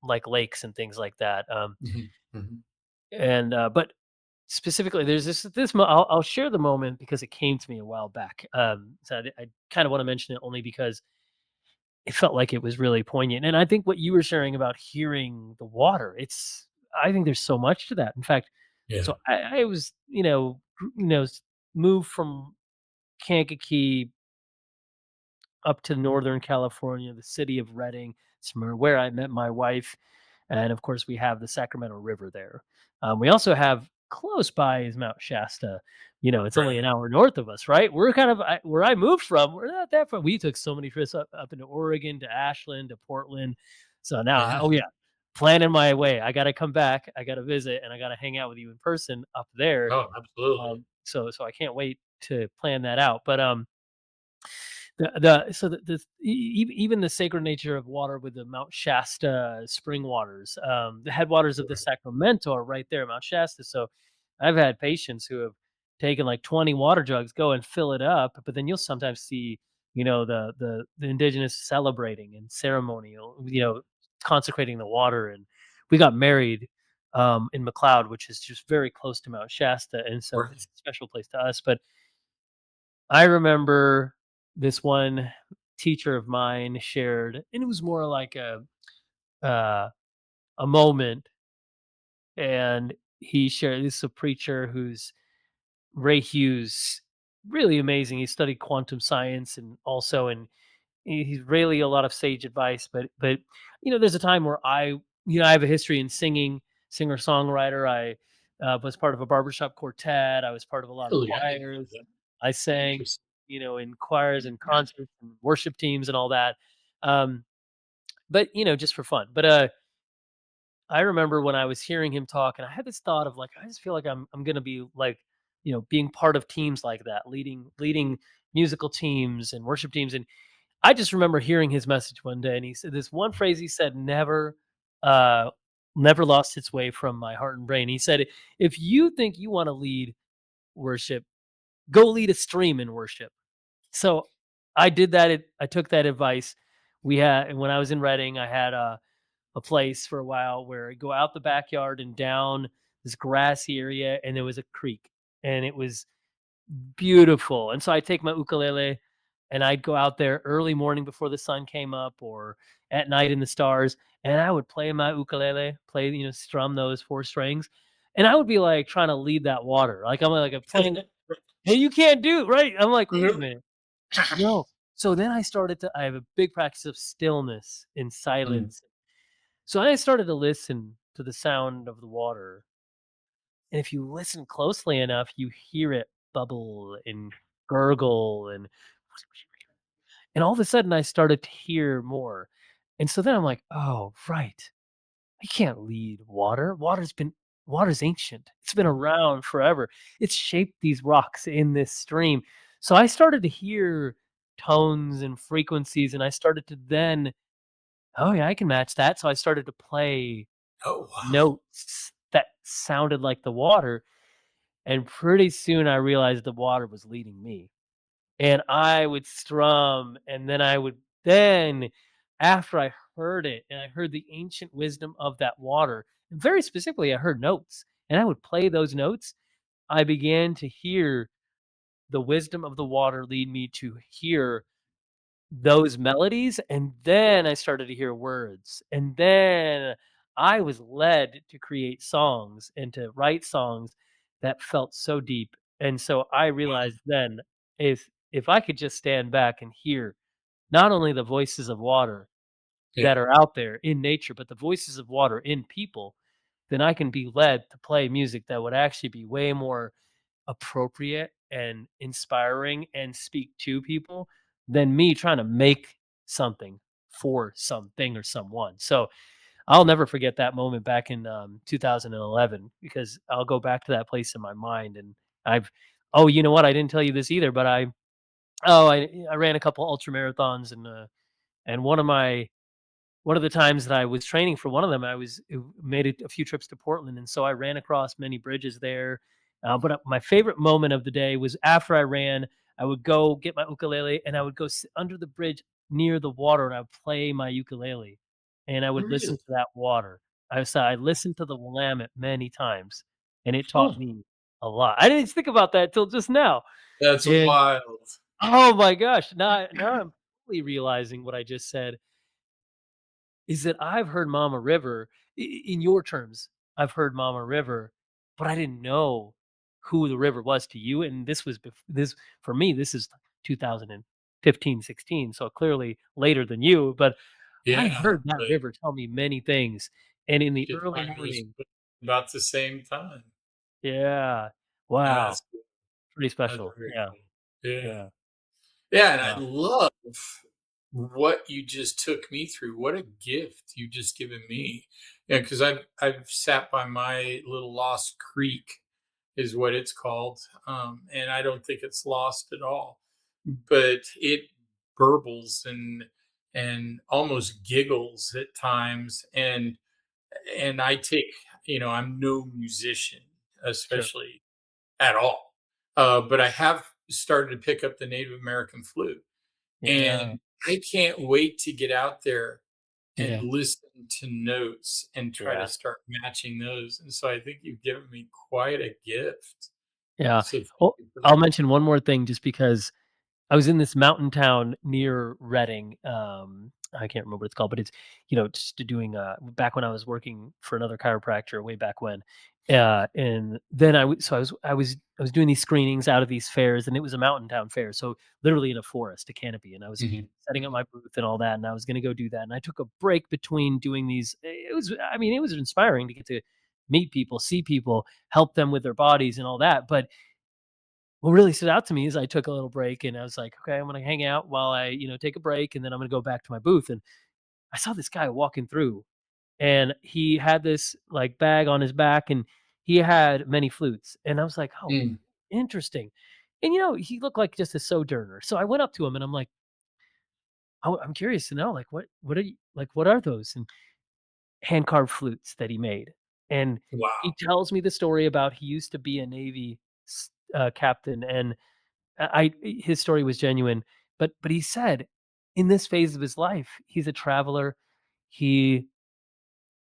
like lakes and things like that. mhm, mhm. And but specifically, there's I'll share the moment because it came to me a while back. So I kind of want to mention it only because it felt like it was really poignant. And I think what you were sharing about hearing the water, I think there's so much to that. In fact, Yeah. so I was moved from Kankakee up to Northern California, the city of Redding. It's where I met my wife, and of course, we have the Sacramento River there. We also have close by is Mount Shasta. It's only Right. an hour north of us, right? We're kind of where I moved from. We're not that far. We took so many trips up into Oregon, to Ashland, to Portland. So now, Yeah. oh yeah, planning my way. I got to come back. I got to visit, and I got to hang out with you in person up there. Oh, absolutely. So I can't wait to plan that out. But the so even the sacred nature of water with the Mount Shasta spring waters, the headwaters of the Right. Sacramento are right there, Mount Shasta. So I've had patients who have taken like 20 water jugs, go and fill it up, but then you'll sometimes see, the indigenous celebrating and ceremonial, consecrating the water. And we got married in McLeod, which is just very close to Mount Shasta, and so Right. it's a special place to us. But I remember this one teacher of mine shared, and it was more like uh, a moment. And he shared, this is a preacher who's Ray Hughes, really amazing. He studied quantum science, and also, and he's really a lot of sage advice. But there's a time where I have a history in singing, singer songwriter. I was part of a barbershop quartet. I was part of a lot of Really? I didn't know choirs. that. I sang, Interesting. in choirs and concerts and worship teams and all that. Um, but just for fun. But I remember when I was hearing him talk, and I had this thought of like, I just feel like I'm gonna be like, being part of teams like that, leading musical teams and worship teams. And I just remember hearing his message one day, and he said this one phrase. He said, uh, never lost its way from my heart and brain. He said, "If you think you want to lead worship, go lead a stream in worship." So I did that. I took that advice. And when I was in Reading, I had a place for a while where I go out the backyard and down this grassy area, and there was a creek, and it was beautiful. And so I take my ukulele and I'd go out there early morning before the sun came up, or at night in the stars, and I would play my ukulele, strum those four strings. And I would be like trying to lead that water. Like I'm playing, hey, you can't do right. I'm like, wait a Mhm. minute. No. So then I have a big practice of stillness and Mm. silence. So I started to listen to the sound of the water. And if you listen closely enough, you hear it bubble and gurgle, and all of a sudden I started to hear more. And so then I'm like, "Oh, right. I can't lead water. Water's ancient. It's been around forever. It's shaped these rocks in this stream." So I started to hear tones and frequencies, and I started to then, "Oh, yeah, I can match that." So I started to play Oh, wow. notes that sounded like the water. And pretty soon I realized the water was leading me. And I would strum, and then I would then after I heard it and I heard the ancient wisdom of that water, and very specifically, I heard notes and I would play those notes. I began to hear the wisdom of the water lead me to hear those melodies, and then I started to hear words, and then I was led to create songs and to write songs that felt so deep, and so I realized then, if I could just stand back and hear not only the voices of water Yeah. that are out there in nature, but the voices of water in people, then I can be led to play music that would actually be way more appropriate and inspiring and speak to people than me trying to make something for something or someone. So I'll never forget that moment back in 2011 because I'll go back to that place in my mind. And I've, oh, you know what? I didn't tell you this either, but I ran a couple ultra marathons and one of the times that I was training for one of them, made a few trips to Portland, and so I ran across many bridges there. But my favorite moment of the day was after I ran. I would go get my ukulele, and I would go sit under the bridge near the water, and I would play my ukulele, and I would listen Really? to that water. I listened to the Willamette many times, and it taught Huh. me a lot. I didn't think about that till just now, That's and wild. oh my gosh, now I'm fully realizing what I just said is that I've heard Mama River in your terms. I've heard Mama River, but I didn't know who the river was to you. And this was this for me. This is 2015, 16, so clearly later than you. But I Yeah, heard that but river tell me many things, and in the shit, early mine was morning, about the same time. yeah, Yeah, wow, that's cool. pretty That's special. very Yeah, cool. Yeah. yeah, Yeah, and I wow, love what you just took me through. What a gift you just given me. Yeah, because I've sat by my little lost creek, is what it's called, and I don't think it's lost at all. But it burbles and almost giggles at times, and I take, I'm no musician, sure, especially at all, but I have started to pick up the Native American flute. yeah, And I can't wait to get out there and yeah, listen to notes and try to yeah, start matching those. And so I think you've given me quite a gift. yeah. So thank Well, you for I'll that. mention one more thing, just because I was in this mountain town near Reading. I can't remember what it's called, but it's, just doing back when I was working for another chiropractor way back when. And then so I was doing these screenings out of these fairs, and it was a mountain town fair. So literally in a forest, a canopy, and I was Mhm. setting up my booth and all that, and I was going to go do that. And I took a break between doing these. I mean, it was inspiring to get to meet people, see people, help them with their bodies and all that. But what really stood out to me is I took a little break and I was like, okay, I'm gonna hang out while I, take a break, and then I'm gonna go back to my booth. And I saw this guy walking through, and he had this like bag on his back, and he had many flutes. And I was like, oh, Mm. interesting. And he looked like just a sojourner. So I went up to him and I'm like, oh, I'm curious to know, like, what are you like, what are those? And hand carved flutes that he made. And he Wow. tells me the story about he used to be a Navy captain, and his story was genuine, but he said in this phase of his life, he's a traveler. He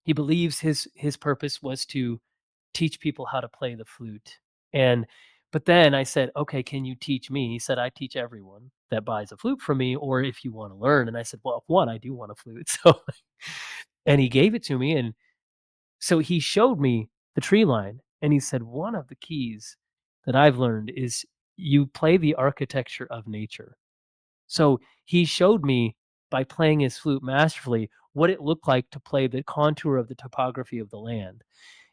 he believes his purpose was to teach people how to play the flute. And but then I said, "Okay, can you teach me?" He said, "I teach everyone that buys a flute from me, or if you want to learn." And I said, "Well, one, I do want a flute." So and he gave it to me, and so he showed me the tree line, and he said, "One of the keys that I've learned is you play the architecture of nature." So he showed me by playing his flute masterfully what it looked like to play the contour of the topography of the land.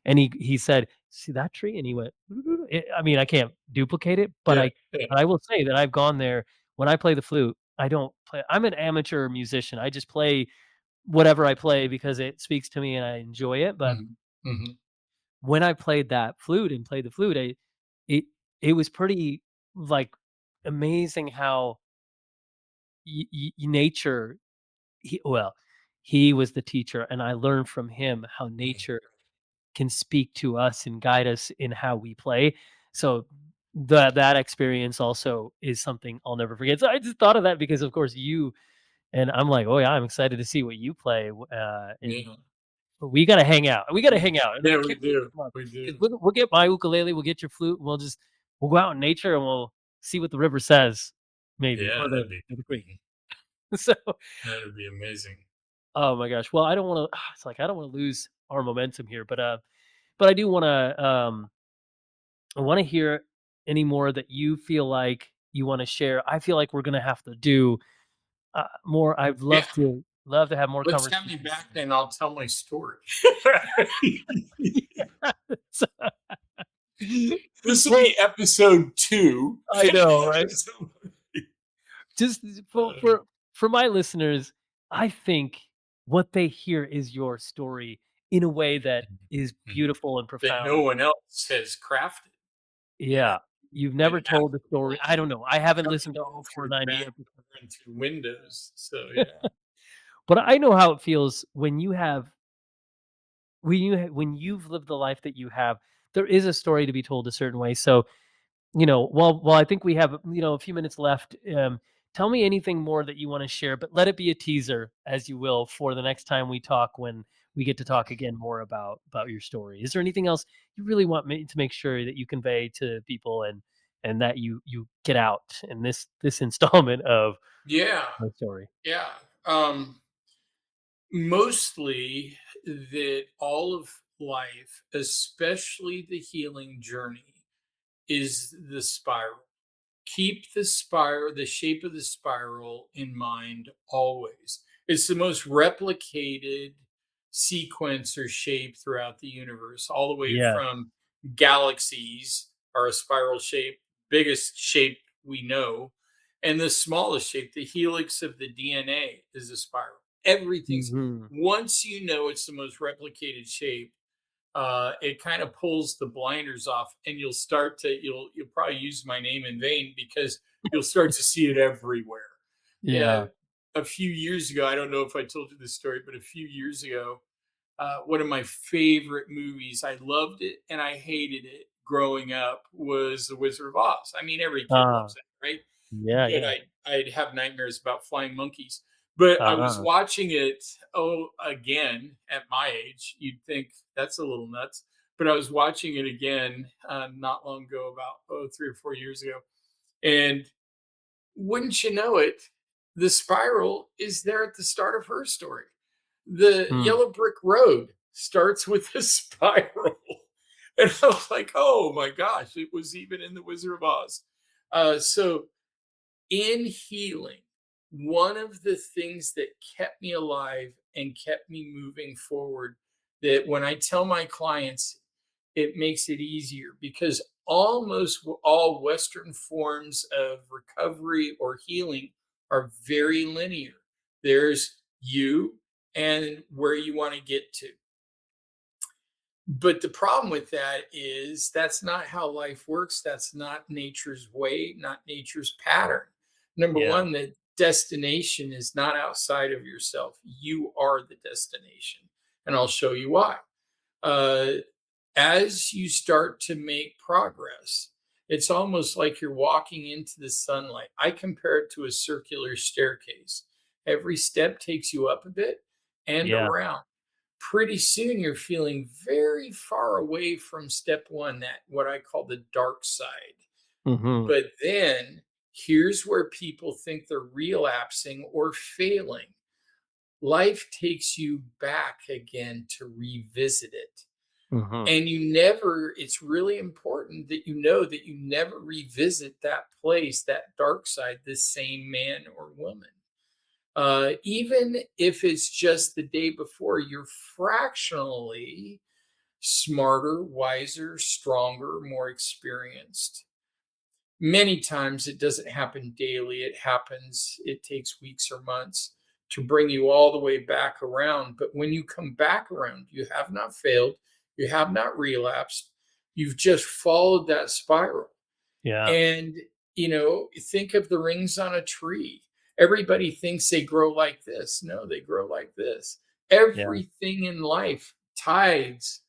And he said, "See that tree?" And he went, I mean, I can't duplicate it, but Yeah. I Yeah. but I will say that I've gone there. When I play the flute, I don't play, I'm an amateur musician. I just play whatever I play because it speaks to me and I enjoy it. But Mhm. Mhm. when I played that flute and played the flute, it it was pretty like amazing how nature, well, he was the teacher, and I learned from him how Mhm. nature can speak to us and guide us in how we play. So that experience also is something I'll never forget. So I just thought of that because, of course, you And I'm like, oh yeah, I'm excited to see what you play. And Yeah. we gotta hang out. We gotta hang out and Yeah, then we kick this do. month. We 'Cause do. we'll get my ukulele, we'll get your flute, and we'll go out in nature and we'll see what the river says, maybe, Yeah, or that'd be the creek. cool. So, That'd be amazing. oh my gosh. Well, I don't want to. It's like I don't want to lose our momentum here, but I do want to. I want to hear any more that you feel like you want to share. I feel like we're gonna have to do more. I'd Yeah. love to have more Let's have me conversations. back and I'll tell my story. So- This will well, be episode 2. I know, right? So, Just uh, for my listeners, I think what they hear is your story in a way that is beautiful and that no profound. one else has crafted. Yeah. And You've and never told the story. I don't know. I haven't coming listened to in all through 490 back episodes. and through windows. So yeah. But I know how it feels when when you've lived the life that you have. There is a story to be told a certain way. So, while I think we have, a few minutes left, tell me anything more that you want to share, but let it be a teaser, as you will, for the next time we talk when we get to talk again more about your story. Is there anything else you really want me to make sure that you convey to people and that you get out in this installment of Yeah. my story? Yeah. Um Mostly that all of life, especially the healing journey, is the spiral. Keep the spiral, the shape of the spiral in mind always. It's the most replicated sequence or shape throughout the universe, all the way Yeah. from galaxies are a spiral shape, biggest shape we know, and the smallest shape, the helix of the DNA, is a spiral. Everything's Hmm. once you know it's the most replicated shape, it kind of pulls the blinders off, and you'll probably use my name in vain because you'll start to see it everywhere. Yeah, Yeah. a few years ago, I don't know if I told you this story, but a few years ago, one of my favorite movies, I loved it and I hated it growing up, was The Wizard of Oz. I mean, every kid Uh, loves that, right? yeah, But yeah. I'd have nightmares about flying monkeys. But I was Uh, watching it, again at my age. You'd think that's a little nuts, but I was watching it again not long ago, about 3 or 4 years ago, and wouldn't you know it, the spiral is there at the start of her story. The hmm. yellow brick road starts with a spiral. And I was like, oh my gosh, it was even in The Wizard of Oz. So in healing, one of the things that kept me alive and kept me moving forward, that when I tell my clients, it makes it easier because almost all Western forms of recovery or healing are very linear. There's you and where you want to get to. But the problem with that is that's not how life works. That's not nature's way, not nature's pattern. Number Yeah. one, the destination is not outside of yourself. You are the destination. And I'll show you why. Uh, as you start to make progress, it's almost like you're walking into the sunlight. I compare it to a circular staircase. Every step takes you up a bit and Yeah. around. Pretty soon you're feeling very far away from step one, that what I call the dark side. Hmm. But then here's where people think they're relapsing or failing. Life takes you back again to revisit it. Hmm. And it's really important that you know that you never revisit that place, that dark side, the same man or woman. Even if it's just the day before, you're fractionally smarter, wiser, stronger, more experienced. Many times it doesn't happen daily. It takes weeks or months to bring you all the way back around. But when you come back around, you have not failed, you have not relapsed, you've just followed that spiral. Yeah. And, think of the rings on a tree. Everybody thinks they grow like this. No, they grow like this. Yeah. Everything in life, tides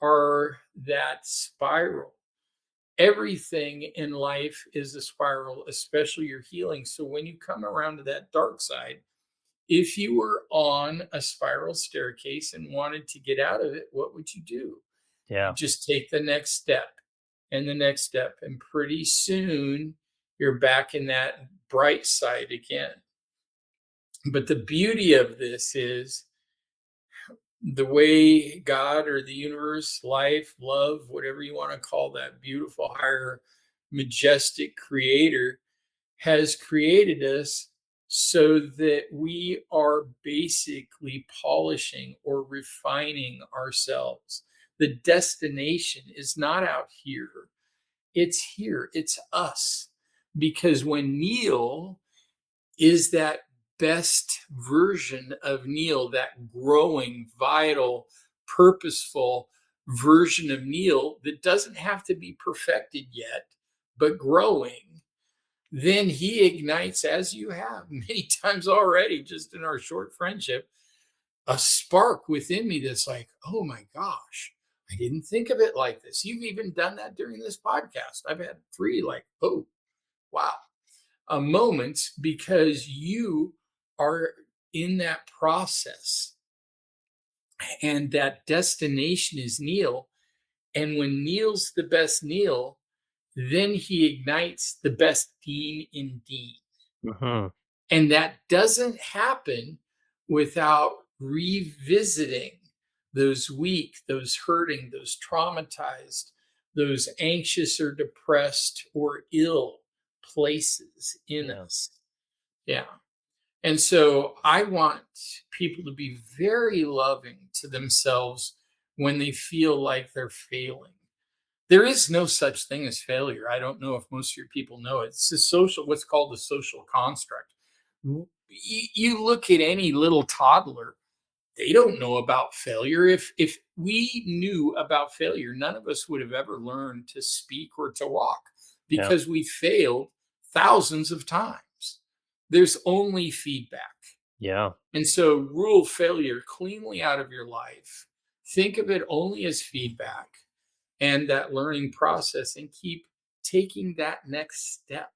are that spiral. Everything in life is a spiral, especially your healing. So when you come around to that dark side, If you were on a spiral staircase and wanted to get out of it, what would you do? You Yeah. just take the next step and the next step, and pretty soon you're back in that bright side again. But the beauty of this is the way God or the universe, life, love, whatever you want to call that beautiful, higher, majestic creator has created us so that we are basically polishing or refining ourselves. The destination is not out here, it's here, it's us. Because when Neil is that best version of Neil, that growing, vital, purposeful version of Neil that doesn't have to be perfected yet, but growing, then he ignites, as you have many times already, just in our short friendship, a spark within me that's like, oh my gosh, I didn't think of it like this. You've even done that during this podcast. I've had three like, oh, wow, moments because you are in that process and that destination is Neil. And when Neil's the best Neil, then he ignites the best Dean in Dean. Hmm. And that doesn't happen without revisiting those weak, those hurting, those traumatized, those anxious or depressed or ill places in Yeah. us. Yeah. And so I want people to be very loving to themselves when they feel like they're failing. There is no such thing as failure. I don't know if most of your people know it. It's a social, what's called the social construct. You look at any little toddler, they don't know about failure. If we knew about failure, none of us would have ever learned to speak or to walk Yeah. because we failed thousands of times. There's only feedback. Yeah. And so rule failure cleanly out of your life. Think of it only as feedback and that learning process and keep taking that next step.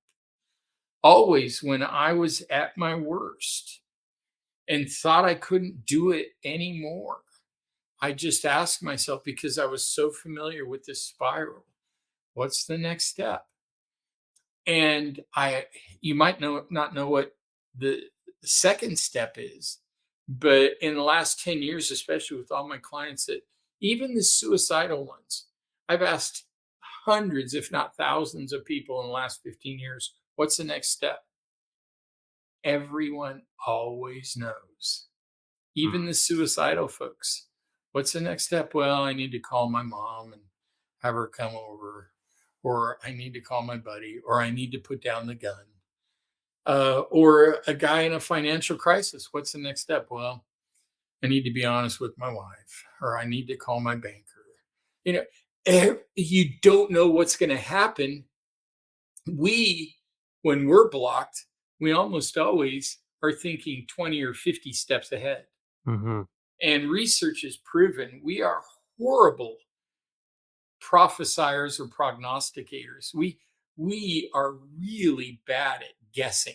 Always when I was at my worst and thought I couldn't do it anymore, I just asked myself because I was so familiar with this spiral, what's the next step? And you might not know what the second step is, but in the last 10 years, especially with all my clients that even the suicidal ones, I've asked hundreds, if not thousands of people in the last 15 years, what's the next step? Everyone always knows. Mm. Even the suicidal folks. What's the next step? Well, I need to call my mom and have her come over, or I need to call my buddy, or I need to put down the gun. Or a guy in a financial crisis. What's the next step? Well, I need to be honest with my wife, or I need to call my banker. You know, you don't know what's going to happen. We, when we're blocked, we almost always are thinking 20 or 50 steps ahead. Hmm. And research has proven we are horrible prophesiers or prognosticators. We are really bad at guessing.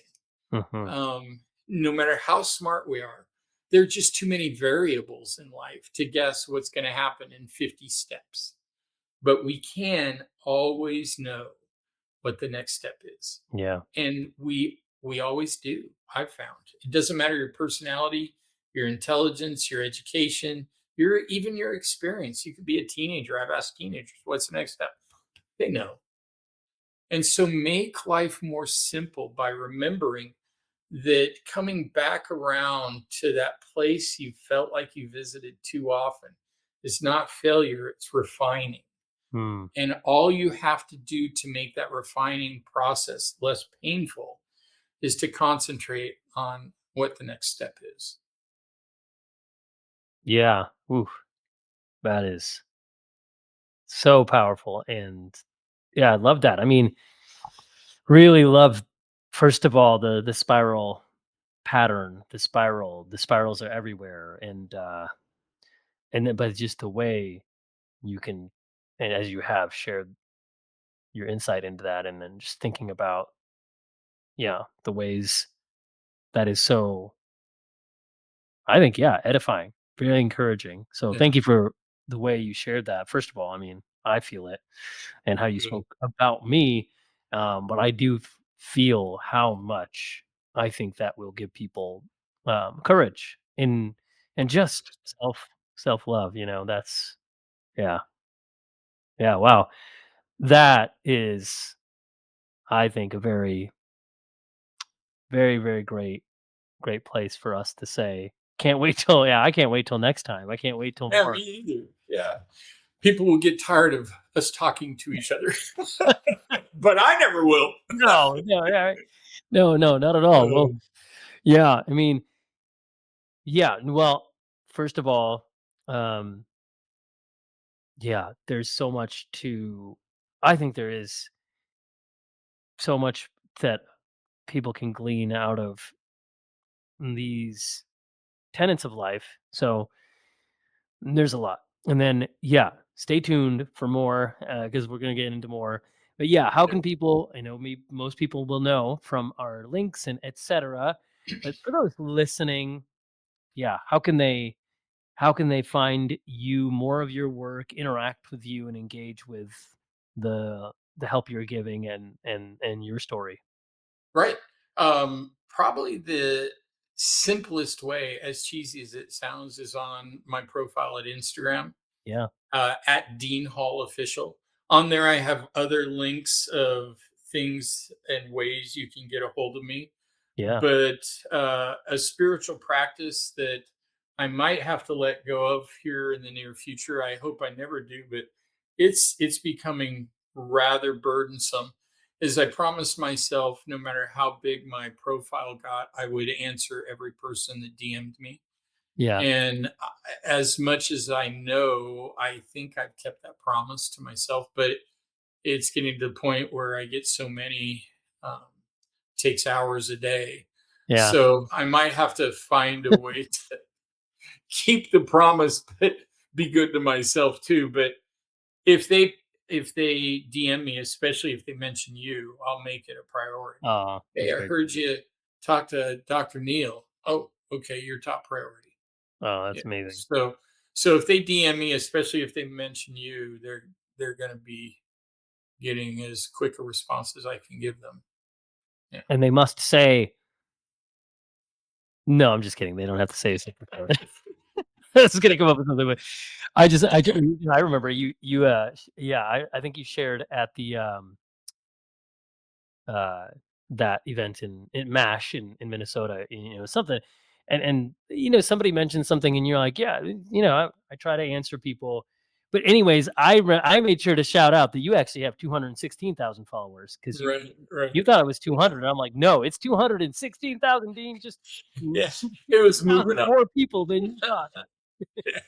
Hmm. No matter how smart we are, there are just too many variables in life to guess what's going to happen in 50 steps. But we can always know what the next step is. Yeah. And we always do. I've found it doesn't matter your personality, your intelligence, your education, your experience. You could be a teenager. I've asked teenagers, what's the next step? They know. And so make life more simple by remembering that coming back around to that place you felt like you visited too often is not failure, it's refining. Mm. And all you have to do to make that refining process less painful is to concentrate on what the next step is. Yeah. Oof. That is so powerful. And yeah, I love that. I mean, really love, first of all, the spiral pattern, the spirals are everywhere. And then, but just the way you can, and as you have shared your insight into that, and then just thinking about, yeah, the ways that is so I think, yeah, edifying, very encouraging. So Yeah. thank you for the way you shared that. First of all, I mean, I feel it and how you Good. spoke about me. But I do feel how much I think that will give people courage and just self love. That's yeah, yeah. Wow, that is, I think, a very, very, very great place for us to say. Can't wait till yeah, I can't wait till next time. I can't wait till Yeah, me more. either. Yeah. People will get tired of us talking to each other, but I never will. No, no, yeah, no, no, not at all. Well, Um, yeah, I mean, yeah, well, first of all, um, yeah, there's so much to I think there is so much that people can glean out of these tenets of life. So there's a lot. And then, yeah, stay tuned for more because we're going to get into more. But yeah, how yeah. can people? I know most people will know from our links and etc. But for those listening, yeah, how can they find you, more of your work, interact with you, and engage with the help you're giving and your story? Right. Probably the simplest way, as cheesy as it sounds, is on my profile at Instagram, Yeah, at Dean Hall Official. On there, I have other links of things and ways you can get a hold of me. yeah, But a spiritual practice that I might have to let go of here in the near future. I hope I never do, but it's becoming rather burdensome. Is I promised myself, no matter how big my profile got, I would answer every person that DM'd me. yeah, And as much as I know, I think I've kept that promise to myself. But it's getting to the point where I get so many, um, takes hours a day. yeah, So I might have to find a way to keep the promise, but be good to myself too. But if they if they DM me, especially if they mention you, I'll make it a priority. oh, Hey, that's I great. heard you talk to Dr. Neil. Oh, okay, you're top priority. Oh, Yeah. that's amazing. So if they DM me, especially if they mention you, they're going to be getting as quick a response as I can give them. Yeah. And they must say, no, I'm just kidding. They don't have to say something. I was gonna come up with something, but I remember yeah, I think you shared at the uh, that event in MASH in Minnesota, something, and somebody mentioned something, and you're like, yeah, I try to answer people, but anyways, I made sure to shout out that you actually have 216,000 followers because Right. Right. you thought it was 200, and I'm like, no, it's 216,000, Dean, just Yeah. It was 2,000 moving up. more people than you thought. Yeah.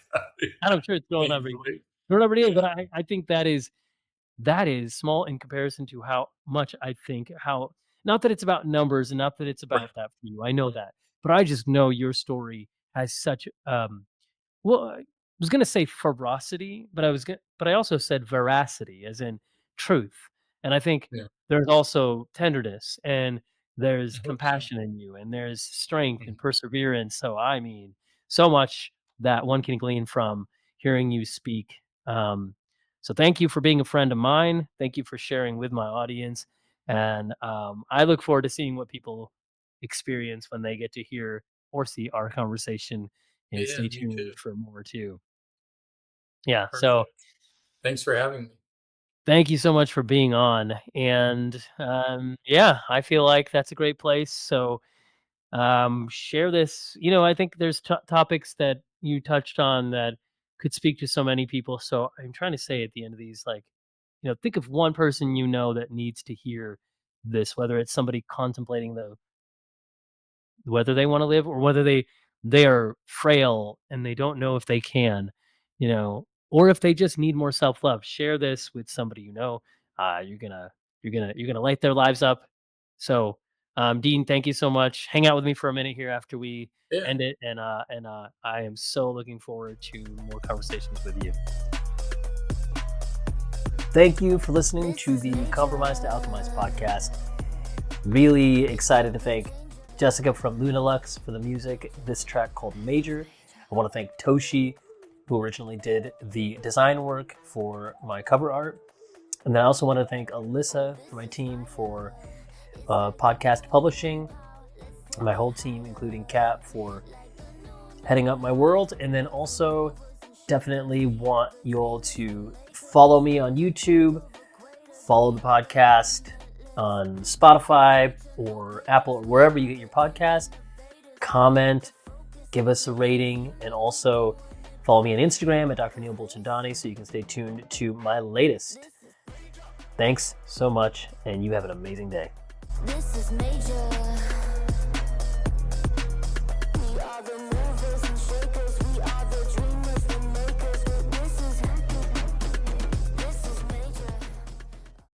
And I'm sure it's Thankfully. throwing everybody in, but I think that is small in comparison to how much I think how not that it's about numbers and not that it's Right. about that for you. I know that. But I just know your story has such well, I was gonna say ferocity, but I also said veracity, as in truth. And I think Yeah. there's also tenderness and there's I hope so. compassion in you and there's strength Mm. and perseverance. So I mean, so much that one can glean from hearing you speak. So thank you for being a friend of mine. Thank you for sharing with my audience. And I look forward to seeing what people experience when they get to hear or see our conversation, and Yeah, stay me too. tuned for more too. Yeah, so Perfect. Thanks for having me. thank you so much for being on, and, yeah, I feel like that's a great place, so, share this. I think there's topics that you touched on that could speak to so many people, so I'm trying to say at the end of these, like, think of one person that needs to hear this, whether it's somebody contemplating whether they wanna live or whether they are frail and they don't know if they can, or if they just need more self-love. Share this with somebody you're gonna light their lives up. So, Dean, thank you so much. Hang out with me for a minute here after we Yeah. end it, and I am so looking forward to more conversations with you. Thank you for listening to the Compromise to Alchemize podcast. Really excited to thank Jessica from Lunalux for the music, this track called Major. I want to thank Toshi, who originally did the design work for my cover art. And then I also want to thank Alyssa from my team for podcast publishing, my whole team, including Kat, for heading up my world. And then also definitely want you all to follow me on YouTube, follow the podcast on Spotify or Apple or wherever you get your podcast. Comment, give us a rating, and also follow me on Instagram at Dr. Neil Bulchandani so you can stay tuned to my latest. Thanks so much, and you have an amazing day. This is major.